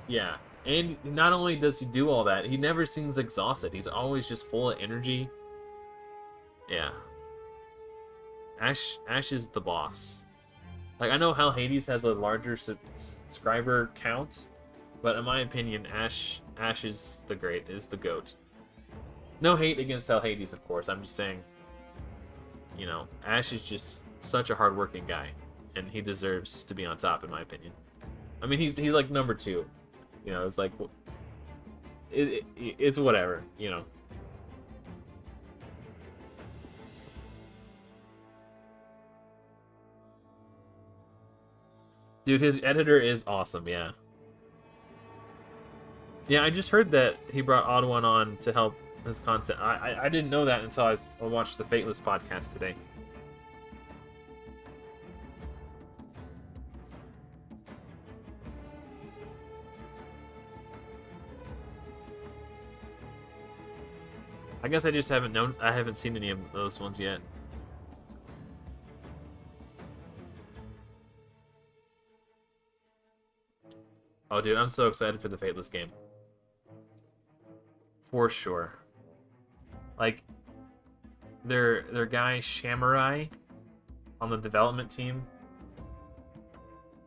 yeah, and not only does he do all that, he never seems exhausted. He's always just full of energy. Yeah, Ash is the boss. Like, I know Hell Hades has a larger subscriber count, but in my opinion, Ash is the GOAT. No hate against Hell Hades, of course. I'm just saying, you know, Ash is just such a hardworking guy, and he deserves to be on top, in my opinion. I mean, he's like number 2. You know, it's like, it's whatever, you know. Dude, his editor is awesome, yeah. Yeah, I just heard that he brought Ottawa on to help his content. I didn't know that until I watched the Fateless podcast today. I guess I just haven't known. I haven't seen any of those ones yet. Oh, dude, I'm so excited for the Fateless game. For sure. Like, their guy Samurai on the development team.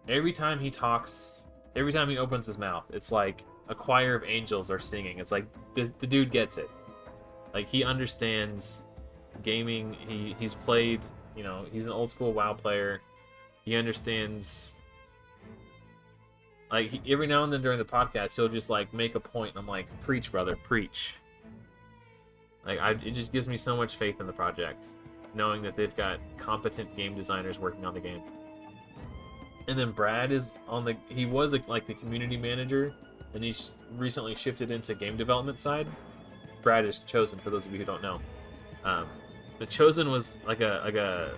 Every time he talks, every time he opens his mouth, it's like a choir of angels are singing. It's like the dude gets it. Like, he understands gaming. He's played, you know, he's an old school WoW player. He understands. Like, every now and then during the podcast, he'll just like make a point, and I'm like, preach, brother, preach. Like, it just gives me so much faith in the project, knowing that they've got competent game designers working on the game. And then Brad is on the, he was like the community manager, and he's recently shifted into game development side. Brad is Chosen, for those of you who don't know. The Chosen was like a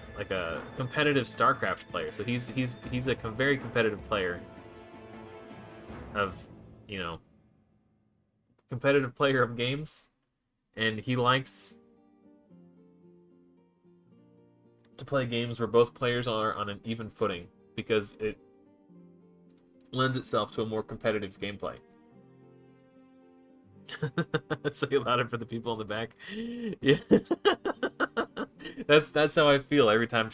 competitive StarCraft player, so he's a very competitive player. Of, you know, competitive player of games, and he likes to play games where both players are on an even footing, because it lends itself to a more competitive gameplay. Say it louder for the people in the back. Yeah. That's how I feel every time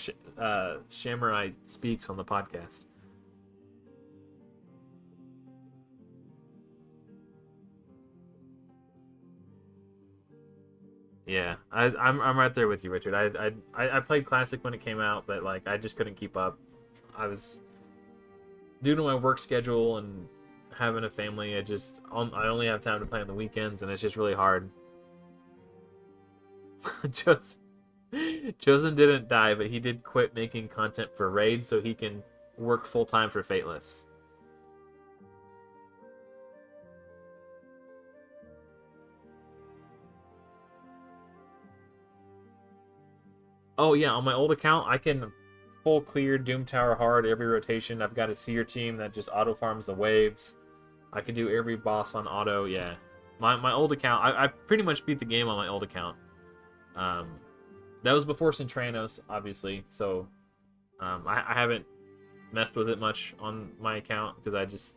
Samurai speaks on the podcast. Yeah, I'm right there with you, Richard. I played Classic when it came out, but like I just couldn't keep up. I was, due to my work schedule and having a family, I only have time to play on the weekends, and it's just really hard. Chosen didn't die, but he did quit making content for Raid so he can work full time for Fateless. Oh yeah, on my old account, I can full clear Doom Tower hard every rotation. I've got a seer team that just auto farms the waves. I can do every boss on auto. Yeah, my old account, I pretty much beat the game on my old account. That was before Centranos, obviously. So I haven't messed with it much on my account because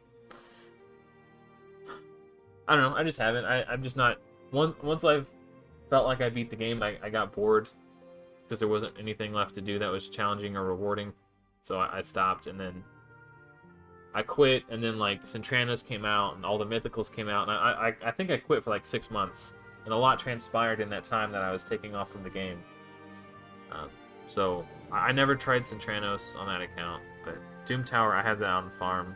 I don't know. I just haven't. I'm just not. Once I've felt like I beat the game, I got bored because there wasn't anything left to do that was challenging or rewarding. So I stopped, and then I quit, and then like Centranos came out, and all the Mythicals came out, and I think I quit for like 6 months, and a lot transpired in that time that I was taking off from the game. So I never tried Centranos on that account, but Doom Tower, I had that on farm.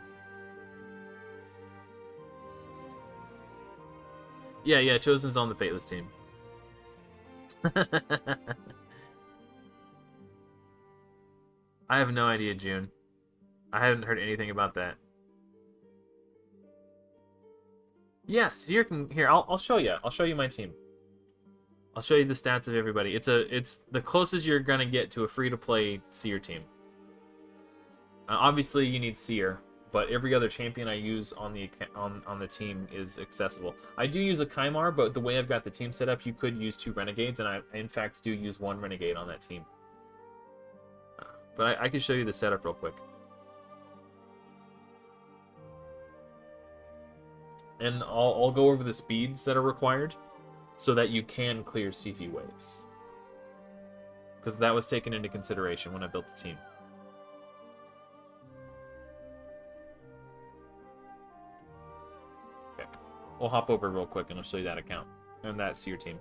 Yeah, Chosen's on the Fateless team. I have no idea, June. I hadn't heard anything about that. Yes, you can. Here, I'll show you. I'll show you my team. I'll show you the stats of everybody. It's the closest you're gonna get to a free-to-play Seer team. Obviously, you need Seer, but every other champion I use on the team is accessible. I do use a Kymar, but the way I've got the team set up, you could use 2 Renegades, and I in fact do use 1 Renegade on that team. But I can show you the setup real quick. And I'll go over the speeds that are required so that you can clear CV waves. Because that was taken into consideration when I built the team. Okay. We'll hop over real quick and I'll show you that account. And that's your team.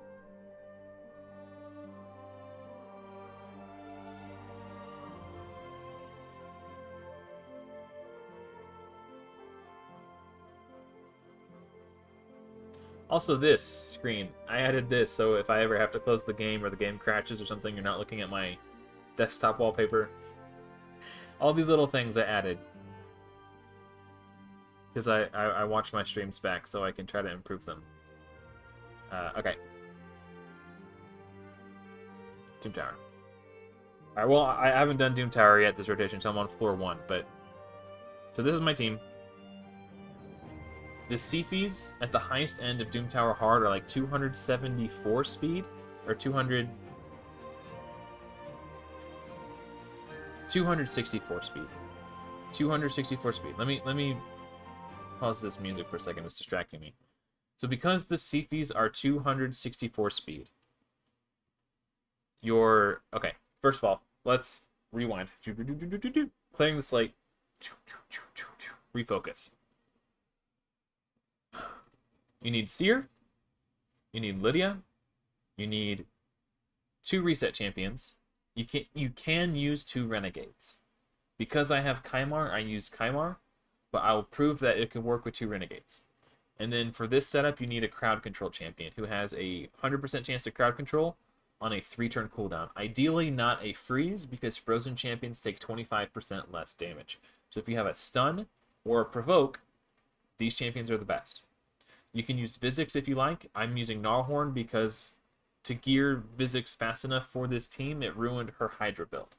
Also, this screen, I added this so if I ever have to close the game or the game crashes or something, you're not looking at my desktop wallpaper. All these little things I added. Because I watch my streams back so I can try to improve them. Okay. Doom Tower. Alright, well, I haven't done Doom Tower yet this rotation, so I'm on floor 1, but... So this is my team. The Sifis at the highest end of Doom Tower Hard are like 274 speed, or 264 speed. 264 speed. Let me pause this music for a second. It's distracting me. So because the Sifis are 264 speed, Okay, first of all, let's rewind. Clearing the slate. Refocus. You need Seer. You need Lydia. You need 2 reset champions. You can use 2 renegades. Because I have Kymar, I use Kymar, but I will prove that it can work with 2 renegades. And then for this setup, you need a crowd control champion who has a 100% chance to crowd control on a 3-turn cooldown. Ideally not a freeze, because frozen champions take 25% less damage. So if you have a stun or a provoke, these champions are the best. You can use Vizix if you like. I'm using Gnarlhorn because to gear Vizix fast enough for this team, it ruined her Hydra build.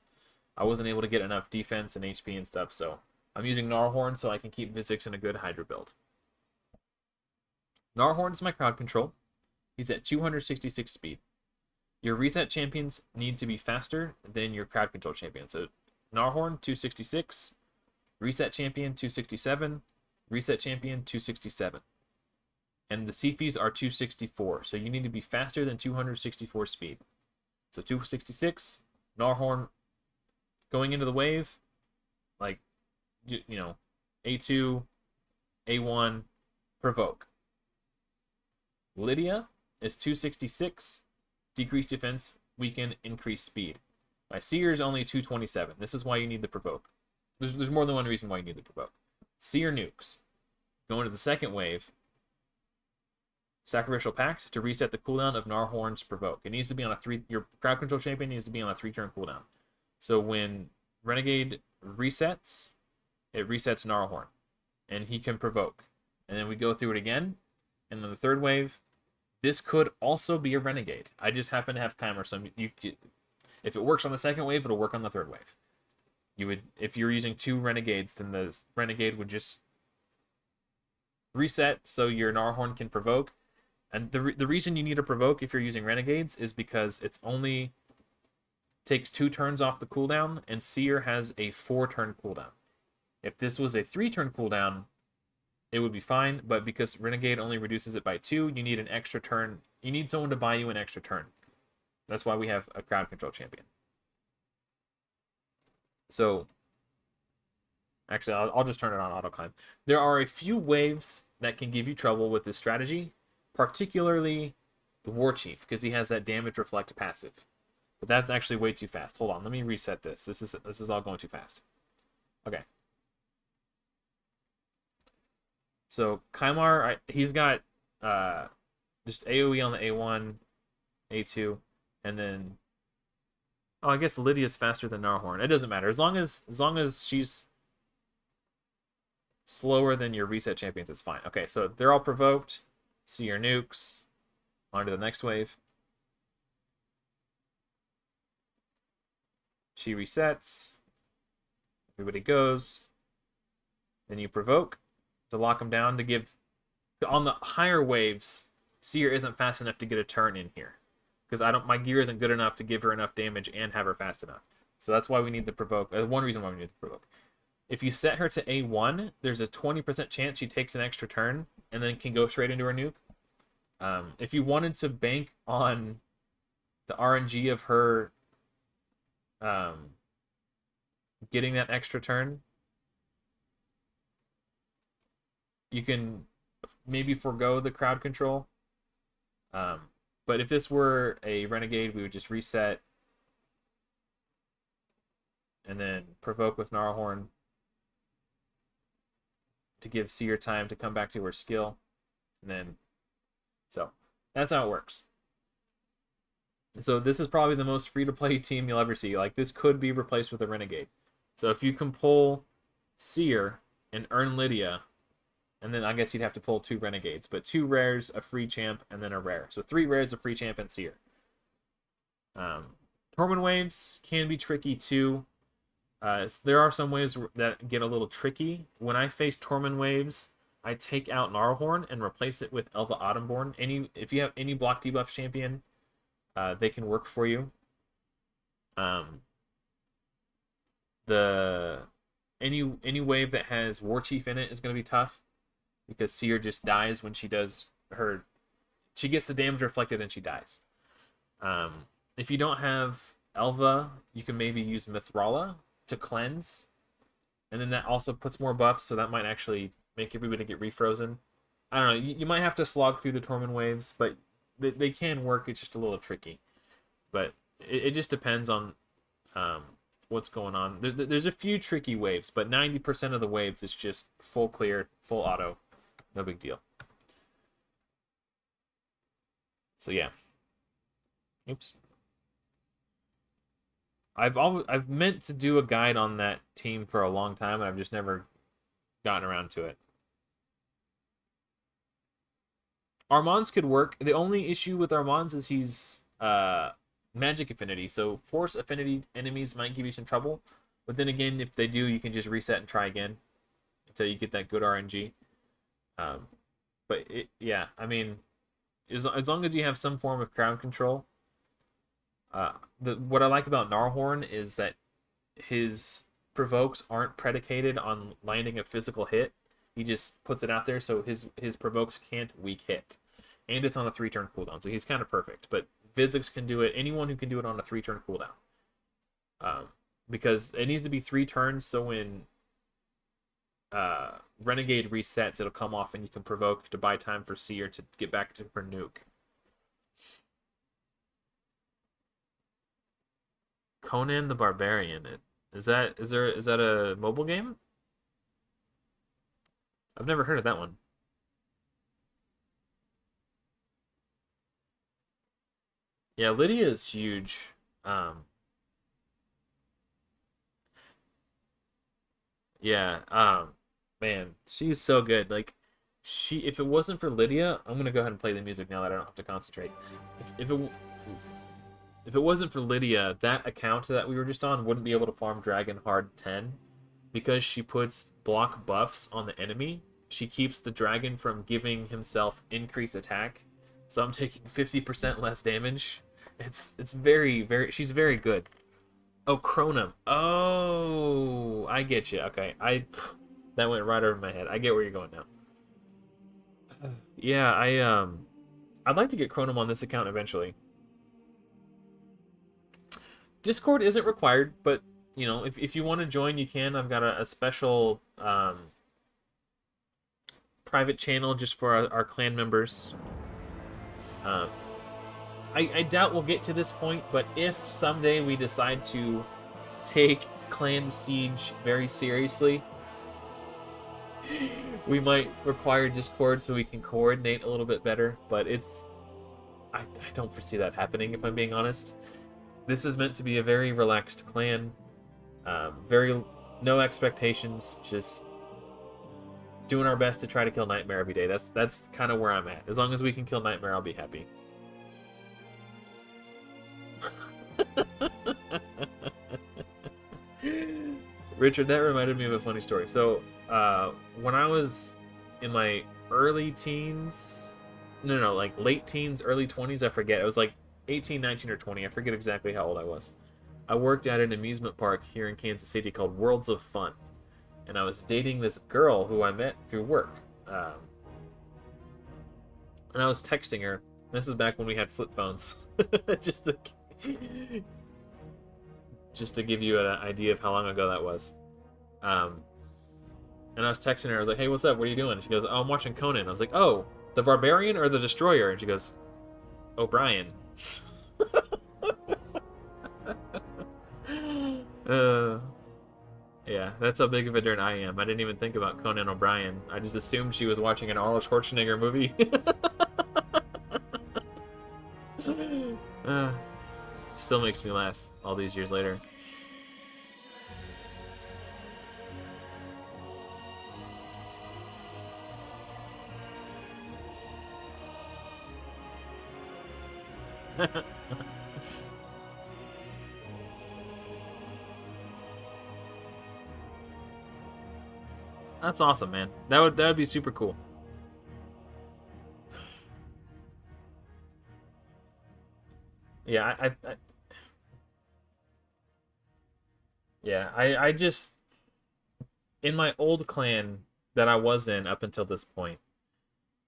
I wasn't able to get enough defense and HP and stuff, so I'm using Gnarlhorn so I can keep Vizix in a good Hydra build. Gnarlhorn is my crowd control. He's at 266 speed. Your reset champions need to be faster than your crowd control champion. So Gnarlhorn 266, reset champion 267, reset champion 267. And the CFs are 264, so you need to be faster than 264 speed. So 266, Gnarlhorn going into the wave, like, you know, A2, A1, provoke. Lydia is 266, decreased defense, weaken, increased speed. My Seer is only 227. This is why you need the provoke. There's more than one reason why you need the provoke. Seer nukes. Go into the second wave. Sacrificial Pact to reset the cooldown of Gnarlhorn's provoke. It needs to be on a 3. Your crowd control champion needs to be on a 3-turn cooldown. So when Renegade resets, it resets Gnarlhorn, and he can provoke. And then we go through it again, and then the third wave. This could also be a Renegade. I just happen to have Kymar, so if it works on the second wave, it'll work on the third wave. If you're using 2 Renegades, then the Renegade would just reset so your Gnarlhorn can provoke. And the reason you need a provoke if you're using Renegades is because it's only takes 2 turns off the cooldown, and Seer has a 4-turn cooldown. If this was a 3-turn cooldown, it would be fine, but because Renegade only reduces it by 2, you need an extra turn. You need someone to buy you an extra turn. That's why we have a crowd control champion. So, actually, I'll just turn it on auto climb. There are a few waves that can give you trouble with this strategy, particularly the War Chief, because he has that damage reflect passive. But that's actually way too fast. Hold on, let me reset this. This is all going too fast. Okay. So Kymar, he's got just AoE on the A1, A2, and then I guess Lydia's faster than Gnarlhorn. It doesn't matter as long as she's slower than your reset champions. It's fine. Okay, so they're all provoked. See your nukes. On to the next wave. She resets. Everybody goes. Then you provoke to lock them down to give... On the higher waves, Seer isn't fast enough to get a turn in here. Because my gear isn't good enough to give her enough damage and have her fast enough. So that's why we need the provoke. One reason why we need the provoke. If you set her to A1, there's a 20% chance she takes an extra turn and then can go straight into her nuke. If you wanted to bank on the RNG of her getting that extra turn, you can maybe forego the crowd control. But if this were a Renegade, we would just reset and then provoke with Gnarlhorn to give Seer time to come back to her skill. And then, so that's how it works. So this is probably the most free-to-play team you'll ever see. Like, this could be replaced with a Renegade. So if you can pull Seer and earn Lydia, and then I guess you'd have to pull 2 Renegades, but 2 rares, a free champ, and then a rare. So 3 rares, a free champ, and Seer. Torment waves can be tricky too. There are some waves that get a little tricky. When I face Torment waves, I take out Gnarlhorn and replace it with Elva Autumnborn. If you have any block debuff champion, they can work for you. Any wave that has War Chief in it is going to be tough, because Seer just dies when she does her... She gets the damage reflected and she dies. If you don't have Elva, you can maybe use Mithrala to cleanse, and then that also puts more buffs, so that might actually make everybody get refrozen. I don't know. You might have to slog through the Torment waves, but they can work. It's just a little tricky. But it just depends on um, what's going on. There's a few tricky waves, but 90% of the waves is just full clear, full auto. No big deal. So yeah. Oops. I've meant to do a guide on that team for a long time, and I've just never gotten around to it. Armand's could work. The only issue with Armand's is he's magic affinity, so force affinity enemies might give you some trouble. But then again, if they do, you can just reset and try again until you get that good RNG. But yeah, I mean, as long as you have some form of crowd control. What I like about Gnarlhorn is that his provokes aren't predicated on landing a physical hit. He just puts it out there, so his provokes can't weak hit, and it's on a 3-turn cooldown, so he's kind of perfect. But Physics can do it. Anyone who can do it on a 3-turn cooldown, because it needs to be 3 turns. So when Renegade resets, it'll come off, and you can provoke to buy time for C or to get back to for nuke. Conan the Barbarian. Is that a mobile game? I've never heard of that one. Yeah, Lydia is huge. Um, yeah, man, she's so good. Like, if it wasn't for Lydia, I'm gonna go ahead and play the music now that I don't have to concentrate. If it wasn't for Lydia, that account that we were just on wouldn't be able to farm Dragon Hard 10 because she puts block buffs on the enemy. She keeps the dragon from giving himself increased attack, so I'm taking 50% less damage. It's very she's very good. Oh, Chronum. Oh, I get you. Okay, that went right over my head. I get where you're going now. Yeah, I'd like to get Chronum on this account eventually. Discord isn't required, but you know, if you want to join, you can. I've got a special private channel just for our clan members. I doubt we'll get to this point, but if someday we decide to take Clan Siege very seriously, we might require Discord so we can coordinate a little bit better, but I don't foresee that happening, if I'm being honest. This is meant to be a very relaxed clan, very no expectations, just doing our best to try to kill Nightmare every day. That's kind of where I'm at. As long as we can kill Nightmare, I'll be happy. Richard, that reminded me of a funny story. So, when I was in my early teens, no, like late teens, early 20s, I forget. It was like 18, 19, or 20. I forget exactly how old I was. I worked at an amusement park here in Kansas City called Worlds of Fun. And I was dating this girl who I met through work. And I was texting her. This is back when we had flip phones. just to give you an idea of how long ago that was. And I was texting her. I was like, "Hey, what's up? What are you doing?" She goes, "Oh, I'm watching Conan." I was like, "Oh, the Barbarian or the Destroyer?" And she goes, "O'Brien." Yeah, that's how big of a nerd I am. I didn't even think about Conan O'Brien. I just assumed she was watching an Arnold Schwarzenegger movie. Still makes me laugh all these years later. That's awesome, man. That would be super cool. Yeah, I just in my old clan that I was in up until this point,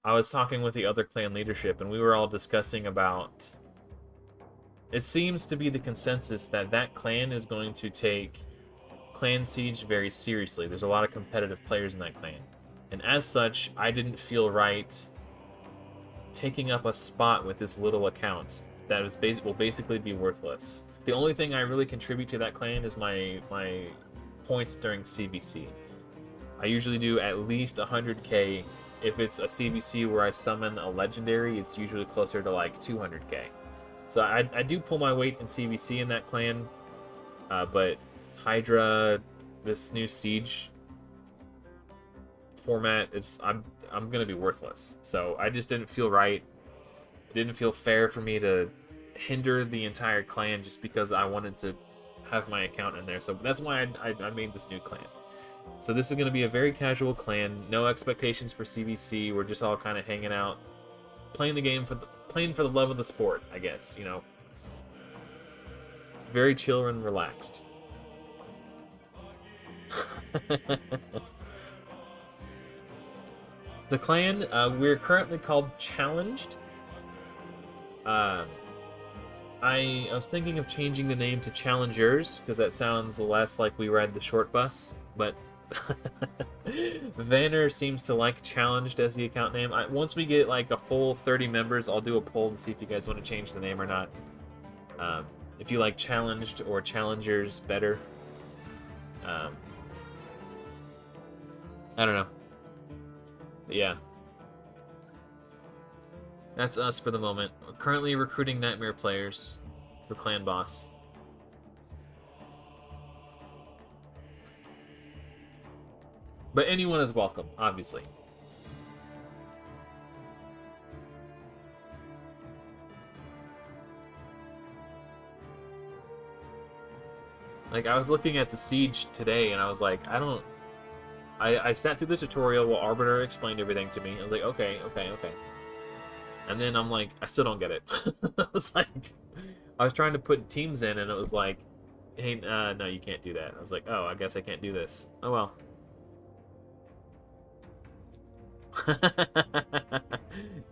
I was talking with the other clan leadership, and we were all discussing about it seems to be the consensus that that clan is going to take Clan Siege very seriously. There's a lot of competitive players in that clan. And as such, I didn't feel right taking up a spot with this little account that will basically be worthless. The only thing I really contribute to that clan is my points during CVC. I usually do at least 100k. If it's a CVC where I summon a legendary, it's usually closer to like 200k. So I do pull my weight in CVC in that clan, but Hydra, this new Siege format is I'm gonna be worthless. So I just didn't feel right. It didn't feel fair for me to hinder the entire clan just because I wanted to have my account in there. So that's why I made this new clan. So this is going to be a very casual clan, no expectations for CVC. We're just all kind of hanging out, playing the game playing for the love of the sport, I guess. You know, very chill and relaxed. The clan, we're currently called Challenged. I was thinking of changing the name to Challengers because that sounds less like we ride the short bus, but Vanner seems to like Challenged as the account name. Once we get like a full 30 members, I'll do a poll to see if you guys want to change the name or not. If you like Challenged or Challengers better. I don't know. But yeah. That's us for the moment. We're currently recruiting Nightmare players for Clan Boss. But anyone is welcome, obviously. Like, I was looking at the Siege today, and I was like, I sat through the tutorial while Arbiter explained everything to me. I was like, okay. And then I'm like, I still don't get it. I was like, I was trying to put teams in, and it was like, hey, no, you can't do that. I was like, oh, I guess I can't do this. Oh, well.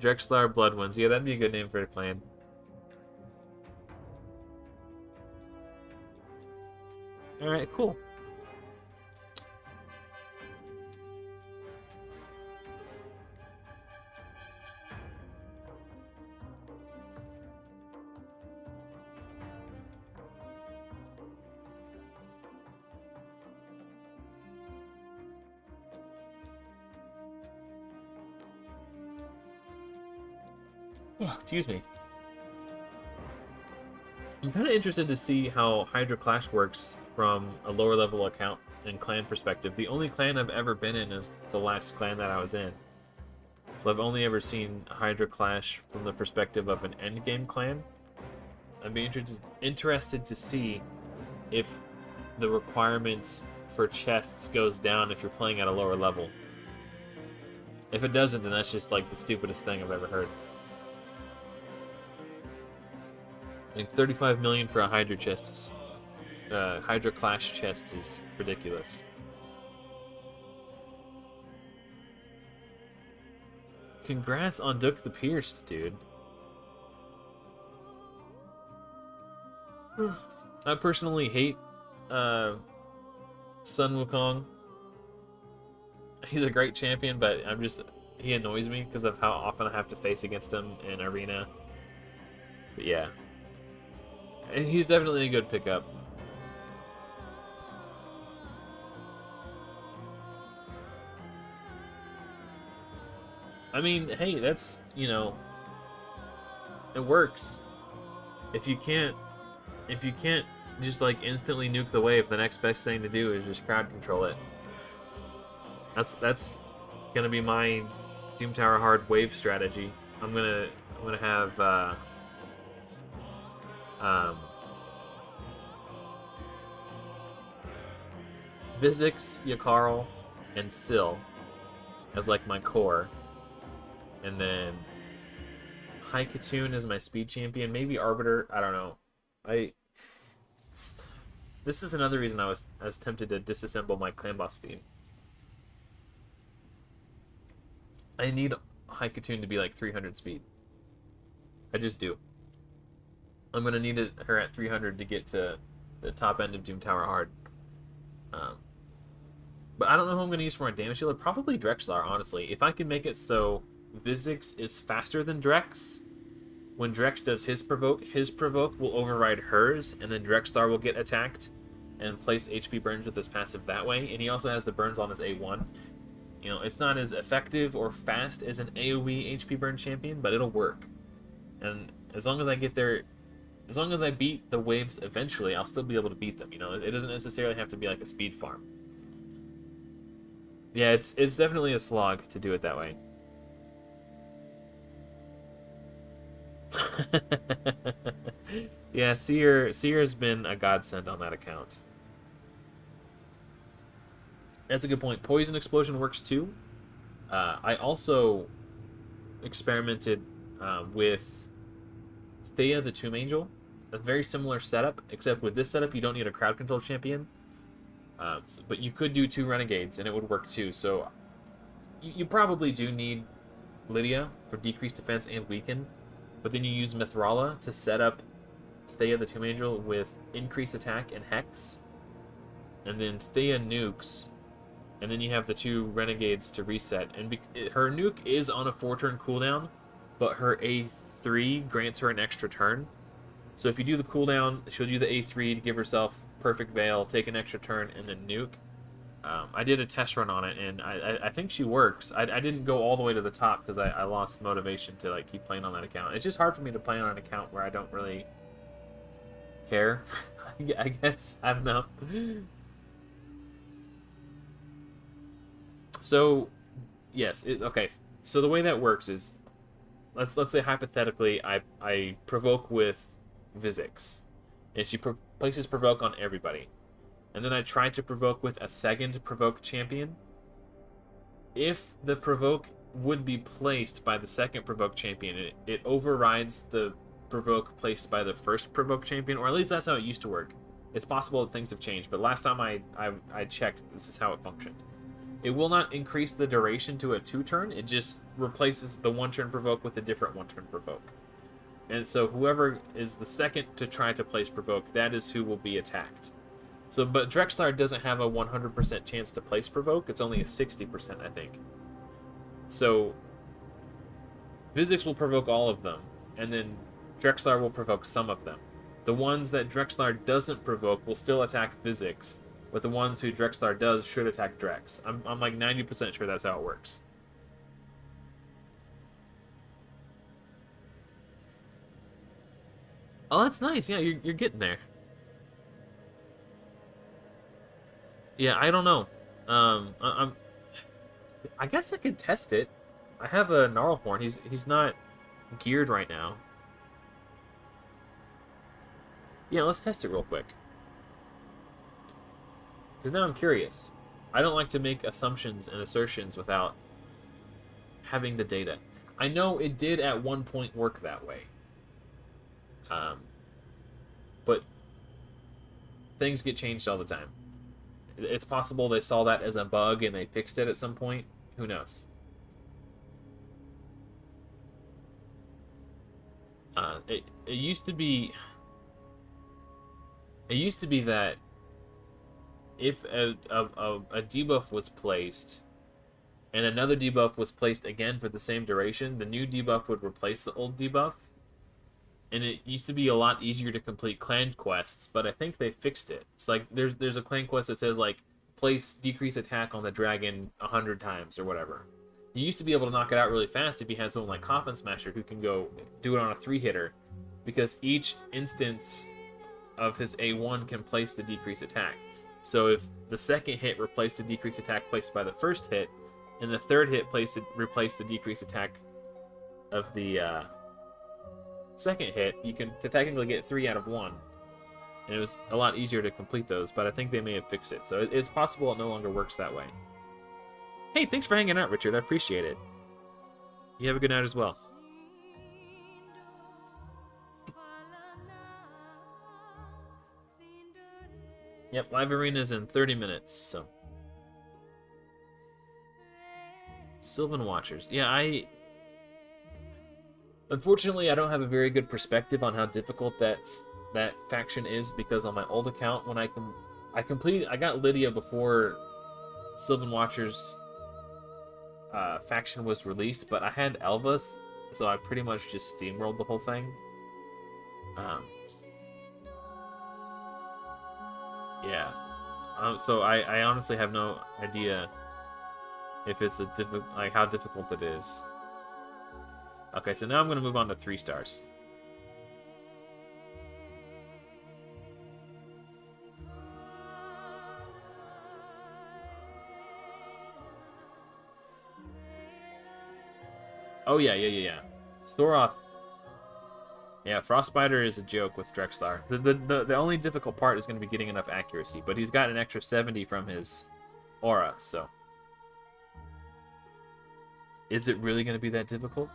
Drexthar Bloodtwin. Yeah, that'd be a good name for a clan. Alright, cool. Oh, excuse me. I'm kind of interested to see how Hydra Clash works from a lower level account and clan perspective. The only clan I've ever been in is the last clan that I was in. So I've only ever seen Hydra Clash from the perspective of an endgame clan. I'd be interested to see if the requirements for chests goes down if you're playing at a lower level. If it doesn't, then that's just like the stupidest thing I've ever heard. Like 35 million for a Hydra chest is, Hydra Clash chest is ridiculous. Congrats on Duke the Pierced, dude. I personally hate Sun Wukong. He's a great champion, but he annoys me because of how often I have to face against him in arena. But yeah. And he's definitely a good pickup. I mean, hey, that's, you know, it works. If you can't just like instantly nuke the wave, the next best thing to do is just crowd control it. That's gonna be my Doom Tower hard wave strategy. I'm gonna have Vizix, Yakarl, and Syl as like my core. And then Haikatoon is my speed champion. Maybe Arbiter, I don't know. This is another reason I was tempted to disassemble my clan boss team. I need Haikatoon to be like 300 speed. I just do. I'm gonna need her at 300 to get to the top end of Doom Tower Hard. Um, but I don't know who I'm gonna use for my damage dealer. Probably Drexthar, honestly. If I can make it so Vizix is faster than Drex, when Drex does his provoke will override hers, and then Drexthar will get attacked and place HP burns with his passive that way. And he also has the burns on his A1. You know, it's not as effective or fast as an AoE HP burn champion, but it'll work. And as long as I get there, as long as I beat the waves eventually, I'll still be able to beat them. You know, it doesn't necessarily have to be like a speed farm. Yeah, it's definitely a slog to do it that way. Yeah, Seer's been a godsend on that account. That's a good point. Poison Explosion works too. I also experimented with Thea the Tomb Angel. A very similar setup, except with this setup you don't need a crowd control champion. But you could do 2 Renegades and it would work too. So you probably do need Lydia for decreased defense and weaken. But then you use Mithrala to set up Thea the Tomb Angel with increased attack and Hex. And then Thea nukes. And then you have the 2 Renegades to reset. And her nuke is on a 4-turn cooldown, but her A3 grants her an extra turn. So if you do the cooldown, she'll do the A3 to give herself Perfect Veil, take an extra turn, and then nuke. I did a test run on it, and I think she works. I didn't go all the way to the top because I lost motivation to like keep playing on that account. It's just hard for me to play on an account where I don't really care. I guess. I don't know. So, yes. Okay. So the way that works is, let's say hypothetically, I provoke with Vizix, and she places provoke on everybody. And then I try to provoke with a second provoke champion. If the provoke would be placed by the second provoke champion, it overrides the provoke placed by the first provoke champion, or at least that's how it used to work. It's possible that things have changed, but last time I checked, this is how it functioned. It will not increase the duration to a 2-turn, it just replaces the 1-turn provoke with a different 1-turn provoke. And so whoever is the second to try to place provoke, that is who will be attacked. So, but Drexthar doesn't have a 100% chance to place provoke. It's only a 60%, I think. So, Vizix will provoke all of them, and then Drexthar will provoke some of them. The ones that Drexthar doesn't provoke will still attack Vizix, but the ones who Drexthar does should attack Drex. I'm like 90% sure that's how it works. Oh, that's nice. Yeah, you're getting there. Yeah, I don't know. I guess I could test it. I have a Gnarlhorn. He's not geared right now. Yeah, let's test it real quick. Because now I'm curious. I don't like to make assumptions and assertions without having the data. I know it did at one point work that way. But things get changed all the time. It's possible they saw that as a bug and they fixed it at some point. Who knows? It used to be... It used to be that if a debuff was placed and another debuff was placed again for the same duration, the new debuff would replace the old debuff. And it used to be a lot easier to complete clan quests, but I think they fixed it. It's like there's a clan quest that says like place decrease attack on the dragon 100 times or whatever. You used to be able to knock it out really fast if you had someone like Coffin Smasher who can go do it on a 3-hitter, because each instance of his A1 can place the decrease attack. So if the second hit replaced the decrease attack placed by the first hit, and the third hit replaced the decrease attack of the second hit, you can technically get 3 out of 1. And it was a lot easier to complete those, but I think they may have fixed it. So it's possible it no longer works that way. Hey, thanks for hanging out, Richard. I appreciate it. You have a good night as well. Yep, live arena's in 30 minutes, so. Sylvan Watchers. Yeah, Unfortunately, I don't have a very good perspective on how difficult that faction is, because on my old account, when I got Lydia before Sylvan Watcher's faction was released, but I had Elvas, so I pretty much just steamrolled the whole thing. Um, yeah. So I honestly have no idea if it's like how difficult it is. Okay, so now I'm gonna move on to 3 stars. Oh yeah. Soroth. Yeah, Frostbiter is a joke with Drexthar. The only difficult part is going to be getting enough accuracy, but he's got an extra 70 from his aura, so. Is it really going to be that difficult?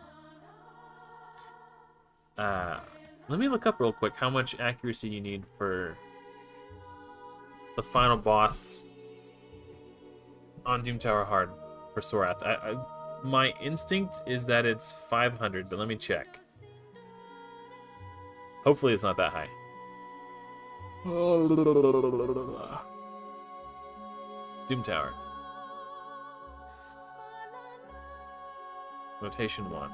Let me look up real quick how much accuracy you need for the final boss on Doom Tower Hard for Soroth. My instinct is that it's 500, but let me check. Hopefully it's not that high. Doom Tower. Notation 1.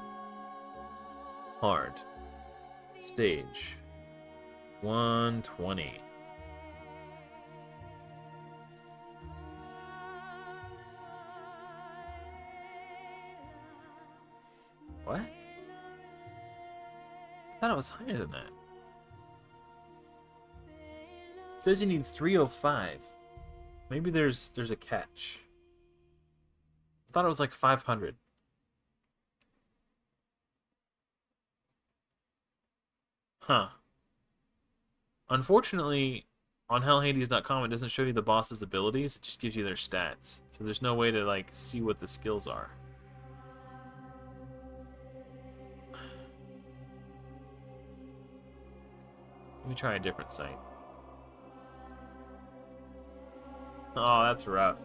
Hard. Stage. 120. What? I thought it was higher than that. It says you need 305. Maybe there's a catch. I thought it was like 500. Huh. Unfortunately, on hellhades.com it doesn't show you the boss's abilities, it just gives you their stats. So there's no way to like see what the skills are. Let me try a different site. Oh, that's rough.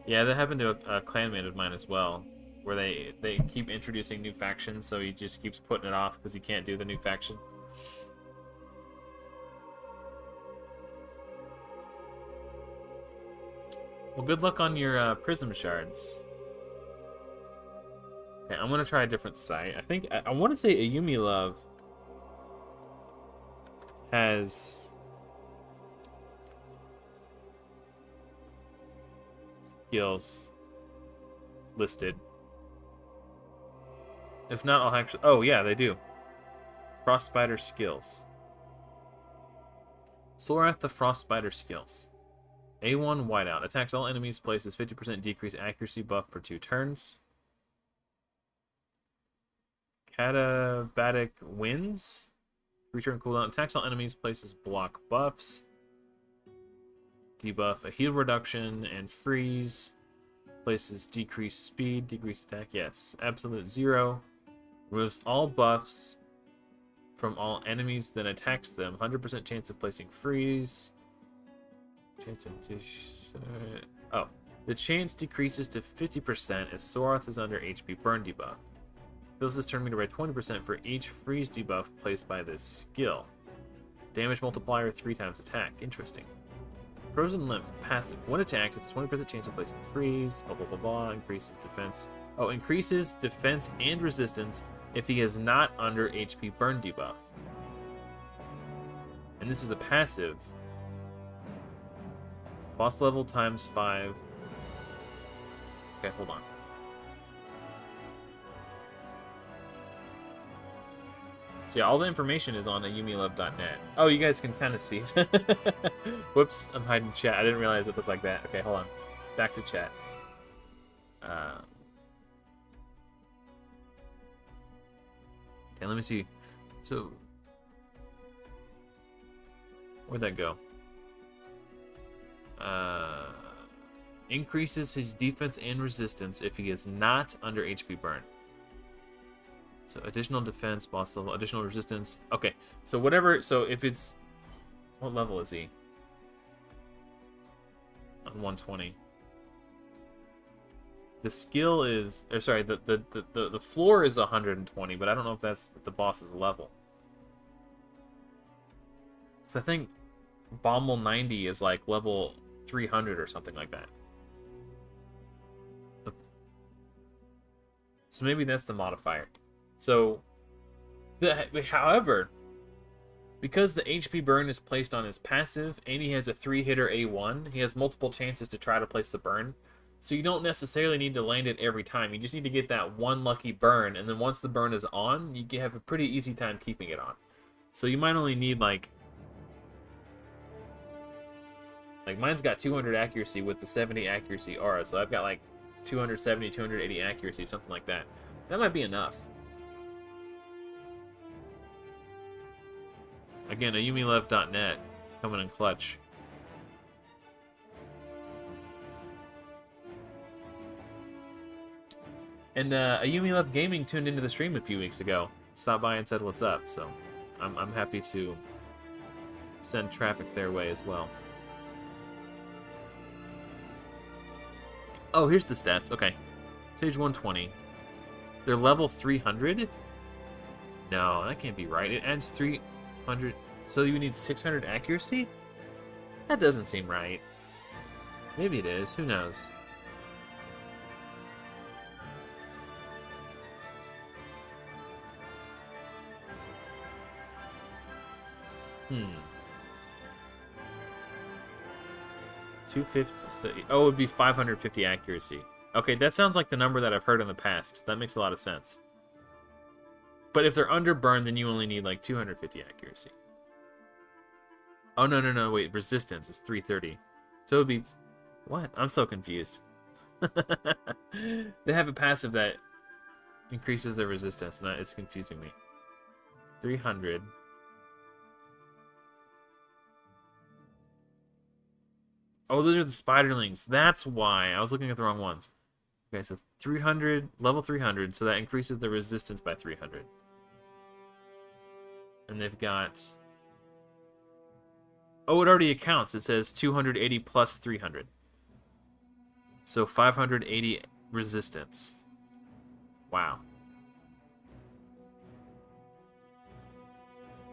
Yeah, that happened to a clanmate of mine as well, where they keep introducing new factions, so he just keeps putting it off because he can't do the new faction. Well, good luck on your prism shards. Okay, I'm gonna try a different site. I want to say Ayumi Love has skills listed. If not, I'll actually... Oh, yeah, they do. Frostbiter skills. Soroth the Frostbiter skills. A1 Whiteout. Attacks all enemies, places 50% decrease accuracy buff for 2 turns. Katabatic Winds. 3-turn cooldown. Attacks all enemies, places block buffs. Debuff a heal reduction and freeze. Places decreased speed, decreased attack. Yes. Absolute 0. Removes all buffs from all enemies, then attacks them. 100% chance of placing freeze. Chance of the chance decreases to 50% if Soroth is under HP burn debuff. Fills this turn meter by 20% for each freeze debuff placed by this skill. Damage multiplier 3 times attack. Interesting. Frozen Lymph passive. When attacked, it's a 20% chance of placing freeze. Blah blah blah blah. Increases defense. Oh, increases defense and resistance if he is not under HP burn debuff. And this is a passive. Boss level times 5. Okay, hold on. So yeah, all the information is on ayumilove.net. Oh, you guys can kind of see it. Whoops, I'm hiding chat. I didn't realize it looked like that. Okay, hold on. Back to chat. Okay, let me see. So, where'd that go? Increases his defense and resistance if he is not under HP burn. So additional defense, boss level, additional resistance. Okay, so whatever. So if it's, what level is he? On 120. The skill is, or sorry, the floor is 120, but I don't know if that's the boss's level. So I think Bommel 90 is like level 300 or something like that. So maybe that's the modifier. So, however, because the HP burn is placed on his passive, and he has a 3-hitter A1, he has multiple chances to try to place the burn. So you don't necessarily need to land it every time. You just need to get that one lucky burn, and then once the burn is on, you have a pretty easy time keeping it on. So you might only need like mine's got 200 accuracy with the 70 accuracy aura, so I've got like 270, 280 accuracy, something like that. That might be enough. Again, AyumiLove.net coming in clutch. And Ayumi Love Gaming tuned into the stream a few weeks ago. Stopped by and said what's up, so I'm happy to send traffic their way as well. Oh, here's the stats. Okay. Stage 120. They're level 300? No, that can't be right. It adds 300. So you need 600 accuracy? That doesn't seem right. Maybe it is. Who knows? Hmm. 250. So, oh, it would be 550 accuracy. Okay, that sounds like the number that I've heard in the past. That makes a lot of sense. But if they're under burn, then you only need like 250 accuracy. Oh, no, wait. Resistance is 330. So it would be... What? I'm so confused. They have a passive that increases their resistance, and it's confusing me. 300... Oh, those are the spiderlings. That's why. I was looking at the wrong ones. Okay, so 300, level 300, so that increases the resistance by 300. And they've got... Oh, it already accounts. It says 280 plus 300. So 580 resistance. Wow.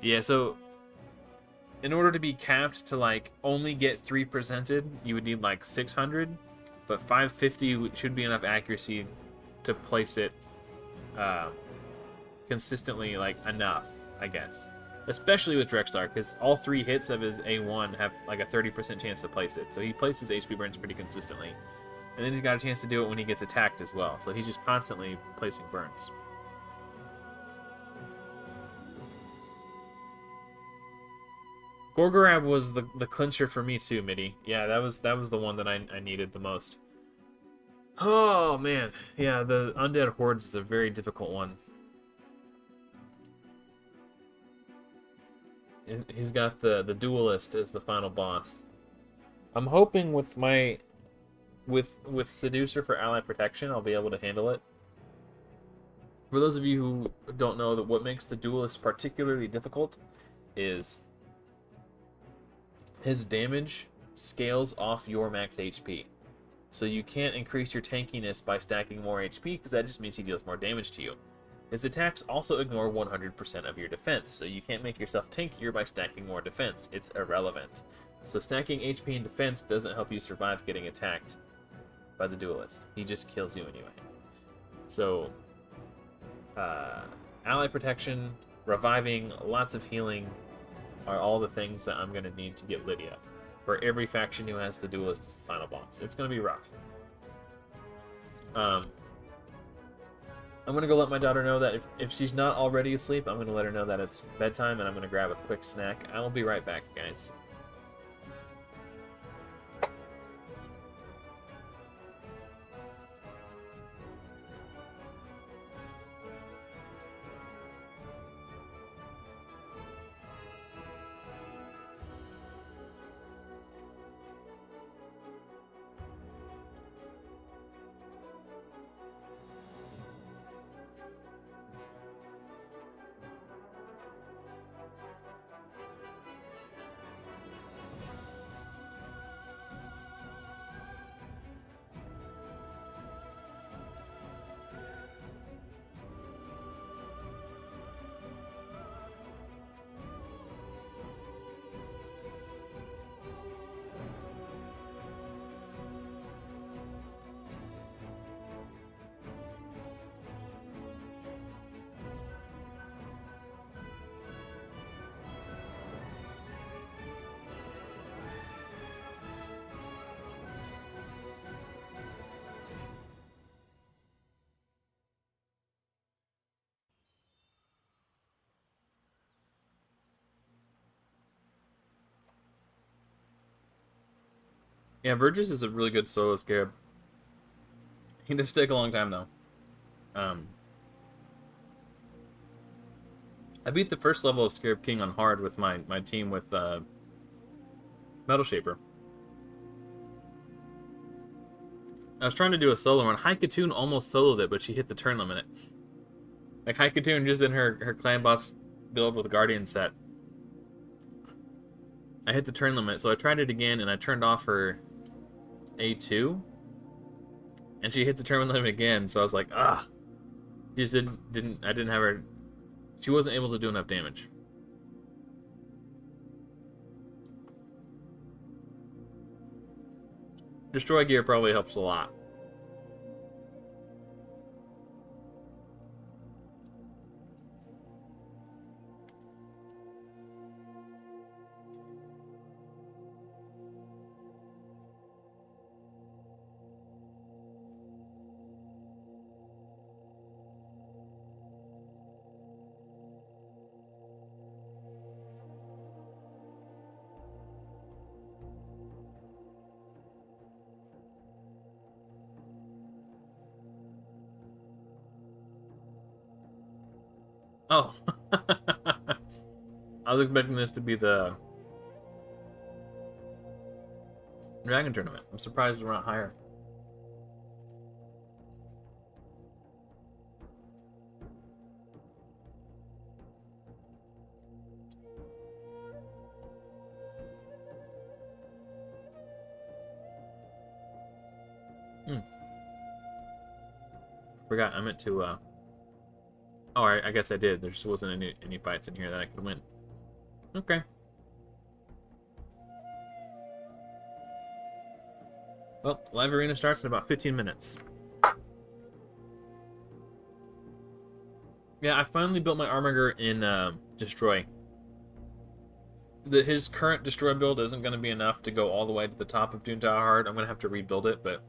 Yeah, so... in order to be capped to, like, only get 3 presented, you would need, like, 600. But 550 should be enough accuracy to place it consistently, like, enough, I guess. Especially with Drexthar, because all 3 hits of his A1 have, like, a 30% chance to place it. So he places HP burns pretty consistently. And then he's got a chance to do it when he gets attacked as well. So he's just constantly placing burns. Gorgorab was the clincher for me too, Mitty. Yeah, that was the one that I needed the most. Oh man, yeah, the Undead Hordes is a very difficult one. He's got the Duelist as the final boss. I'm hoping with Seducer for ally protection, I'll be able to handle it. For those of you who don't know, that what makes the Duelist particularly difficult is his damage scales off your max HP. So you can't increase your tankiness by stacking more HP, because that just means he deals more damage to you. His attacks also ignore 100% of your defense, so you can't make yourself tankier by stacking more defense. It's irrelevant. So stacking HP and defense doesn't help you survive getting attacked by the Duelist. He just kills you anyway. So, ally protection, reviving, lots of healing, are all the things that I'm going to need to get Lydia. For every faction who has the Duelist as the final boss. It's going to be rough. I'm going to go let my daughter know that if she's not already asleep, I'm going to let her know that it's bedtime, and I'm going to grab a quick snack. I will be right back, guys. Yeah, Burgess is a really good solo scarab. He does take a long time though. Um, I beat the first level of Scarab King on hard with my team with Metal Shaper. I was trying to do a solo and Haikatoon almost soloed it, but she hit the turn limit. Like Haikatoon just in her clan boss build with a Guardian set. I hit the turn limit, so I tried it again and I turned off her A2. And she hit the turn limit again, so I was like, ah. She just I didn't have her. She wasn't able to do enough damage. Destroy gear probably helps a lot. Oh. I was expecting this to be the Dragon Tournament. I'm surprised we're not higher. Forgot, I meant to, Oh, I guess I did. There just wasn't any fights in here that I could win. Okay. Well, live arena starts in about 15 minutes. Yeah, I finally built my armor in Destroy. His current Destroy build isn't going to be enough to go all the way to the top of Doom Tower Hard. I'm going to have to rebuild it, but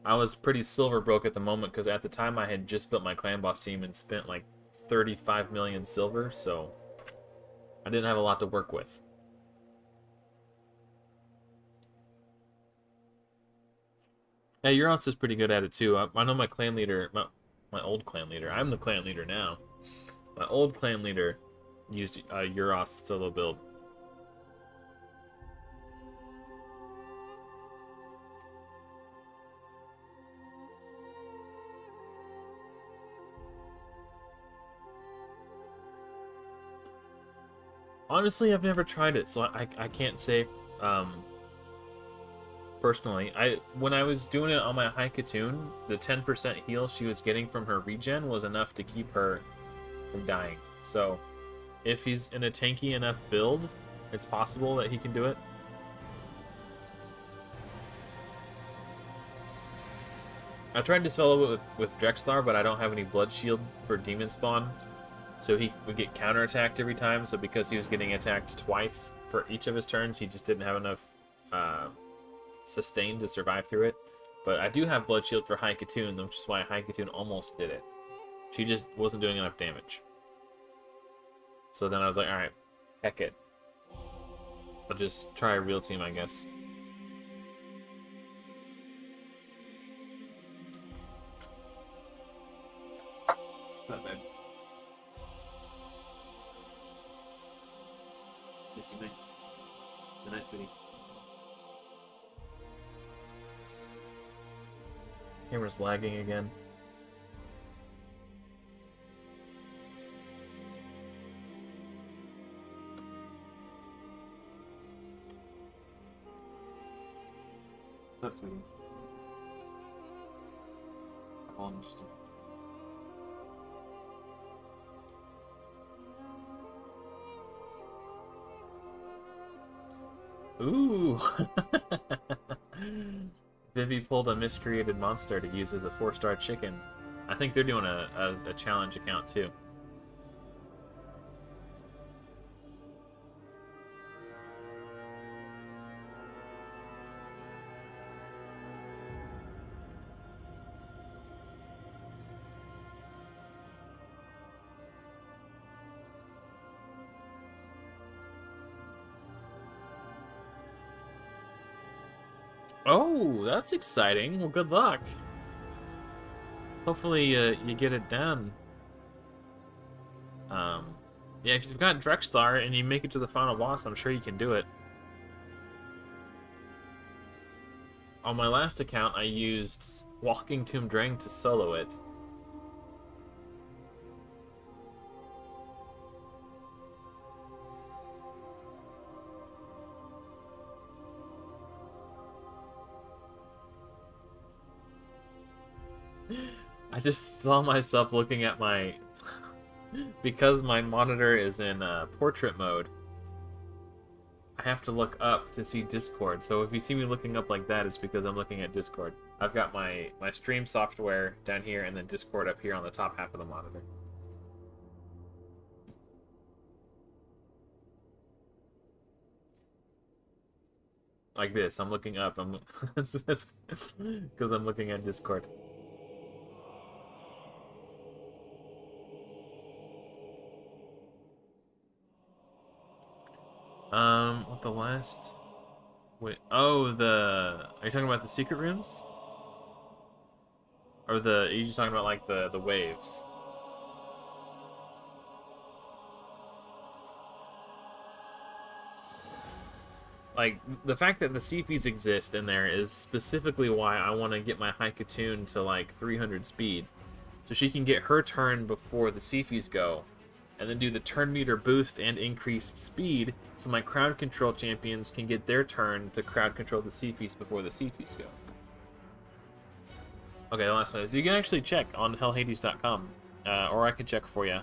I was pretty silver broke at the moment because at the time I had just built my clan boss team and spent like 35 million silver, so I didn't have a lot to work with. Yeah, Euros is pretty good at it too. I know my clan leader, my old clan leader. I'm the clan leader now. My old clan leader used Euros solo build. Honestly, I've never tried it, so I can't say personally. When I was doing it on my Haikatoon, the 10% heal she was getting from her regen was enough to keep her from dying. So if he's in a tanky enough build, it's possible that he can do it. I tried to solo it with Drexthar, but I don't have any blood shield for demon spawn. So he would get counterattacked every time, so because he was getting attacked twice for each of his turns, he just didn't have enough sustain to survive through it. But I do have blood shield for Haikatoon, which is why Haikatoon almost did it. She just wasn't doing enough damage. So then I was like, alright, heck it. I'll just try a real team, I guess. It's not bad. Yes, you may. Good night, sweetie. Camera's lagging again. What's up, sweetie? Oh, I'm just... Ooh! Vivi pulled a miscreated monster to use as a 4-star chicken. I think they're doing a challenge account too. Oh, that's exciting. Well, good luck. Hopefully you get it done. Yeah, if you've got Drexthar and you make it to the final boss, I'm sure you can do it. On my last account, I used Walking Tomb Drang to solo it. I just saw myself looking at my... because my monitor is in portrait mode, I have to look up to see Discord. So if you see me looking up like that, it's because I'm looking at Discord. I've got my stream software down here and then Discord up here on the top half of the monitor. Like this, I'm looking up. That's because I'm looking at Discord. What the last? Wait. Oh, the. Are you talking about the secret rooms? Or the? Are you just talking about like the waves? Like, the fact that the Sifis exist in there is specifically why I want to get my Haikatune to, like, 300 speed. So she can get her turn before the Sifis go. And then do the turn meter boost and increased speed, so my crowd control champions can get their turn to crowd control the Sifis before the Sifis go. Okay, the last one is, you can actually check on hellhades.com. Or I can check for you.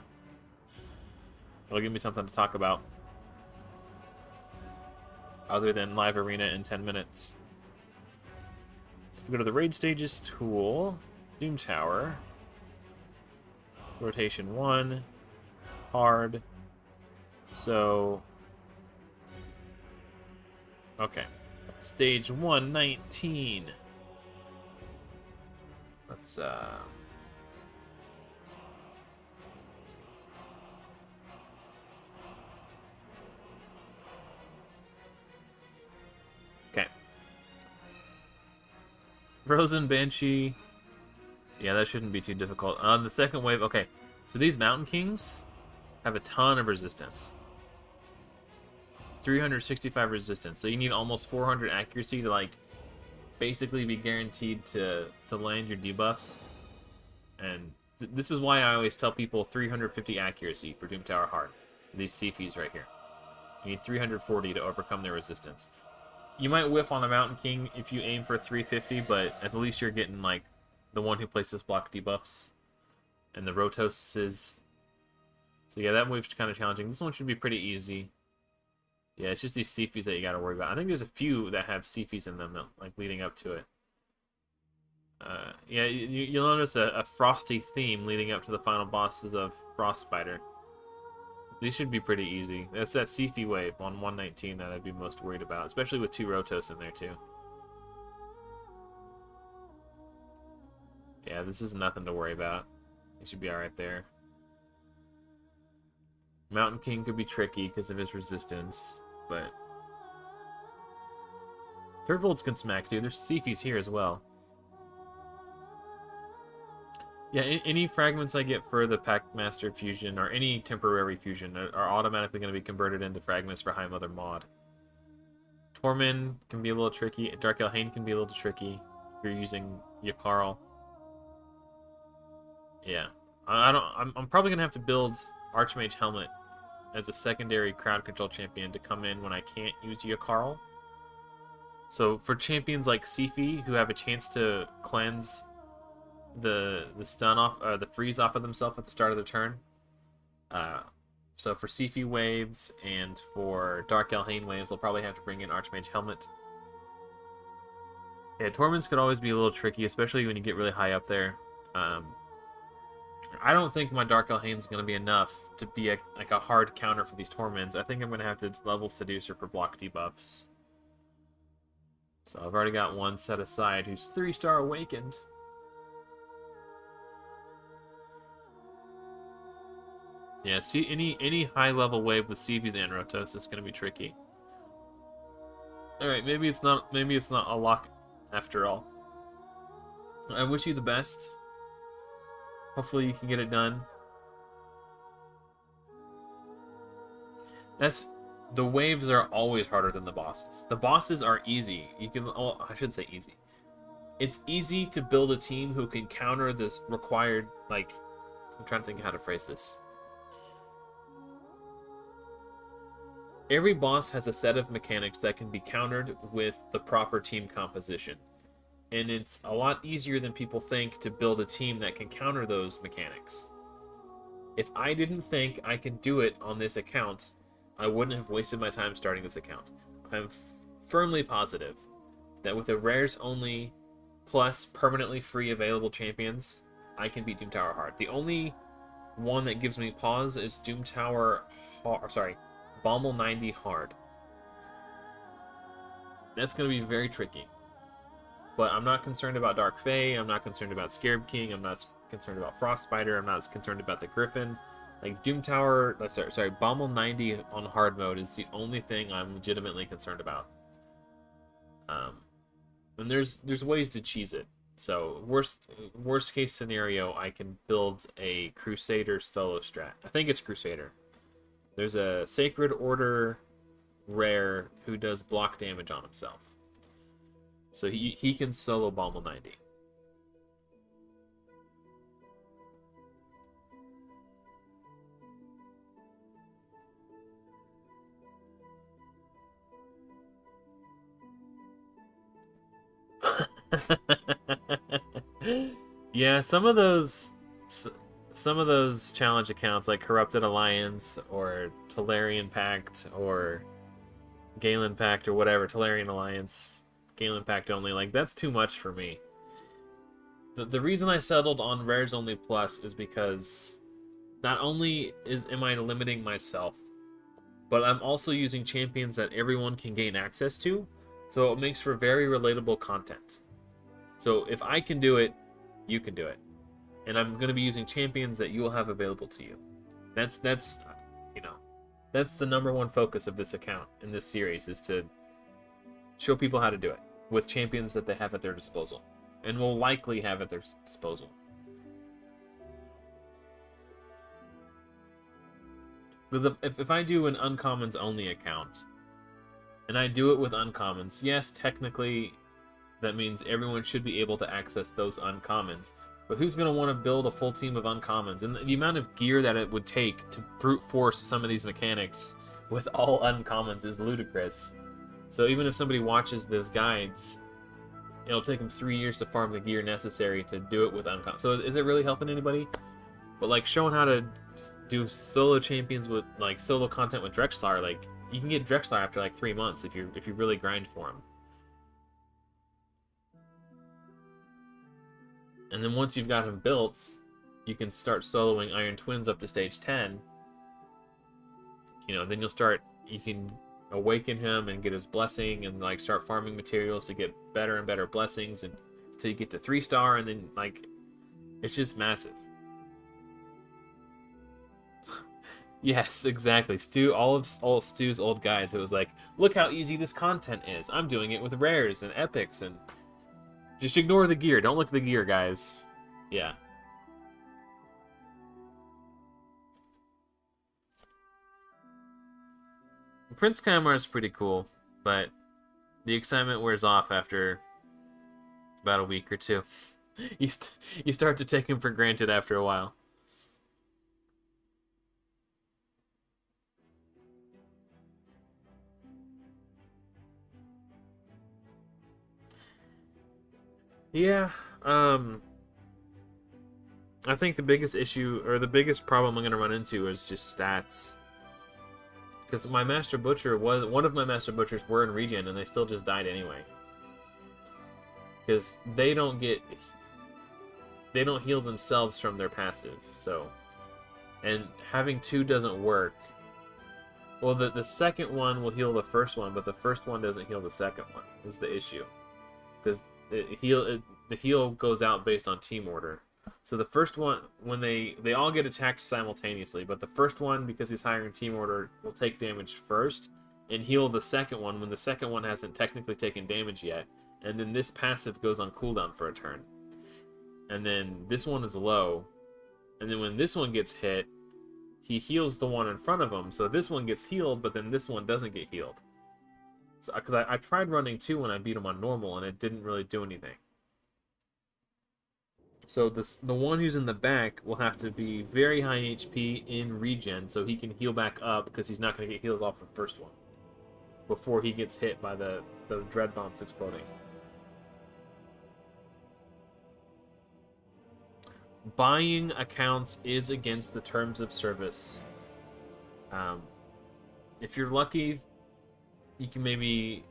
It'll give me something to talk about. Other than live arena in 10 minutes. So if we go to the raid stages tool, Doom Tower, rotation 1, hard. So, okay, stage 119. Let's okay. Frozen Banshee. Yeah, that shouldn't be too difficult. On the second wave, okay. So these Mountain Kings have a ton of resistance. 365 resistance. So you need almost 400 accuracy to, like, basically be guaranteed to land your debuffs. And this is why I always tell people 350 accuracy for Doom Tower Hard. These Sifis right here. You need 340 to overcome their resistance. You might whiff on a Mountain King if you aim for 350, but at least you're getting, like, the one who places block debuffs. And the Rotoses. So yeah, that wave's kind of challenging. This one should be pretty easy. Yeah, it's just these Sifis that you gotta worry about. I think there's a few that have Sifis in them, like, leading up to it. Yeah, you'll notice a frosty theme leading up to the final bosses of Frost Spider. These should be pretty easy. That's that Sifi wave on 119 that I'd be most worried about, especially with 2 Rotos in there too. Yeah, this is nothing to worry about. You should be alright there. Mountain King could be tricky because of his resistance, but Turtles can smack too. There's Sifis here as well. Yeah, any fragments I get for the Packmaster fusion or any temporary fusion are automatically going to be converted into fragments for High Mother Mod. Tormin can be a little tricky. Dark Elhain can be a little tricky if you're using Yakarl. Yeah, I'm probably gonna have to build Archmage Helmet as a secondary crowd control champion to come in when I can't use Yakarl. So for champions like Sifi who have a chance to cleanse the stun off, the freeze off of themselves at the start of the turn. So for Sifi waves and for Dark Elhain waves, they'll probably have to bring in Archmage Helmet. Yeah, Torments could always be a little tricky, especially when you get really high up there. I don't think my Dark Elhain's going to be enough to be a hard counter for these Torments. I think I'm going to have to level Seducer for block debuffs. So I've already got one set aside who's 3-star Awakened. Yeah, see, any high-level wave with Sifis and Rotos is going to be tricky. All right, maybe it's not a lock. after all. I wish you the best. Hopefully you can get it done. The waves are always harder than the bosses. The bosses are easy. I should say easy. It's easy to build a team who can counter this required, like, I'm trying to think of how to phrase this. Every boss has a set of mechanics that can be countered with the proper team composition. And it's a lot easier than people think to build a team that can counter those mechanics. If I didn't think I could do it on this account, I wouldn't have wasted my time starting this account. I'm firmly positive that with a rares only plus permanently free available champions, I can beat Doom Tower hard. The only one that gives me pause is Doom Tower, Bommel 90 hard. That's going to be very tricky. But I'm not concerned about Dark Fae, I'm not concerned about Scarab King, I'm not concerned about Frost Spider, I'm not concerned about the Griffin. Like, Doom Tower, Bommel 90 on hard mode is the only thing I'm legitimately concerned about. And there's ways to cheese it. So, worst case scenario, I can build a Crusader solo strat. I think it's Crusader. There's a Sacred Order rare who does block damage on himself. So he can solo Bommel 90. Yeah, some of those challenge accounts like Corrupted Alliance or Tolarian Pact or Galen Pact or whatever, Tolarian Alliance, Galen Pact only, like, that's too much for me. The reason I settled on Rares Only Plus is because not only am I limiting myself, but I'm also using champions that everyone can gain access to, so it makes for very relatable content. So if I can do it, you can do it. And I'm going to be using champions that you will have available to you. That's the number one focus of this account in this series, is to show people how to do it with champions that they have at their disposal, and will likely have at their disposal. Because if I do an uncommons only account, and I do it with uncommons, yes, technically that means everyone should be able to access those uncommons, but who's going to want to build a full team of uncommons? And the amount of gear that it would take to brute force some of these mechanics with all uncommons is ludicrous. So even if somebody watches those guides, it'll take them 3 years to farm the gear necessary to do it with uncommons. So is it really helping anybody? But like, showing how to do solo champions with, like, solo content with Drexthar, like, you can get Drexthar after like 3 months if you really grind for him. And then once you've got him built, you can start soloing Iron Twins up to stage 10. Then you can awaken him and get his blessing and, like, start farming materials to get better and better blessings, and until you get to 3-star, and then, like, it's just massive. Yes, exactly. All of Stu's old guides, it was like, look how easy this content is. I'm doing it with rares and epics, and just ignore the gear. Don't look at the gear, guys. Yeah. Prince Kymar is pretty cool, but the excitement wears off after about a week or two. You start to take him for granted after a while. Yeah, I think the biggest issue, or the biggest problem I'm going to run into, is just stats. Because my Master Butcher one of my Master Butchers were in regen, and they still just died anyway. Because they don't heal themselves from their passive, so. And having 2 doesn't work. Well, the second one will heal the first one, but the first one doesn't heal the second one, is the issue. Because the heal goes out based on team order. So the first one, when they all get attacked simultaneously, but the first one, because he's higher in team order, will take damage first and heal the second one when the second one hasn't technically taken damage yet. and then this passive goes on cooldown for a turn. And then this one is low, and then when this one gets hit, he heals the one in front of him, so this one gets healed, but then this one doesn't get healed. So, because I tried running 2 when I beat him on normal, and it didn't really do anything. So the one who's in the back will have to be very high HP in regen, so he can heal back up, because he's not going to get heals off the first one before he gets hit by the dread bombs exploding. Buying accounts is against the terms of service. If you're lucky, you can maybe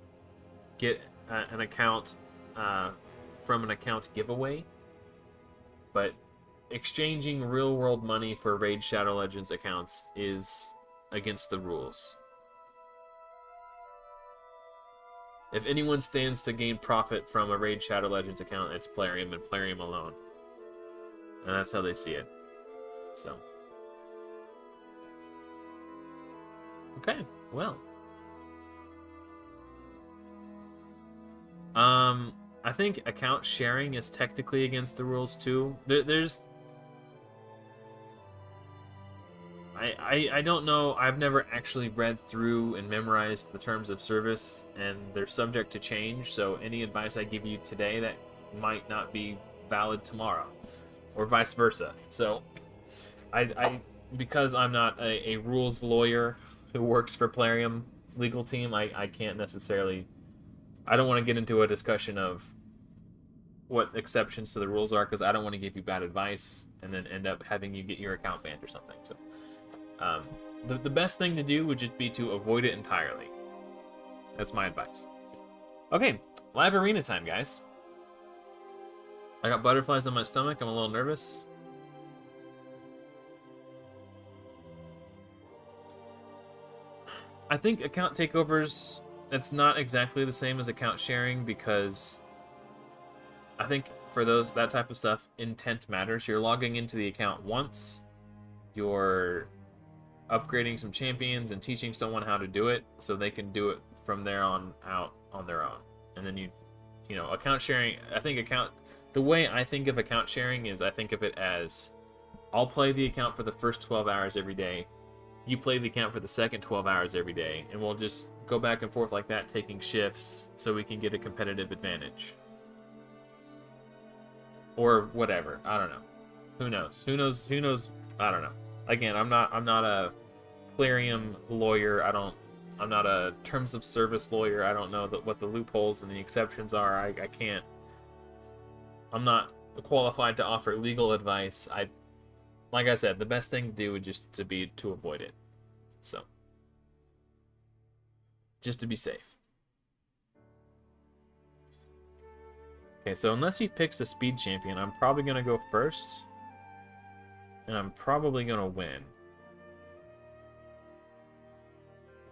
get an account from an account giveaway, but exchanging real-world money for Raid Shadow Legends accounts is against the rules. If anyone stands to gain profit from a Raid Shadow Legends account, it's Plarium and Plarium alone. And that's how they see it. So. Okay, well. I think account sharing is technically against the rules too. There's... I don't know. I've never actually read through and memorized the terms of service, and they're subject to change, so any advice I give you today that might not be valid tomorrow, or vice versa. So I because I'm not a rules lawyer who works for Plarium's legal team, I can't necessarily... I don't want to get into a discussion of what exceptions to the rules are, because I don't want to give you bad advice and then end up having you get your account banned or something. So the best thing to do would just be to avoid it entirely. That's my advice. Okay, live arena time, guys. I got butterflies in my stomach. I'm a little nervous. I think account takeovers, it's not exactly the same as account sharing, because I think for that type of stuff, intent matters. You're logging into the account once, you're upgrading some champions and teaching someone how to do it so they can do it from there on out on their own. And then you know, account sharing, the way I think of account sharing is I think of it as, I'll play the account for the first 12 hours every day, you play the account for the second 12 hours every day, and we'll just go back and forth like that, taking shifts so we can get a competitive advantage. Or whatever. I don't know. Who knows? Who knows? I don't know. Again, I'm not a Plarium lawyer. I'm not a terms of service lawyer. I don't know what the loopholes and the exceptions are. I can't. I'm not qualified to offer legal advice. Like I said, the best thing to do would just to avoid it. So, just to be safe. Okay, so unless he picks a speed champion, I'm probably gonna go first, and I'm probably gonna win.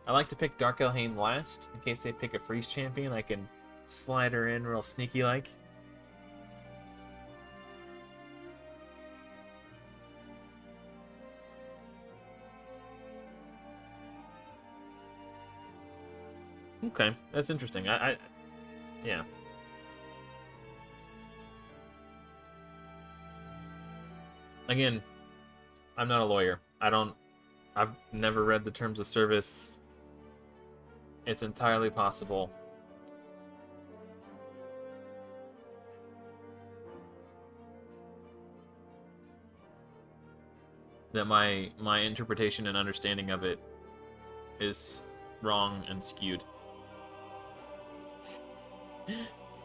I like to pick Dark Elhain last, in case they pick a freeze champion. I can slide her in real sneaky like. Okay, that's interesting. Yeah. Again, I'm not a lawyer. I've never read the terms of service. It's entirely possible that my interpretation and understanding of it is wrong and skewed.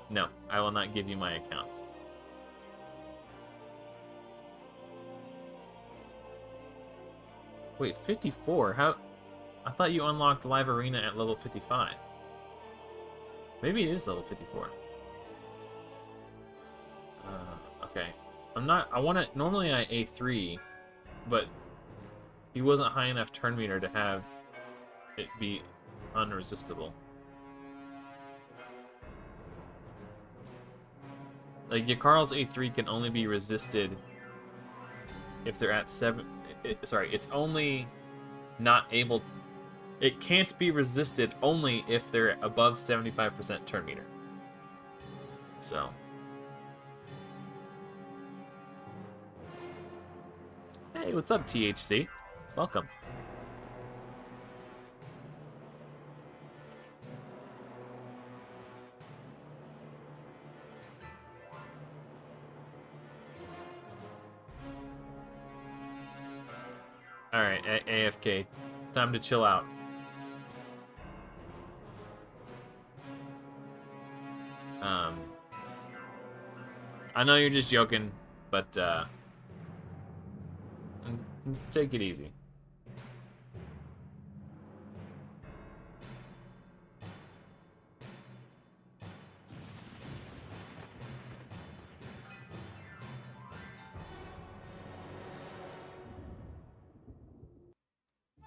No, I will not give you my accounts. Wait, 54? How? I thought you unlocked Live Arena at level 55. Maybe it is level 54. Okay. Normally I A3, but he wasn't high enough turn meter to have it be unresistible. Like, Yakarl's A3 can only be resisted if they're at 7... it's only not able... It can't be resisted only if they're above 75% turn meter. So. Hey, what's up, THC? Welcome. Alright, AFK. It's time to chill out. I know you're just joking, but, take it easy.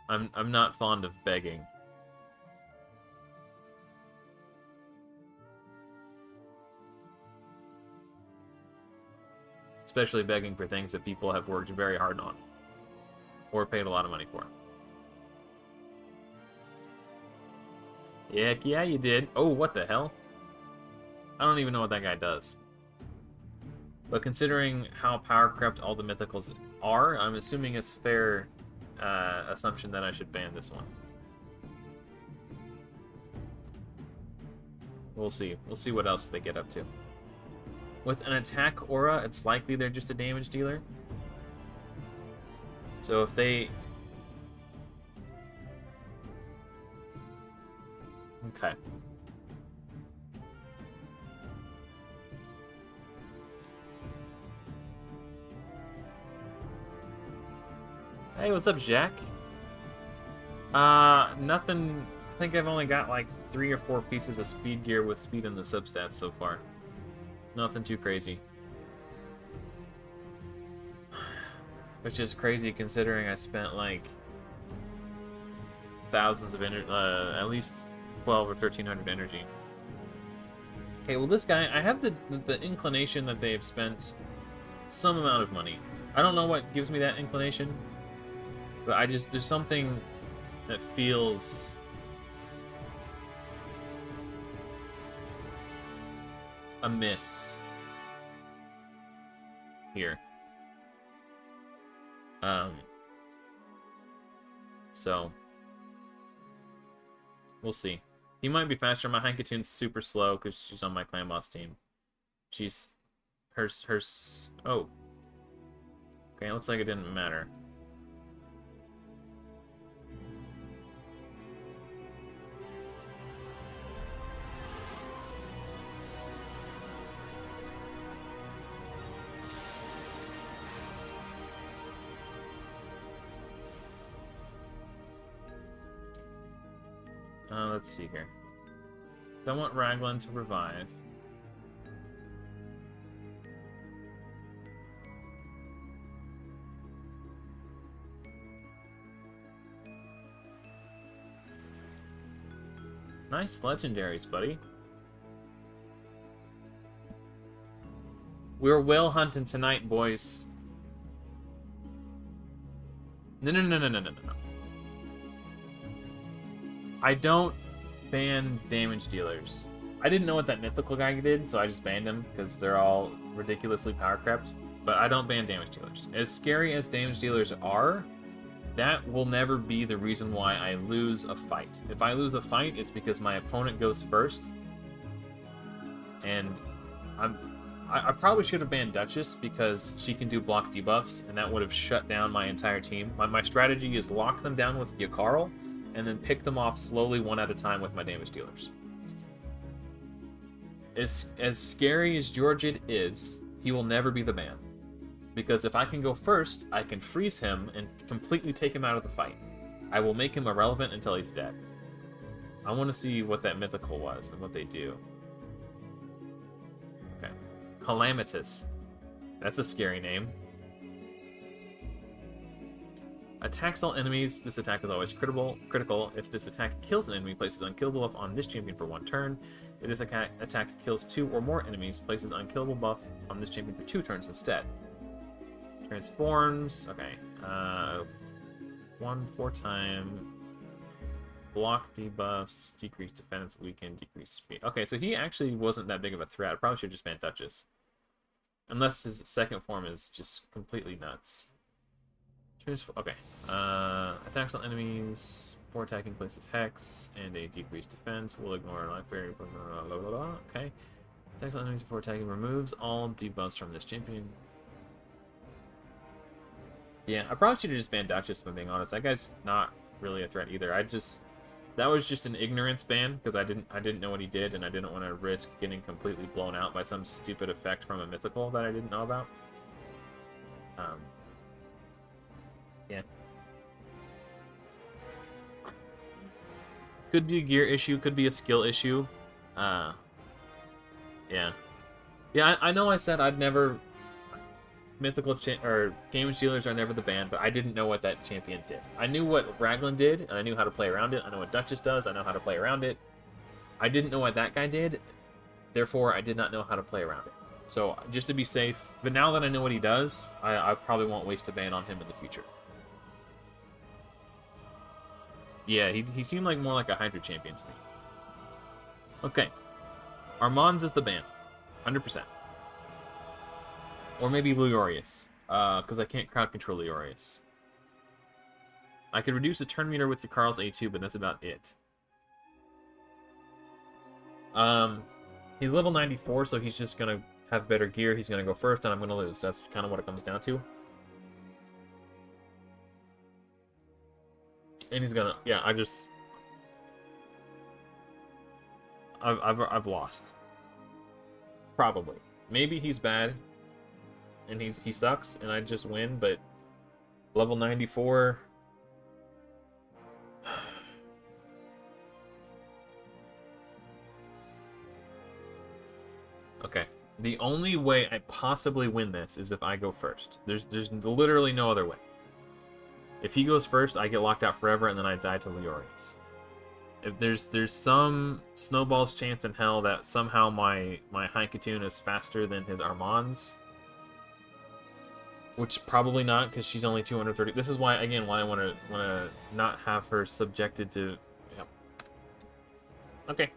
I'm not fond of begging. Especially begging for things that people have worked very hard on. Or paid a lot of money for. Heck yeah, you did. Oh, what the hell? I don't even know what that guy does. But considering how power-crept all the mythicals are, I'm assuming it's fair assumption that I should ban this one. We'll see. We'll see what else they get up to. With an attack aura, it's likely they're just a damage dealer. So if they... Okay. Hey, what's up, Jack? Nothing... I think I've only got like 3 or 4 pieces of speed gear with speed in the substats so far. Nothing too crazy. Which is crazy considering I spent like thousands of at least 12 or 1300 energy. Okay, well this guy, I have the inclination that they've spent some amount of money. I don't know what gives me that inclination, but there's something that feels amiss here. So we'll see. He might be faster. My Hankatoon's super slow because she's on my clan boss team. She's oh. Okay, it looks like it didn't matter. Let's see here. Don't want Raglan to revive. Nice legendaries, buddy. We're whale hunting tonight, boys. No. I don't ban damage dealers. I didn't know what that mythical guy did, so I just banned him because they're all ridiculously power crept. But I don't ban damage dealers. As scary as damage dealers are, that will never be the reason why I lose a fight. If I lose a fight, it's because my opponent goes first. And I probably should have banned Duchess because she can do block debuffs, and that would have shut down my entire team. My strategy is lock them down with Yakarl, and then pick them off slowly one at a time with my damage dealers. As scary as Georgid is, he will never be the ban. Because if I can go first, I can freeze him and completely take him out of the fight. I will make him irrelevant until he's dead. I want to see what that mythical was and what they do. Okay. Calamitous. That's a scary name. Attacks all enemies. This attack is always critical. If this attack kills an enemy, places unkillable buff on this champion for 1 turn. If this attack kills 2 or more enemies, places unkillable buff on this champion for 2 turns instead. Transforms. Okay. 1 4-time. block debuffs, decrease defense, weaken, decrease speed. Okay, so he actually wasn't that big of a threat. I probably should have just banned Duchess. Unless his second form is just completely nuts. Okay. Attacks on enemies, 4 attacking places Hex, and a decreased defense. We'll ignore life fairy. Blah, blah, blah. Okay. Attacks on enemies before attacking removes all debuffs from this champion. Yeah, I probably should have just banned Duchess, if I'm being honest. That guy's not really a threat either. That was just an ignorance ban because I didn't know what he did and I didn't want to risk getting completely blown out by some stupid effect from a mythical that I didn't know about. Yeah. Could be a gear issue, could be a skill issue. Yeah. Yeah, I know I said I'd never... Mythical or Damage Dealers are never the ban, but I didn't know what that champion did. I knew what Raglan did, and I knew how to play around it. I know what Duchess does, I know how to play around it. I didn't know what that guy did, therefore I did not know how to play around it. So, just to be safe, but now that I know what he does, I probably won't waste a ban on him in the future. Yeah, he seemed like more like a Hydra champion to me. Okay. Armand's is the ban. 100%. Or maybe Leorius, because I can't crowd control Leorius. I could reduce the turn meter with your Carl's A2, but that's about it. He's level 94, so he's just going to have better gear. He's going to go first, and I'm going to lose. That's kind of what it comes down to. And he's going to... Yeah, I've lost. Probably. Maybe he's bad. And he sucks, and I just win, but level 94... Okay. The only way I possibly win this is if I go first. There's literally no other way. If he goes first, I get locked out forever, and then I die to Leorius. If there's some snowball's chance in hell that somehow my Haikatune is faster than his Armand's, which probably not, because she's only 230. This is why, again, why I want to not have her subjected to... Yep. Okay.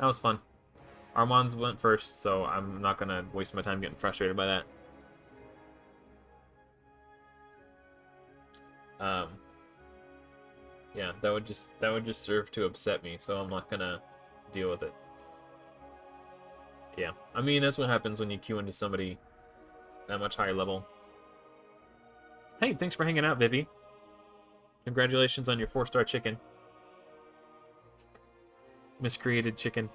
That was fun. Armand's went first, so I'm not going to waste my time getting frustrated by that. Yeah, that would just serve to upset me, so I'm not going to deal with it. Yeah. I mean, that's what happens when you queue into somebody that much higher level. Hey, thanks for hanging out, Vivi. Congratulations on your 4-star chicken. Miscreated chicken.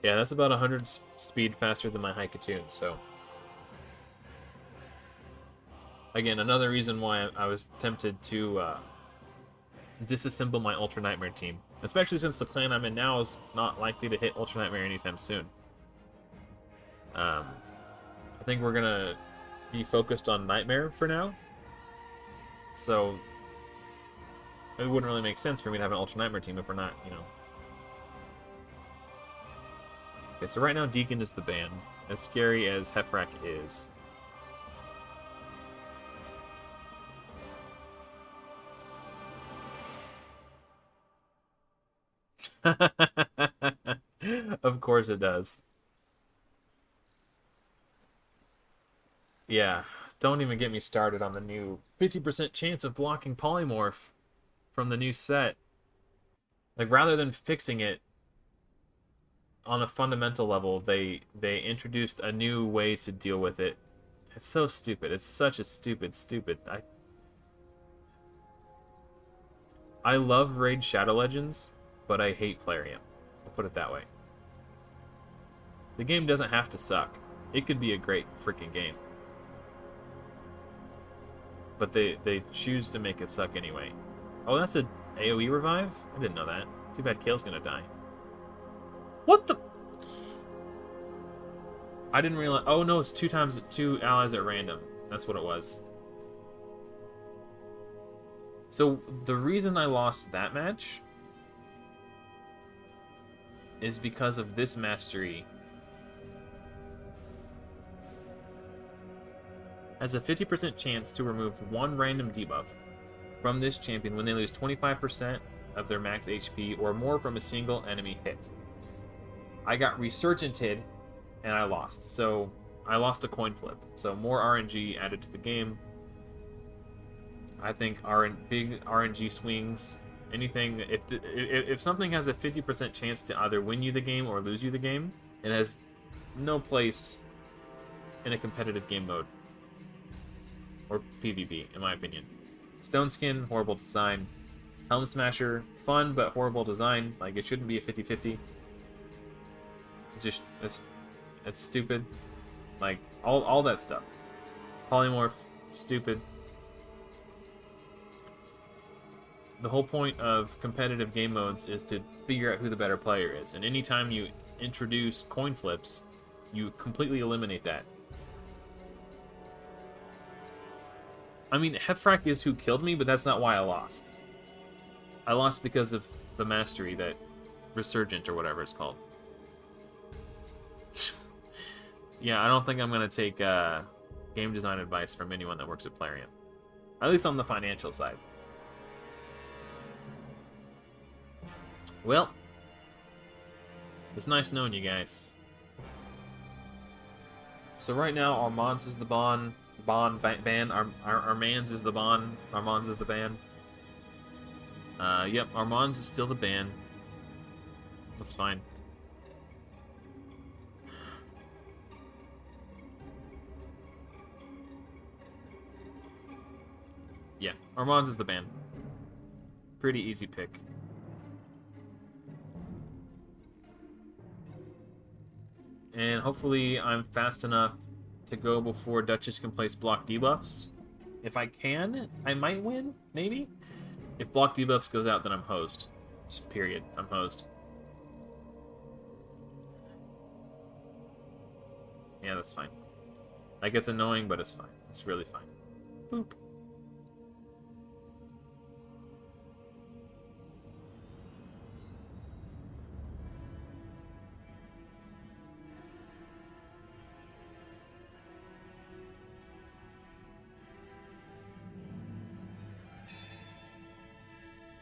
Yeah, that's about 100 speed faster than my Haikatune, so... Again, another reason why I was tempted to disassemble my Ultra Nightmare team. Especially since the clan I'm in now is not likely to hit Ultra Nightmare anytime soon. I think we're gonna be focused on Nightmare for now. So it wouldn't really make sense for me to have an Ultra Nightmare team if we're not, you know. Okay, so right now Deacon is the ban, as scary as Hefrak is. Of course it does. Yeah, don't even get me started on the new 50% chance of blocking Polymorph from the new set. Like, rather than fixing it on a fundamental level, they introduced a new way to deal with it. It's so stupid. It's such a stupid. I love Raid Shadow Legends, but I hate Plarium. I'll put it that way. The game doesn't have to suck. It could be a great freaking game. But they choose to make it suck anyway. Oh, that's a AoE revive? I didn't know that. Too bad Kale's gonna die. What the? I didn't realize. Oh no, it's two allies at random. That's what it was. So the reason I lost that match is because of this mastery. has a 50% chance to remove one random debuff from this champion when they lose 25% of their max HP or more from a single enemy hit. I got Resurgented, and I lost. So, I lost a coin flip. So, more RNG added to the game. I think big RNG swings, anything, if something has a 50% chance to either win you the game or lose you the game, it has no place in a competitive game mode. Or PvP, in my opinion. Stone Skin, horrible design. Helm Smasher, fun but horrible design. Like, it shouldn't be a 50-50. Just, it's stupid. Like, all that stuff. Polymorph, stupid. The whole point of competitive game modes is to figure out who the better player is. And anytime you introduce coin flips, you completely eliminate that. I mean, Hefrak is who killed me, but that's not why I lost. I lost because of the mastery, that Resurgent or whatever it's called. Yeah, I don't think I'm going to take game design advice from anyone that works at Plarium. At least on the financial side. Well, it's nice knowing you guys. So right now, Armand's is the ban. Armand's is the ban. Armand's is the ban. Yep, Armand's is still the ban. That's fine. Yeah, Armand's is the ban. Pretty easy pick. And hopefully I'm fast enough to go before Duchess can place block debuffs. If I can, I might win, maybe? If block debuffs goes out, then I'm hosed. Just period. I'm hosed. Yeah, that's fine. That gets annoying, but it's fine. It's really fine. Boop.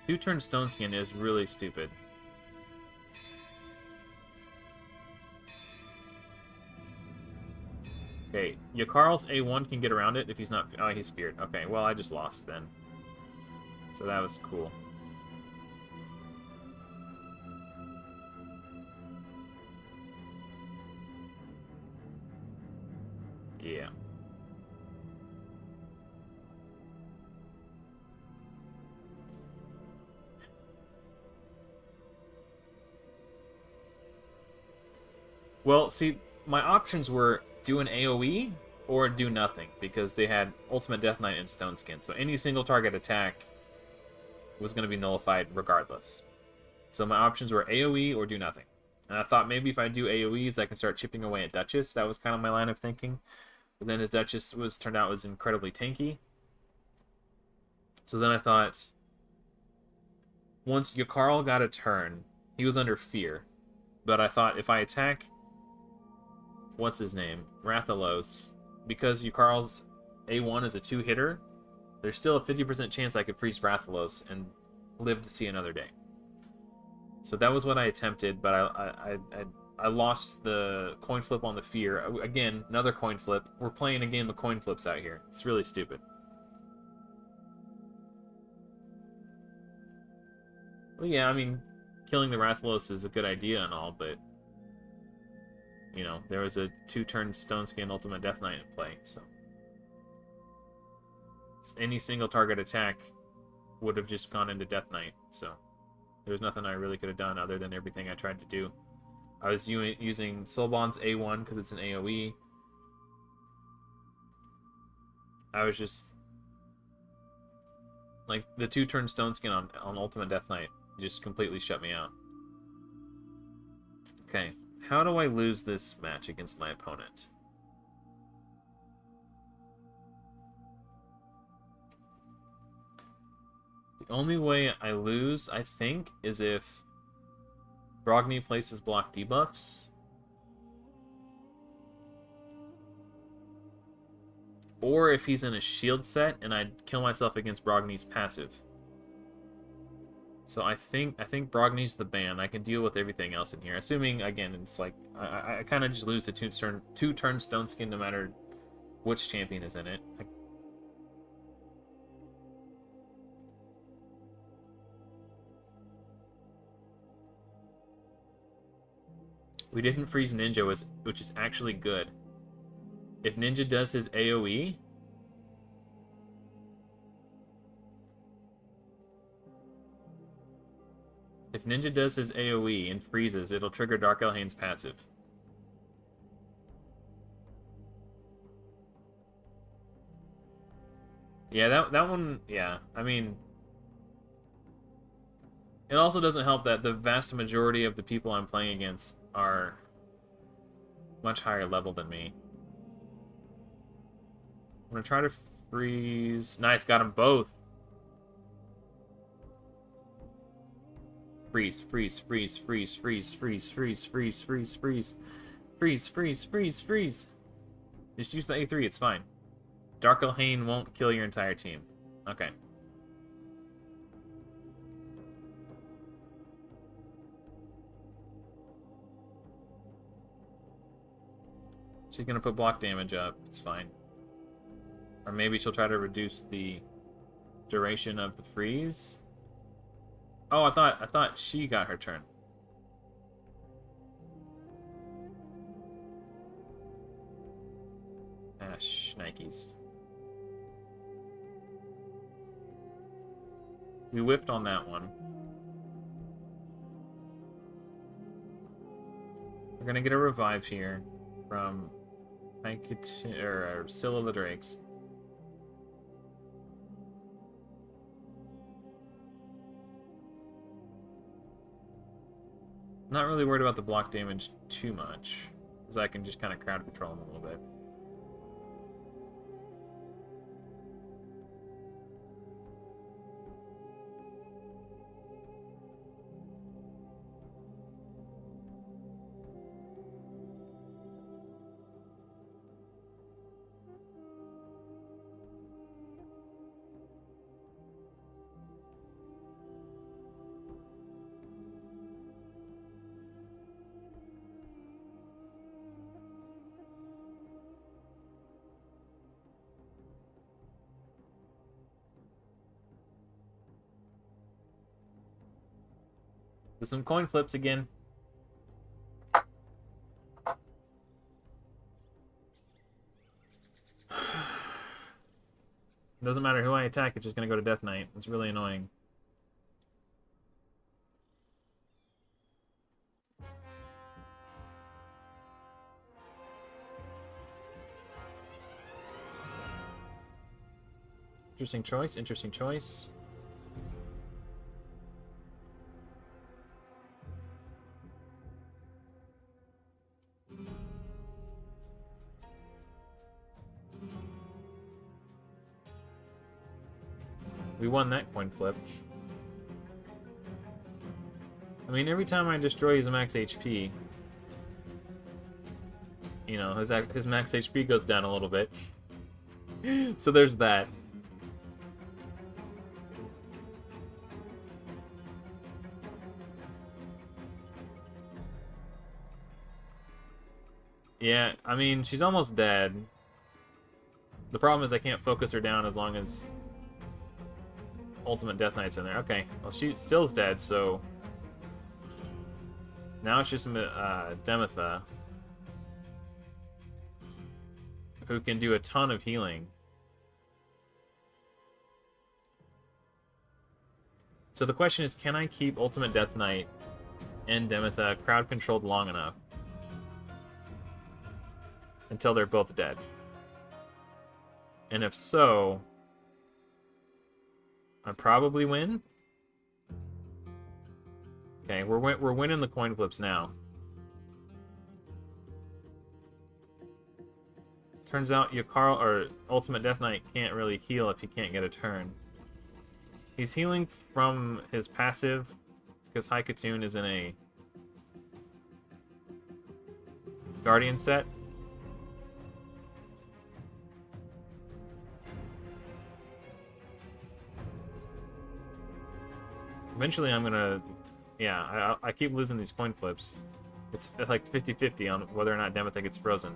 Two-turn Stone Skin is really stupid. Okay, Yakarl's A1 can get around it if he's not... Oh, he's feared. Okay, well, I just lost then. So that was cool. Yeah. Well, see, my options were do an AoE or do nothing, because they had Ultimate Death Knight and Stone Skin. So any single target attack was going to be nullified regardless. So my options were AoE or do nothing. And I thought maybe if I do AoEs, I can start chipping away at Duchess. That was kind of my line of thinking. But then his Duchess turned out was incredibly tanky. So then I thought, once Yakarl got a turn, he was under fear. But I thought if I attack, what's his name? Rathalos, because Yakarl's A1 is a 2-hitter, there's still a 50% chance I could freeze Rathalos and live to see another day. So that was what I attempted, but I lost the coin flip on the fear. Again, another coin flip. We're playing a game of coin flips out here. It's really stupid. Well, yeah, I mean, killing the Rathalos is a good idea and all, but you know, there was a 2-turn Stone Skin Ultimate Death Knight in play, so any single target attack would have just gone into Death Knight, so there was nothing I really could have done other than everything I tried to do. I was using Soulbond's A1 because it's an AoE. I was just... like, the 2-turn Stone Skin on Ultimate Death Knight just completely shut me out. Okay, how do I lose this match against my opponent? The only way I lose, I think, is if Brogni places block debuffs. or if he's in a shield set, and I'd kill myself against Brogni's passive. So I think Brogni's the ban. I can deal with everything else in here. Assuming, again, it's like, I kind of just lose the two-turn Stone Skin no matter which champion is in it. We didn't freeze Ninja, which is actually good. If Ninja does his AoE... If Ninja does his AoE and freezes, it'll trigger Dark Elhane's passive. Yeah, that one, yeah. I mean... It also doesn't help that the vast majority of the people I'm playing against are much higher level than me. I'm gonna try to freeze... Nice, got them both! Freeze, freeze, freeze, freeze, freeze, freeze, freeze, freeze, freeze, freeze. Freeze, freeze, freeze, freeze. Just use the A3, it's fine. Dark Elhane won't kill your entire team. Okay. She's gonna put block damage up, it's fine. Or maybe she'll try to reduce the duration of the freeze. Oh, I thought she got her turn. Ah, shnikes. We whiffed on that one. We're gonna get a revive here from Scylla the Drakes. Not really worried about the block damage too much, because I can just kind of crowd control him a little bit. With some coin flips again. It doesn't matter who I attack, it's just gonna go to Death Knight. It's really annoying. Interesting choice, interesting choice. We won that coin flip. I mean, every time I destroy his max HP, you know, his max HP goes down a little bit. So there's that. Yeah, I mean, she's almost dead. The problem is I can't focus her down as long as Ultimate Death Knight's in there. Okay, well, Scylla's dead, so now it's just Demetha, who can do a ton of healing. So the question is, can I keep Ultimate Death Knight and Demetha crowd controlled long enough until they're both dead? And if so, I probably win. Okay, we're winning the coin flips now. Turns out Yakarl or Ultimate Death Knight can't really heal if he can't get a turn. He's healing from his passive because Haikatoon is in a Guardian set. Eventually I'm gonna... Yeah, I keep losing these coin flips. It's like 50-50 on whether or not Demetha gets frozen.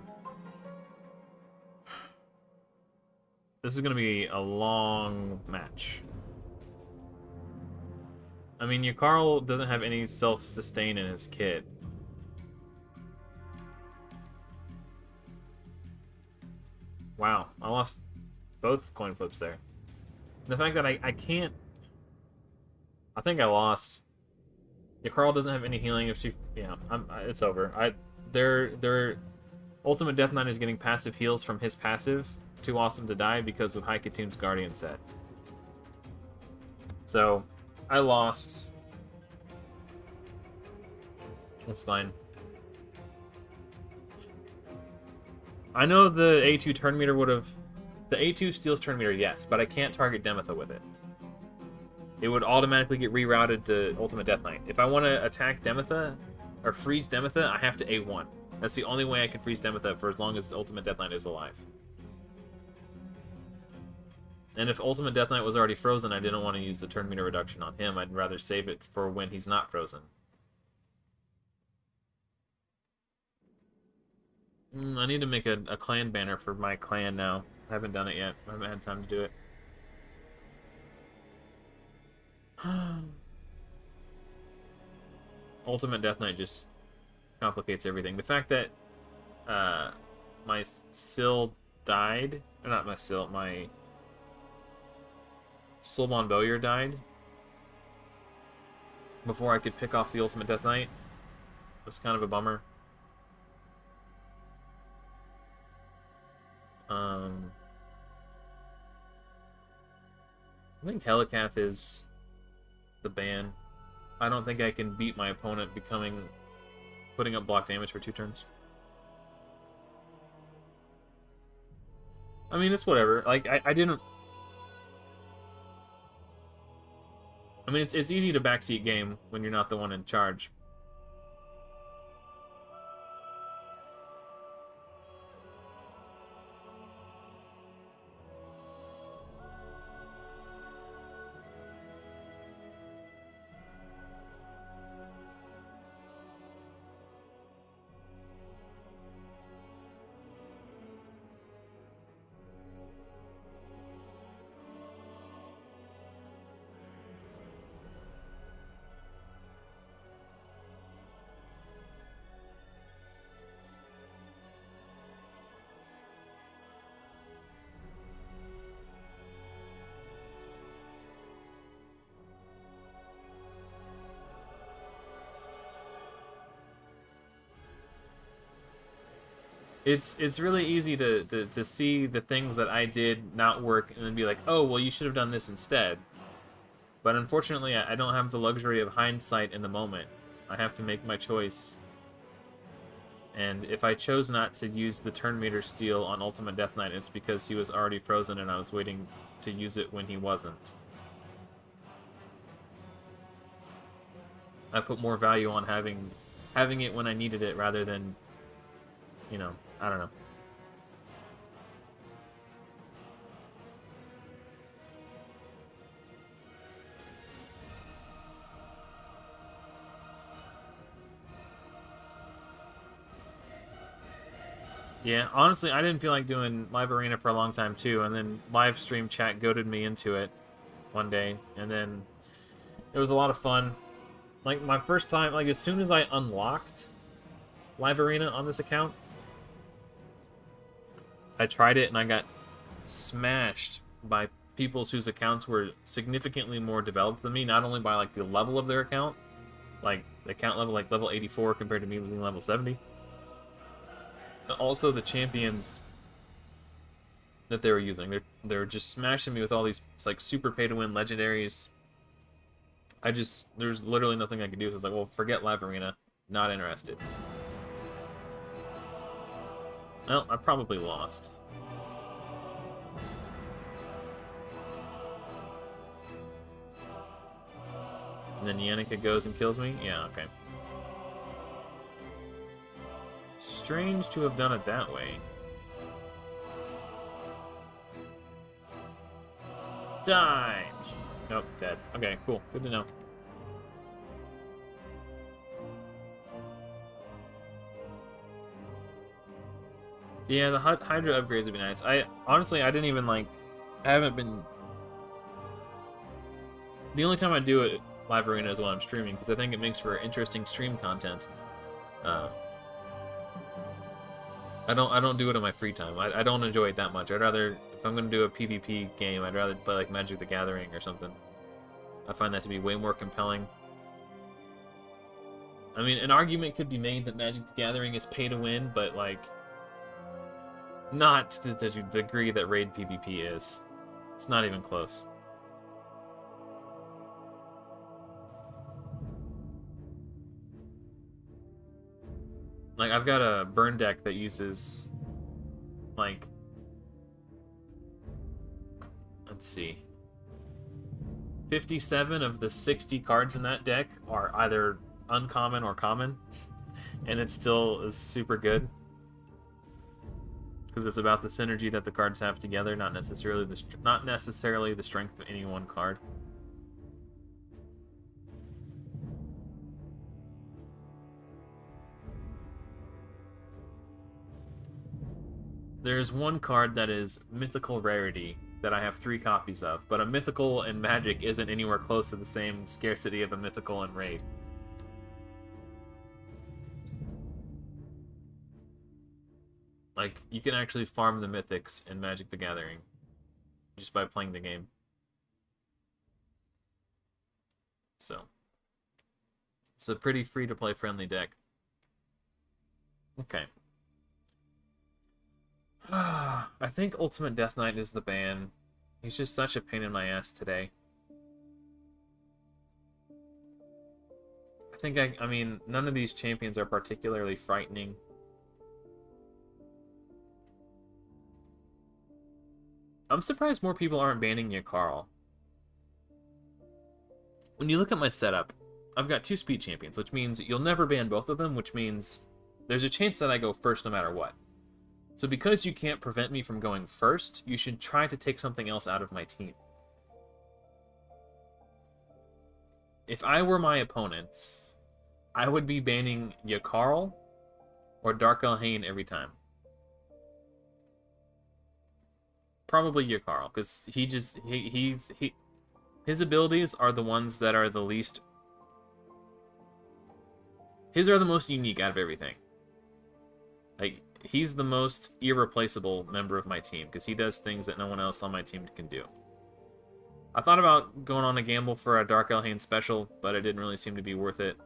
This is gonna be a long match. I mean, your Carl doesn't have any self-sustain in his kit. Wow, I lost both coin flips there. The fact that I can't... I think I lost. Your Carl doesn't have any healing if she... Yeah, it's over. Their Ultimate Death Knight is getting passive heals from his passive. Too awesome to die because of Haikatoon's Guardian set. So, I lost. That's fine. I know the A2 turn meter would have... The A2 steals turn meter, yes, but I can't target Demetha with it. It would automatically get rerouted to Ultimate Death Knight. If I want to attack Demetha, or freeze Demetha, I have to A1. That's the only way I can freeze Demetha for as long as Ultimate Death Knight is alive. And if Ultimate Death Knight was already frozen, I didn't want to use the turn meter reduction on him. I'd rather save it for when he's not frozen. I need to make a clan banner for my clan now. I haven't done it yet. I haven't had time to do it. Ultimate Death Knight just complicates everything. The fact that my Syl died, or not my Syl, my Sylvan Bowyer died before I could pick off the Ultimate Death Knight was kind of a bummer. I think Helicath is the ban. I don't think I can beat my opponent putting up block damage for 2 turns. I mean, it's whatever. Like, I didn't... I mean, it's easy to backseat game when you're not the one in charge. It's really easy to see the things that I did not work and then be like, oh, well, you should have done this instead. But unfortunately, I don't have the luxury of hindsight in the moment. I have to make my choice. And if I chose not to use the turn meter steal on Ultimate Death Knight, it's because he was already frozen and I was waiting to use it when he wasn't. I put more value on having it when I needed it rather than, you know, I don't know. Yeah, honestly, I didn't feel like doing live arena for a long time too, and then live stream chat goaded me into it one day, and then it was a lot of fun. Like my first time, like as soon as I unlocked live arena on this account, I tried it and I got smashed by people whose accounts were significantly more developed than me, not only by like the level of their account, like the account level, like level 84 compared to me being level 70. Also the champions that they were using. They're just smashing me with all these like super pay to win legendaries. There's literally nothing I could do. So I was like, well, forget live arena. Not interested. Well, I probably lost. And then Yannicka goes and kills me? Yeah, okay. Strange to have done it that way. Die! Nope, dead. Okay, cool. Good to know. Yeah, the Hydra upgrades would be nice. I honestly, I didn't even like. I haven't been. The only time I do it live arena is when I'm streaming because I think it makes for interesting stream content. Uh, I don't do it in my free time. I don't enjoy it that much. I'd rather, if I'm gonna do a PvP game, I'd rather play like Magic the Gathering or something. I find that to be way more compelling. I mean, an argument could be made that Magic the Gathering is pay to win, but like, not to the degree that Raid PvP is. It's not even close. Like, I've got a burn deck that uses, like, let's see, 57 of the 60 cards in that deck are either uncommon or common, and it still is super good. Because it's about the synergy that the cards have together, not necessarily the strength of any one card. There's one card that is mythical rarity that I have 3 copies of, but a mythical in Magic isn't anywhere close to the same scarcity of a mythical in Raid. Like, you can actually farm the mythics in Magic the Gathering just by playing the game. So, it's a pretty free-to-play friendly deck. Okay. I think Ultimate Death Knight is the ban. He's just such a pain in my ass today. I mean, none of these champions are particularly frightening. I'm surprised more people aren't banning Yakarl. When you look at my setup, I've got 2 speed champions, which means you'll never ban both of them, which means there's a chance that I go first no matter what. So because you can't prevent me from going first, you should try to take something else out of my team. If I were my opponent, I would be banning Yakarl or Dark Elhain every time. Probably Yakarl, because his abilities are the ones that are the least. His are the most unique out of everything. Like, he's the most irreplaceable member of my team, because he does things that no one else on my team can do. I thought about going on a gamble for a Dark Elhain special, but it didn't really seem to be worth it.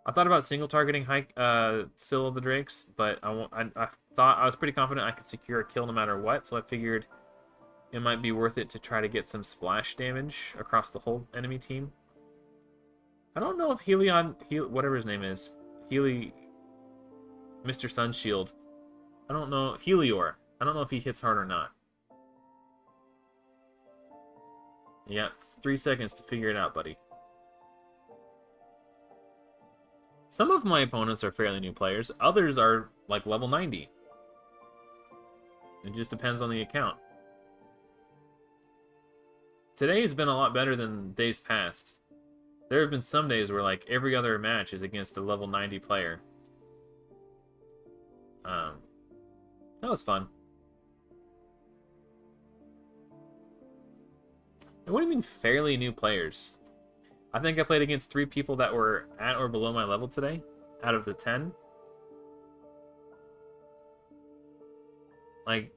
I thought about single targeting Seal of the Drakes, but I thought I was pretty confident I could secure a kill no matter what, so I figured it might be worth it to try to get some splash damage across the whole enemy team. I don't know if whatever his name is, Mr. Sunshield, I don't know, Helior, I don't know if he hits hard or not. You got 3 seconds to figure it out, buddy. Some of my opponents are fairly new players. Others are, like, level 90. It just depends on the account. Today has been a lot better than days past. There have been some days where, like, every other match is against a level 90 player. That was fun. And what do you mean fairly new players? I think I played against 3 people that were at or below my level today, out of the 10. Like,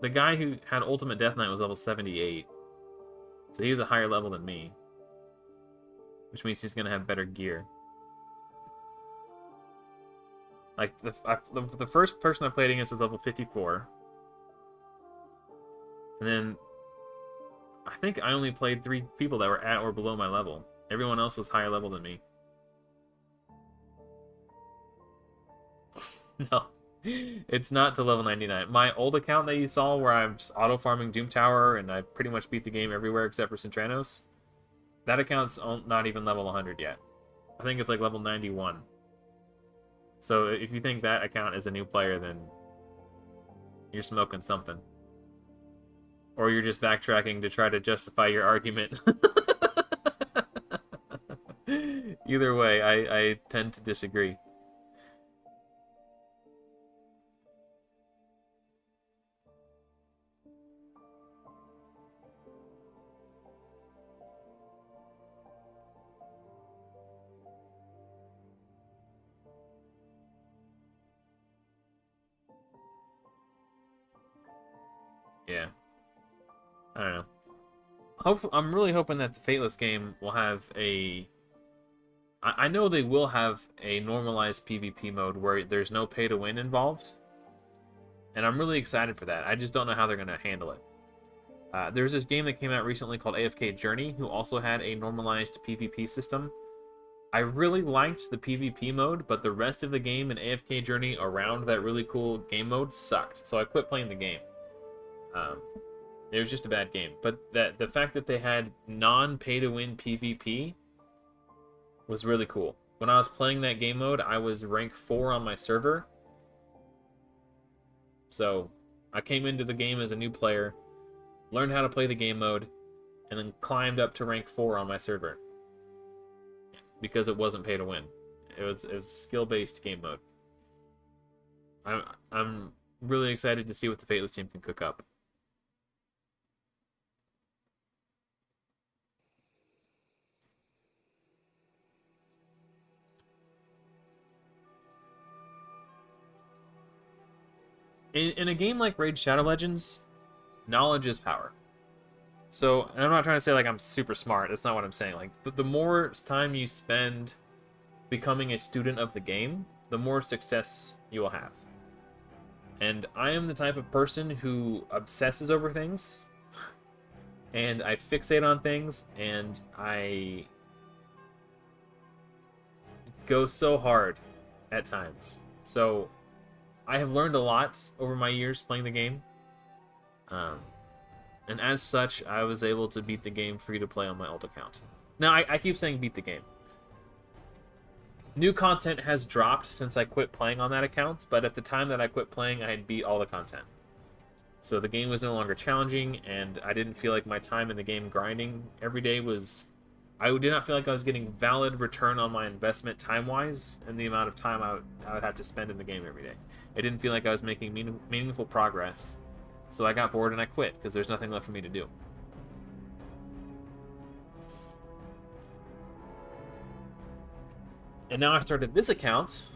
the guy who had Ultimate Death Knight was level 78. So he was a higher level than me. Which means he's going to have better gear. Like, the first person I played against was level 54. And then I think I only played 3 people that were at or below my level. Everyone else was higher level than me. No, it's not to level 99. My old account that you saw where I'm auto-farming Doom Tower and I pretty much beat the game everywhere except for Centranos, that account's not even level 100 yet. I think it's like level 91. So if you think that account is a new player, then you're smoking something. Or you're just backtracking to try to justify your argument. Either way, I tend to disagree. Yeah. I don't know. I'm really hoping that the Fateless game will have a... I know they will have a normalized PvP mode where there's no pay-to-win involved. And I'm really excited for that. I just don't know how they're going to handle it. There's this game that came out recently called AFK Journey, who also had a normalized PvP system. I really liked the PvP mode, but the rest of the game in AFK Journey around that really cool game mode sucked. So I quit playing the game. It was just a bad game. But the fact that they had non-pay-to-win PvP was really cool. When I was playing that game mode, I was rank 4 on my server. So I came into the game as a new player, learned how to play the game mode, and then climbed up to rank 4 on my server. Because it wasn't pay to win. It was a skill-based game mode. I'm really excited to see what the Fateless team can cook up. In a game like Raid Shadow Legends, knowledge is power. So, and I'm not trying to say like I'm super smart. That's not what I'm saying. Like the more time you spend becoming a student of the game, the more success you will have. And I am the type of person who obsesses over things, and I fixate on things, and I go so hard at times. So I have learned a lot over my years playing the game. And as such, I was able to beat the game free to play on my old account. Now, I keep saying beat the game. New content has dropped since I quit playing on that account, but at the time that I quit playing, I had beat all the content. So the game was no longer challenging, and I didn't feel like my time in the game grinding every day was... I did not feel like I was getting valid return on my investment time-wise and the amount of time I would have to spend in the game every day. It didn't feel like I was making meaningful progress. So I got bored and I quit, because there's nothing left for me to do. And now I started this account,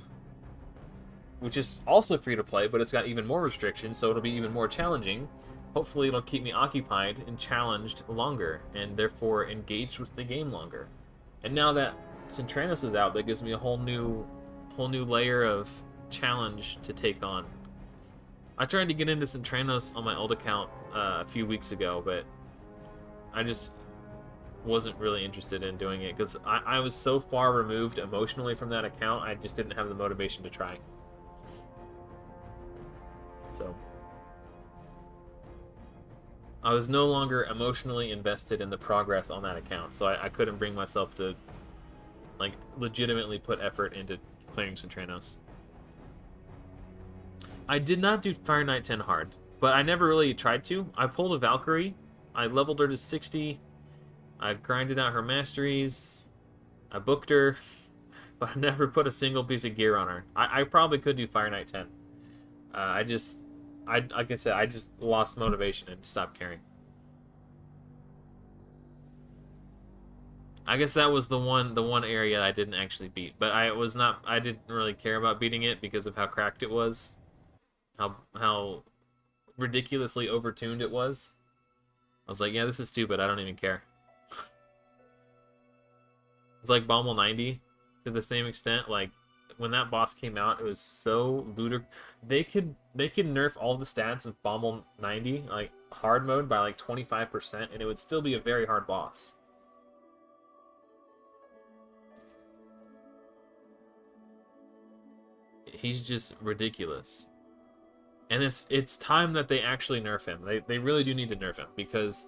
which is also free to play, but it's got even more restrictions, so it'll be even more challenging. Hopefully it'll keep me occupied and challenged longer, and therefore engaged with the game longer. And now that Centranos is out, that gives me a whole new layer of challenge to take on. I tried to get into Centranos on my old account a few weeks ago, but I just wasn't really interested in doing it because I was so far removed emotionally from that account, I just didn't have the motivation to try. So I was no longer emotionally invested in the progress on that account, so I couldn't bring myself to like legitimately put effort into clearing Centranos. I did not do Fire Knight 10 hard, but I never really tried to. I pulled a Valkyrie, I leveled her to 60, I grinded out her masteries, I booked her, but I never put a single piece of gear on her. I probably could do Fire Knight 10. Like I said, I just lost motivation and stopped caring. I guess that was the one area I didn't actually beat, but I didn't really care about beating it because of how cracked it was. How ridiculously overtuned it was. I was like, yeah, this is stupid. I don't even care. It's like Bommel 90 to the same extent. Like when that boss came out, it was so ludicrous. They could nerf all the stats of Bommel 90, like hard mode, by like 25%, and it would still be a very hard boss. He's just ridiculous. And it's time that they actually nerf him. They really do need to nerf him, because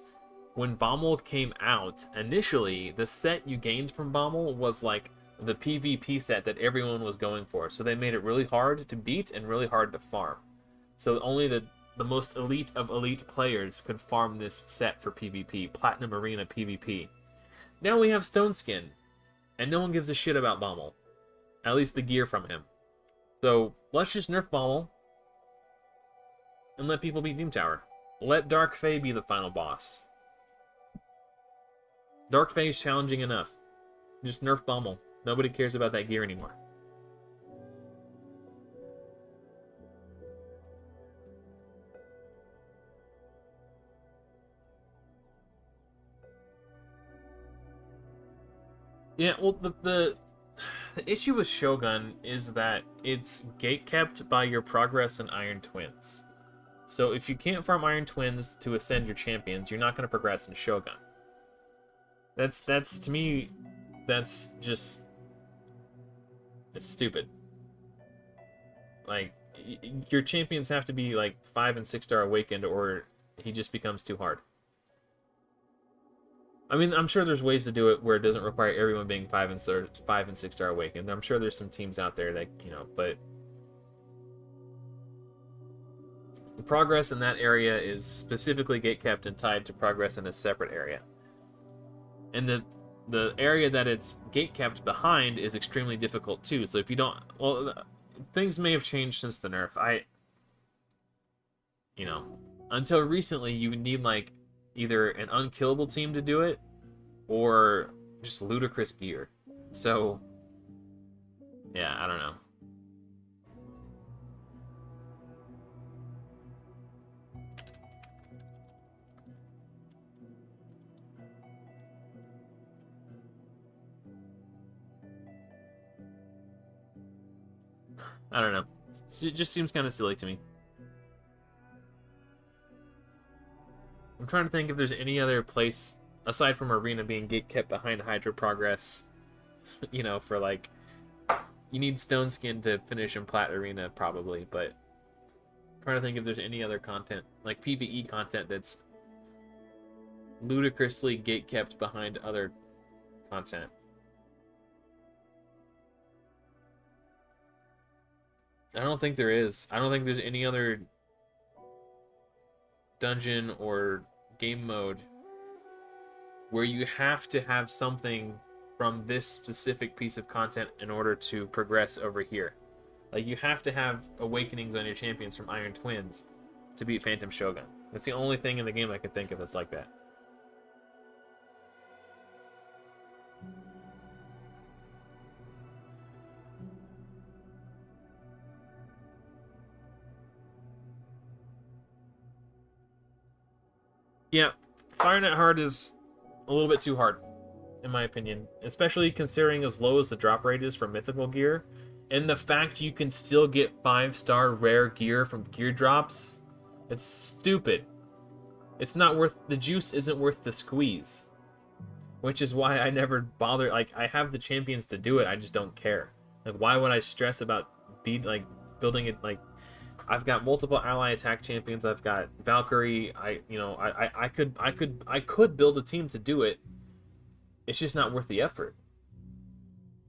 when Bommel came out, initially, the set you gained from Bommel was like the PvP set that everyone was going for. So they made it really hard to beat and really hard to farm. So only the most elite of elite players could farm this set for PvP, Platinum Arena PvP. Now we have Stone Skin, and no one gives a shit about Bommel. At least the gear from him. So let's just nerf Bommel and let people beat Doom Tower. Let Dark Fae be the final boss. Dark Fae is challenging enough. Just nerf Bommel. Nobody cares about that gear anymore. Yeah, well, the issue with Shogun is that it's gatekept by your progress in Iron Twins. So if you can't farm Iron Twins to ascend your champions, you're not going to progress in Shogun. That's to me, that's just it's stupid. Like your champions have to be like 5 and 6 star awakened, or he just becomes too hard. I mean, I'm sure there's ways to do it where it doesn't require everyone being 5 and 6 star awakened. I'm sure there's some teams out there that but the progress in that area is specifically gatekept and tied to progress in a separate area. And the area that it's gatekept behind is extremely difficult too. So if you don't, well, things may have changed since the nerf. Until recently, you would need like either an unkillable team to do it, or just ludicrous gear. So, yeah, I don't know. I don't know. It just seems kind of silly to me. I'm trying to think if there's any other place aside from Arena being gatekept behind Hydra progress. For like, you need Stone Skin to finish in Plat Arena probably, but I'm trying to think if there's any other content, like PvE content, that's ludicrously gatekept behind other content. I don't think there is. I don't think there's any other dungeon or game mode where you have to have something from this specific piece of content in order to progress over here. Like, you have to have awakenings on your champions from Iron Twins to beat Phantom Shogun. That's the only thing in the game I can think of that's like that. Yeah, Fire Net Hard is a little bit too hard, in my opinion. Especially considering as low as the drop rate is for mythical gear. And the fact you can still get 5-star rare gear from gear drops. It's stupid. It's not worth... The juice isn't worth the squeeze. Which is why I never bother... Like, I have the champions to do it, I just don't care. Like, why would I stress about building it, like... I've got multiple ally attack champions. I've got Valkyrie. I could build a team to do it. It's just not worth the effort.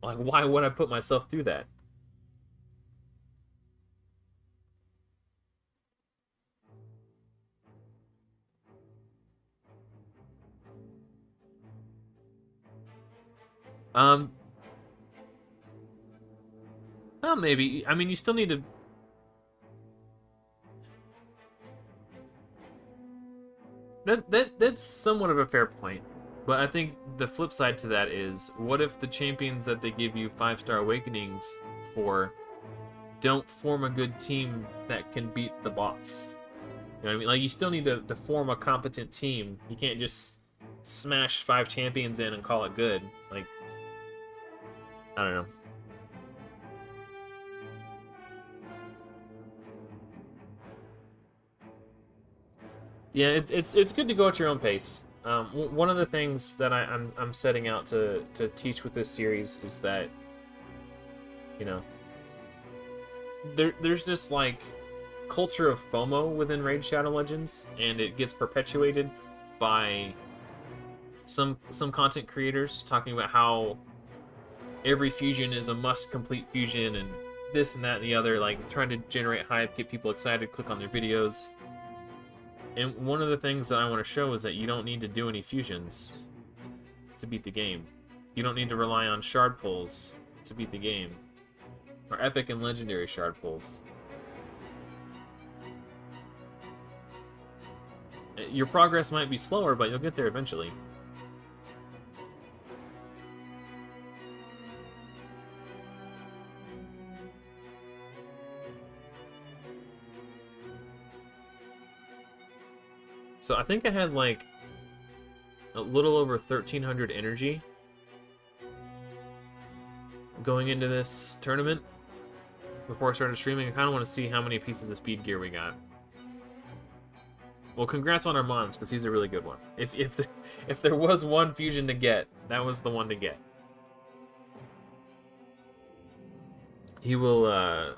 Like, why would I put myself through that? Well, maybe. I mean, you still need to. That's somewhat of a fair point. But I think the flip side to that is, what if the champions that they give you 5-star awakenings for don't form a good team that can beat the boss? You know what I mean? Like, you still need to form a competent team. You can't just smash 5 champions in and call it good. Like, I don't know. Yeah, it's good to go at your own pace. One of the things that I'm setting out to teach with this series is that, there's this like culture of FOMO within Raid Shadow Legends, and it gets perpetuated by some content creators talking about how every fusion is a must complete fusion and this and that and the other, like trying to generate hype, get people excited, click on their videos. And one of the things that I want to show is that you don't need to do any fusions to beat the game. You don't need to rely on shard pulls to beat the game. Or epic and legendary shard pulls. Your progress might be slower, but you'll get there eventually. So I think I had like a little over 1,300 energy going into this tournament, before I started streaming, I kind of want to see how many pieces of speed gear we got. Well, congrats on Armand's, because he's a really good one. If there was one fusion to get, that was the one to get. He will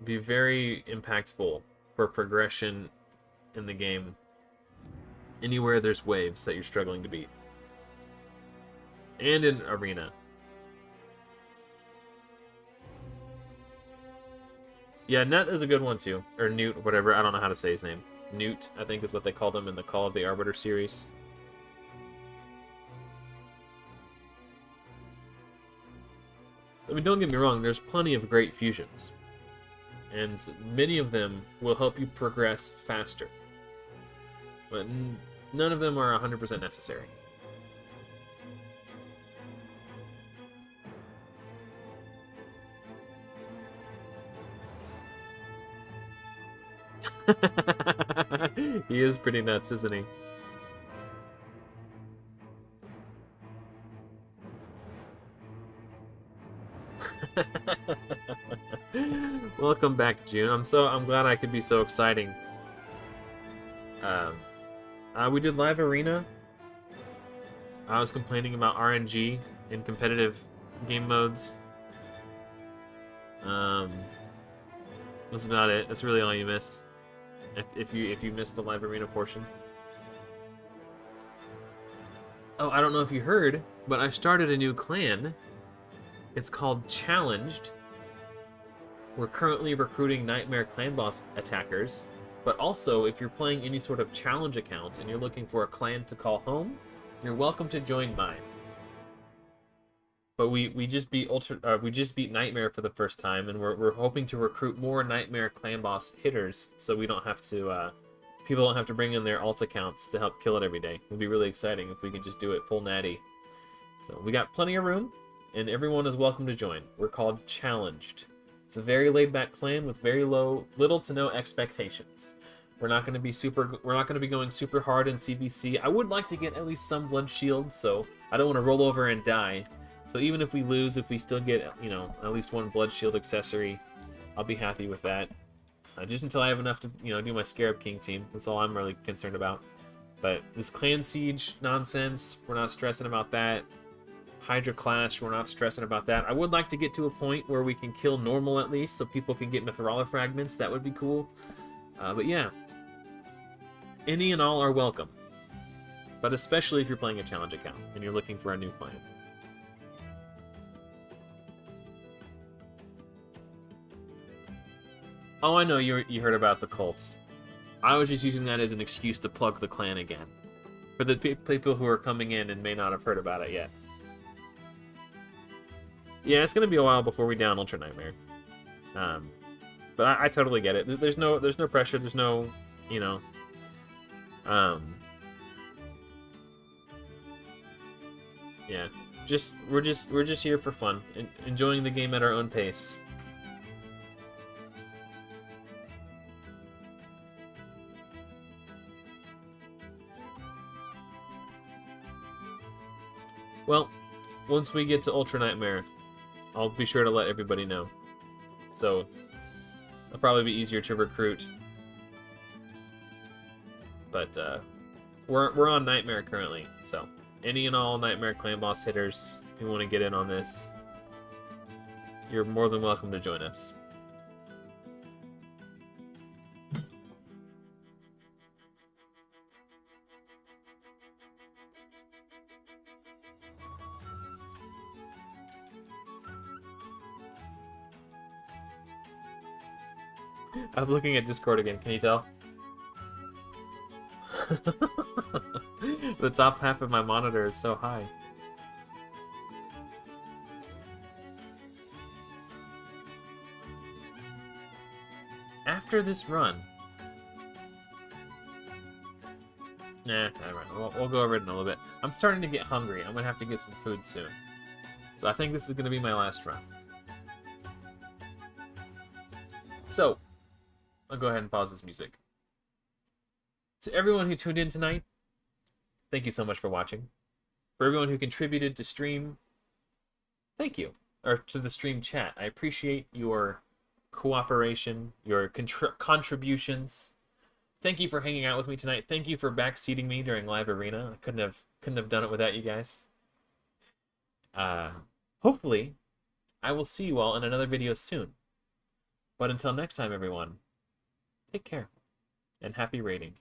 be very impactful for progression in the game. Anywhere there's waves that you're struggling to beat. And in Arena. Yeah, Nut is a good one too. Or Newt, whatever. I don't know how to say his name. Newt, I think is what they called him in the Call of the Arbiter series. I mean, don't get me wrong, there's plenty of great fusions. And many of them will help you progress faster. But none of them are 100% necessary. He is pretty nuts, isn't he? Welcome back, June. I'm glad I could be so exciting. We did live arena. I was complaining about RNG in competitive game modes. That's about it. That's really all you missed. If you missed the live arena portion. Oh, I don't know if you heard, but I started a new clan. It's called Challenged. We're currently recruiting Nightmare Clan Boss attackers, but also if you're playing any sort of challenge account and you're looking for a clan to call home, you're welcome to join mine. But we just beat Nightmare for the first time, and we're hoping to recruit more Nightmare Clan Boss hitters, so we don't have to people don't have to bring in their alt accounts to help kill it every day. It'd be really exciting if we could just do it full natty. So we got plenty of room, and everyone is welcome to join. We're called Challenged. It's a very laid-back clan with very little to no expectations. We're not going to be going super hard in CVC. I would like to get at least some blood shields, so I don't want to roll over and die. So even if we lose, if we still get, you know, at least one blood shield accessory, I'll be happy with that. Just until I have enough to, you know, do my Scarab King team. That's all I'm really concerned about. But this Clan Siege nonsense, we're not stressing about that. Hydra Clash, we're not stressing about that. I would like to get to a point where we can kill normal at least, so people can get Mithrala fragments. That would be cool. But yeah, any and all are welcome. But especially if you're playing a challenge account and you're looking for a new clan. Oh, I know you heard about the cult. I was just using that as an excuse to plug the clan again. For the people who are coming in and may not have heard about it yet. Yeah, it's gonna be a while before we down Ultra Nightmare. But I totally get it. There's no pressure. There's no, you know. Yeah, we're just here for fun, enjoying the game at our own pace. Well, once we get to Ultra Nightmare, I'll be sure to let everybody know. So, it'll probably be easier to recruit. But, we're on Nightmare currently, so any and all Nightmare Clan Boss hitters who want to get in on this, you're more than welcome to join us. I was looking at Discord again, can you tell? The top half of my monitor is so high. After this run... Nah, we'll go over it in a little bit. I'm starting to get hungry. I'm gonna have to get some food soon. So I think this is gonna be my last run. So, I'll go ahead and pause this music. To everyone who tuned in tonight, thank you so much for watching. For everyone who contributed to stream, thank you. Or to the stream chat. I appreciate your cooperation, your contributions. Thank you for hanging out with me tonight. Thank you for backseating me during live arena. I couldn't have done it without you guys. Uh, hopefully, I will see you all in another video soon. But until next time, everyone, take care and happy raiding.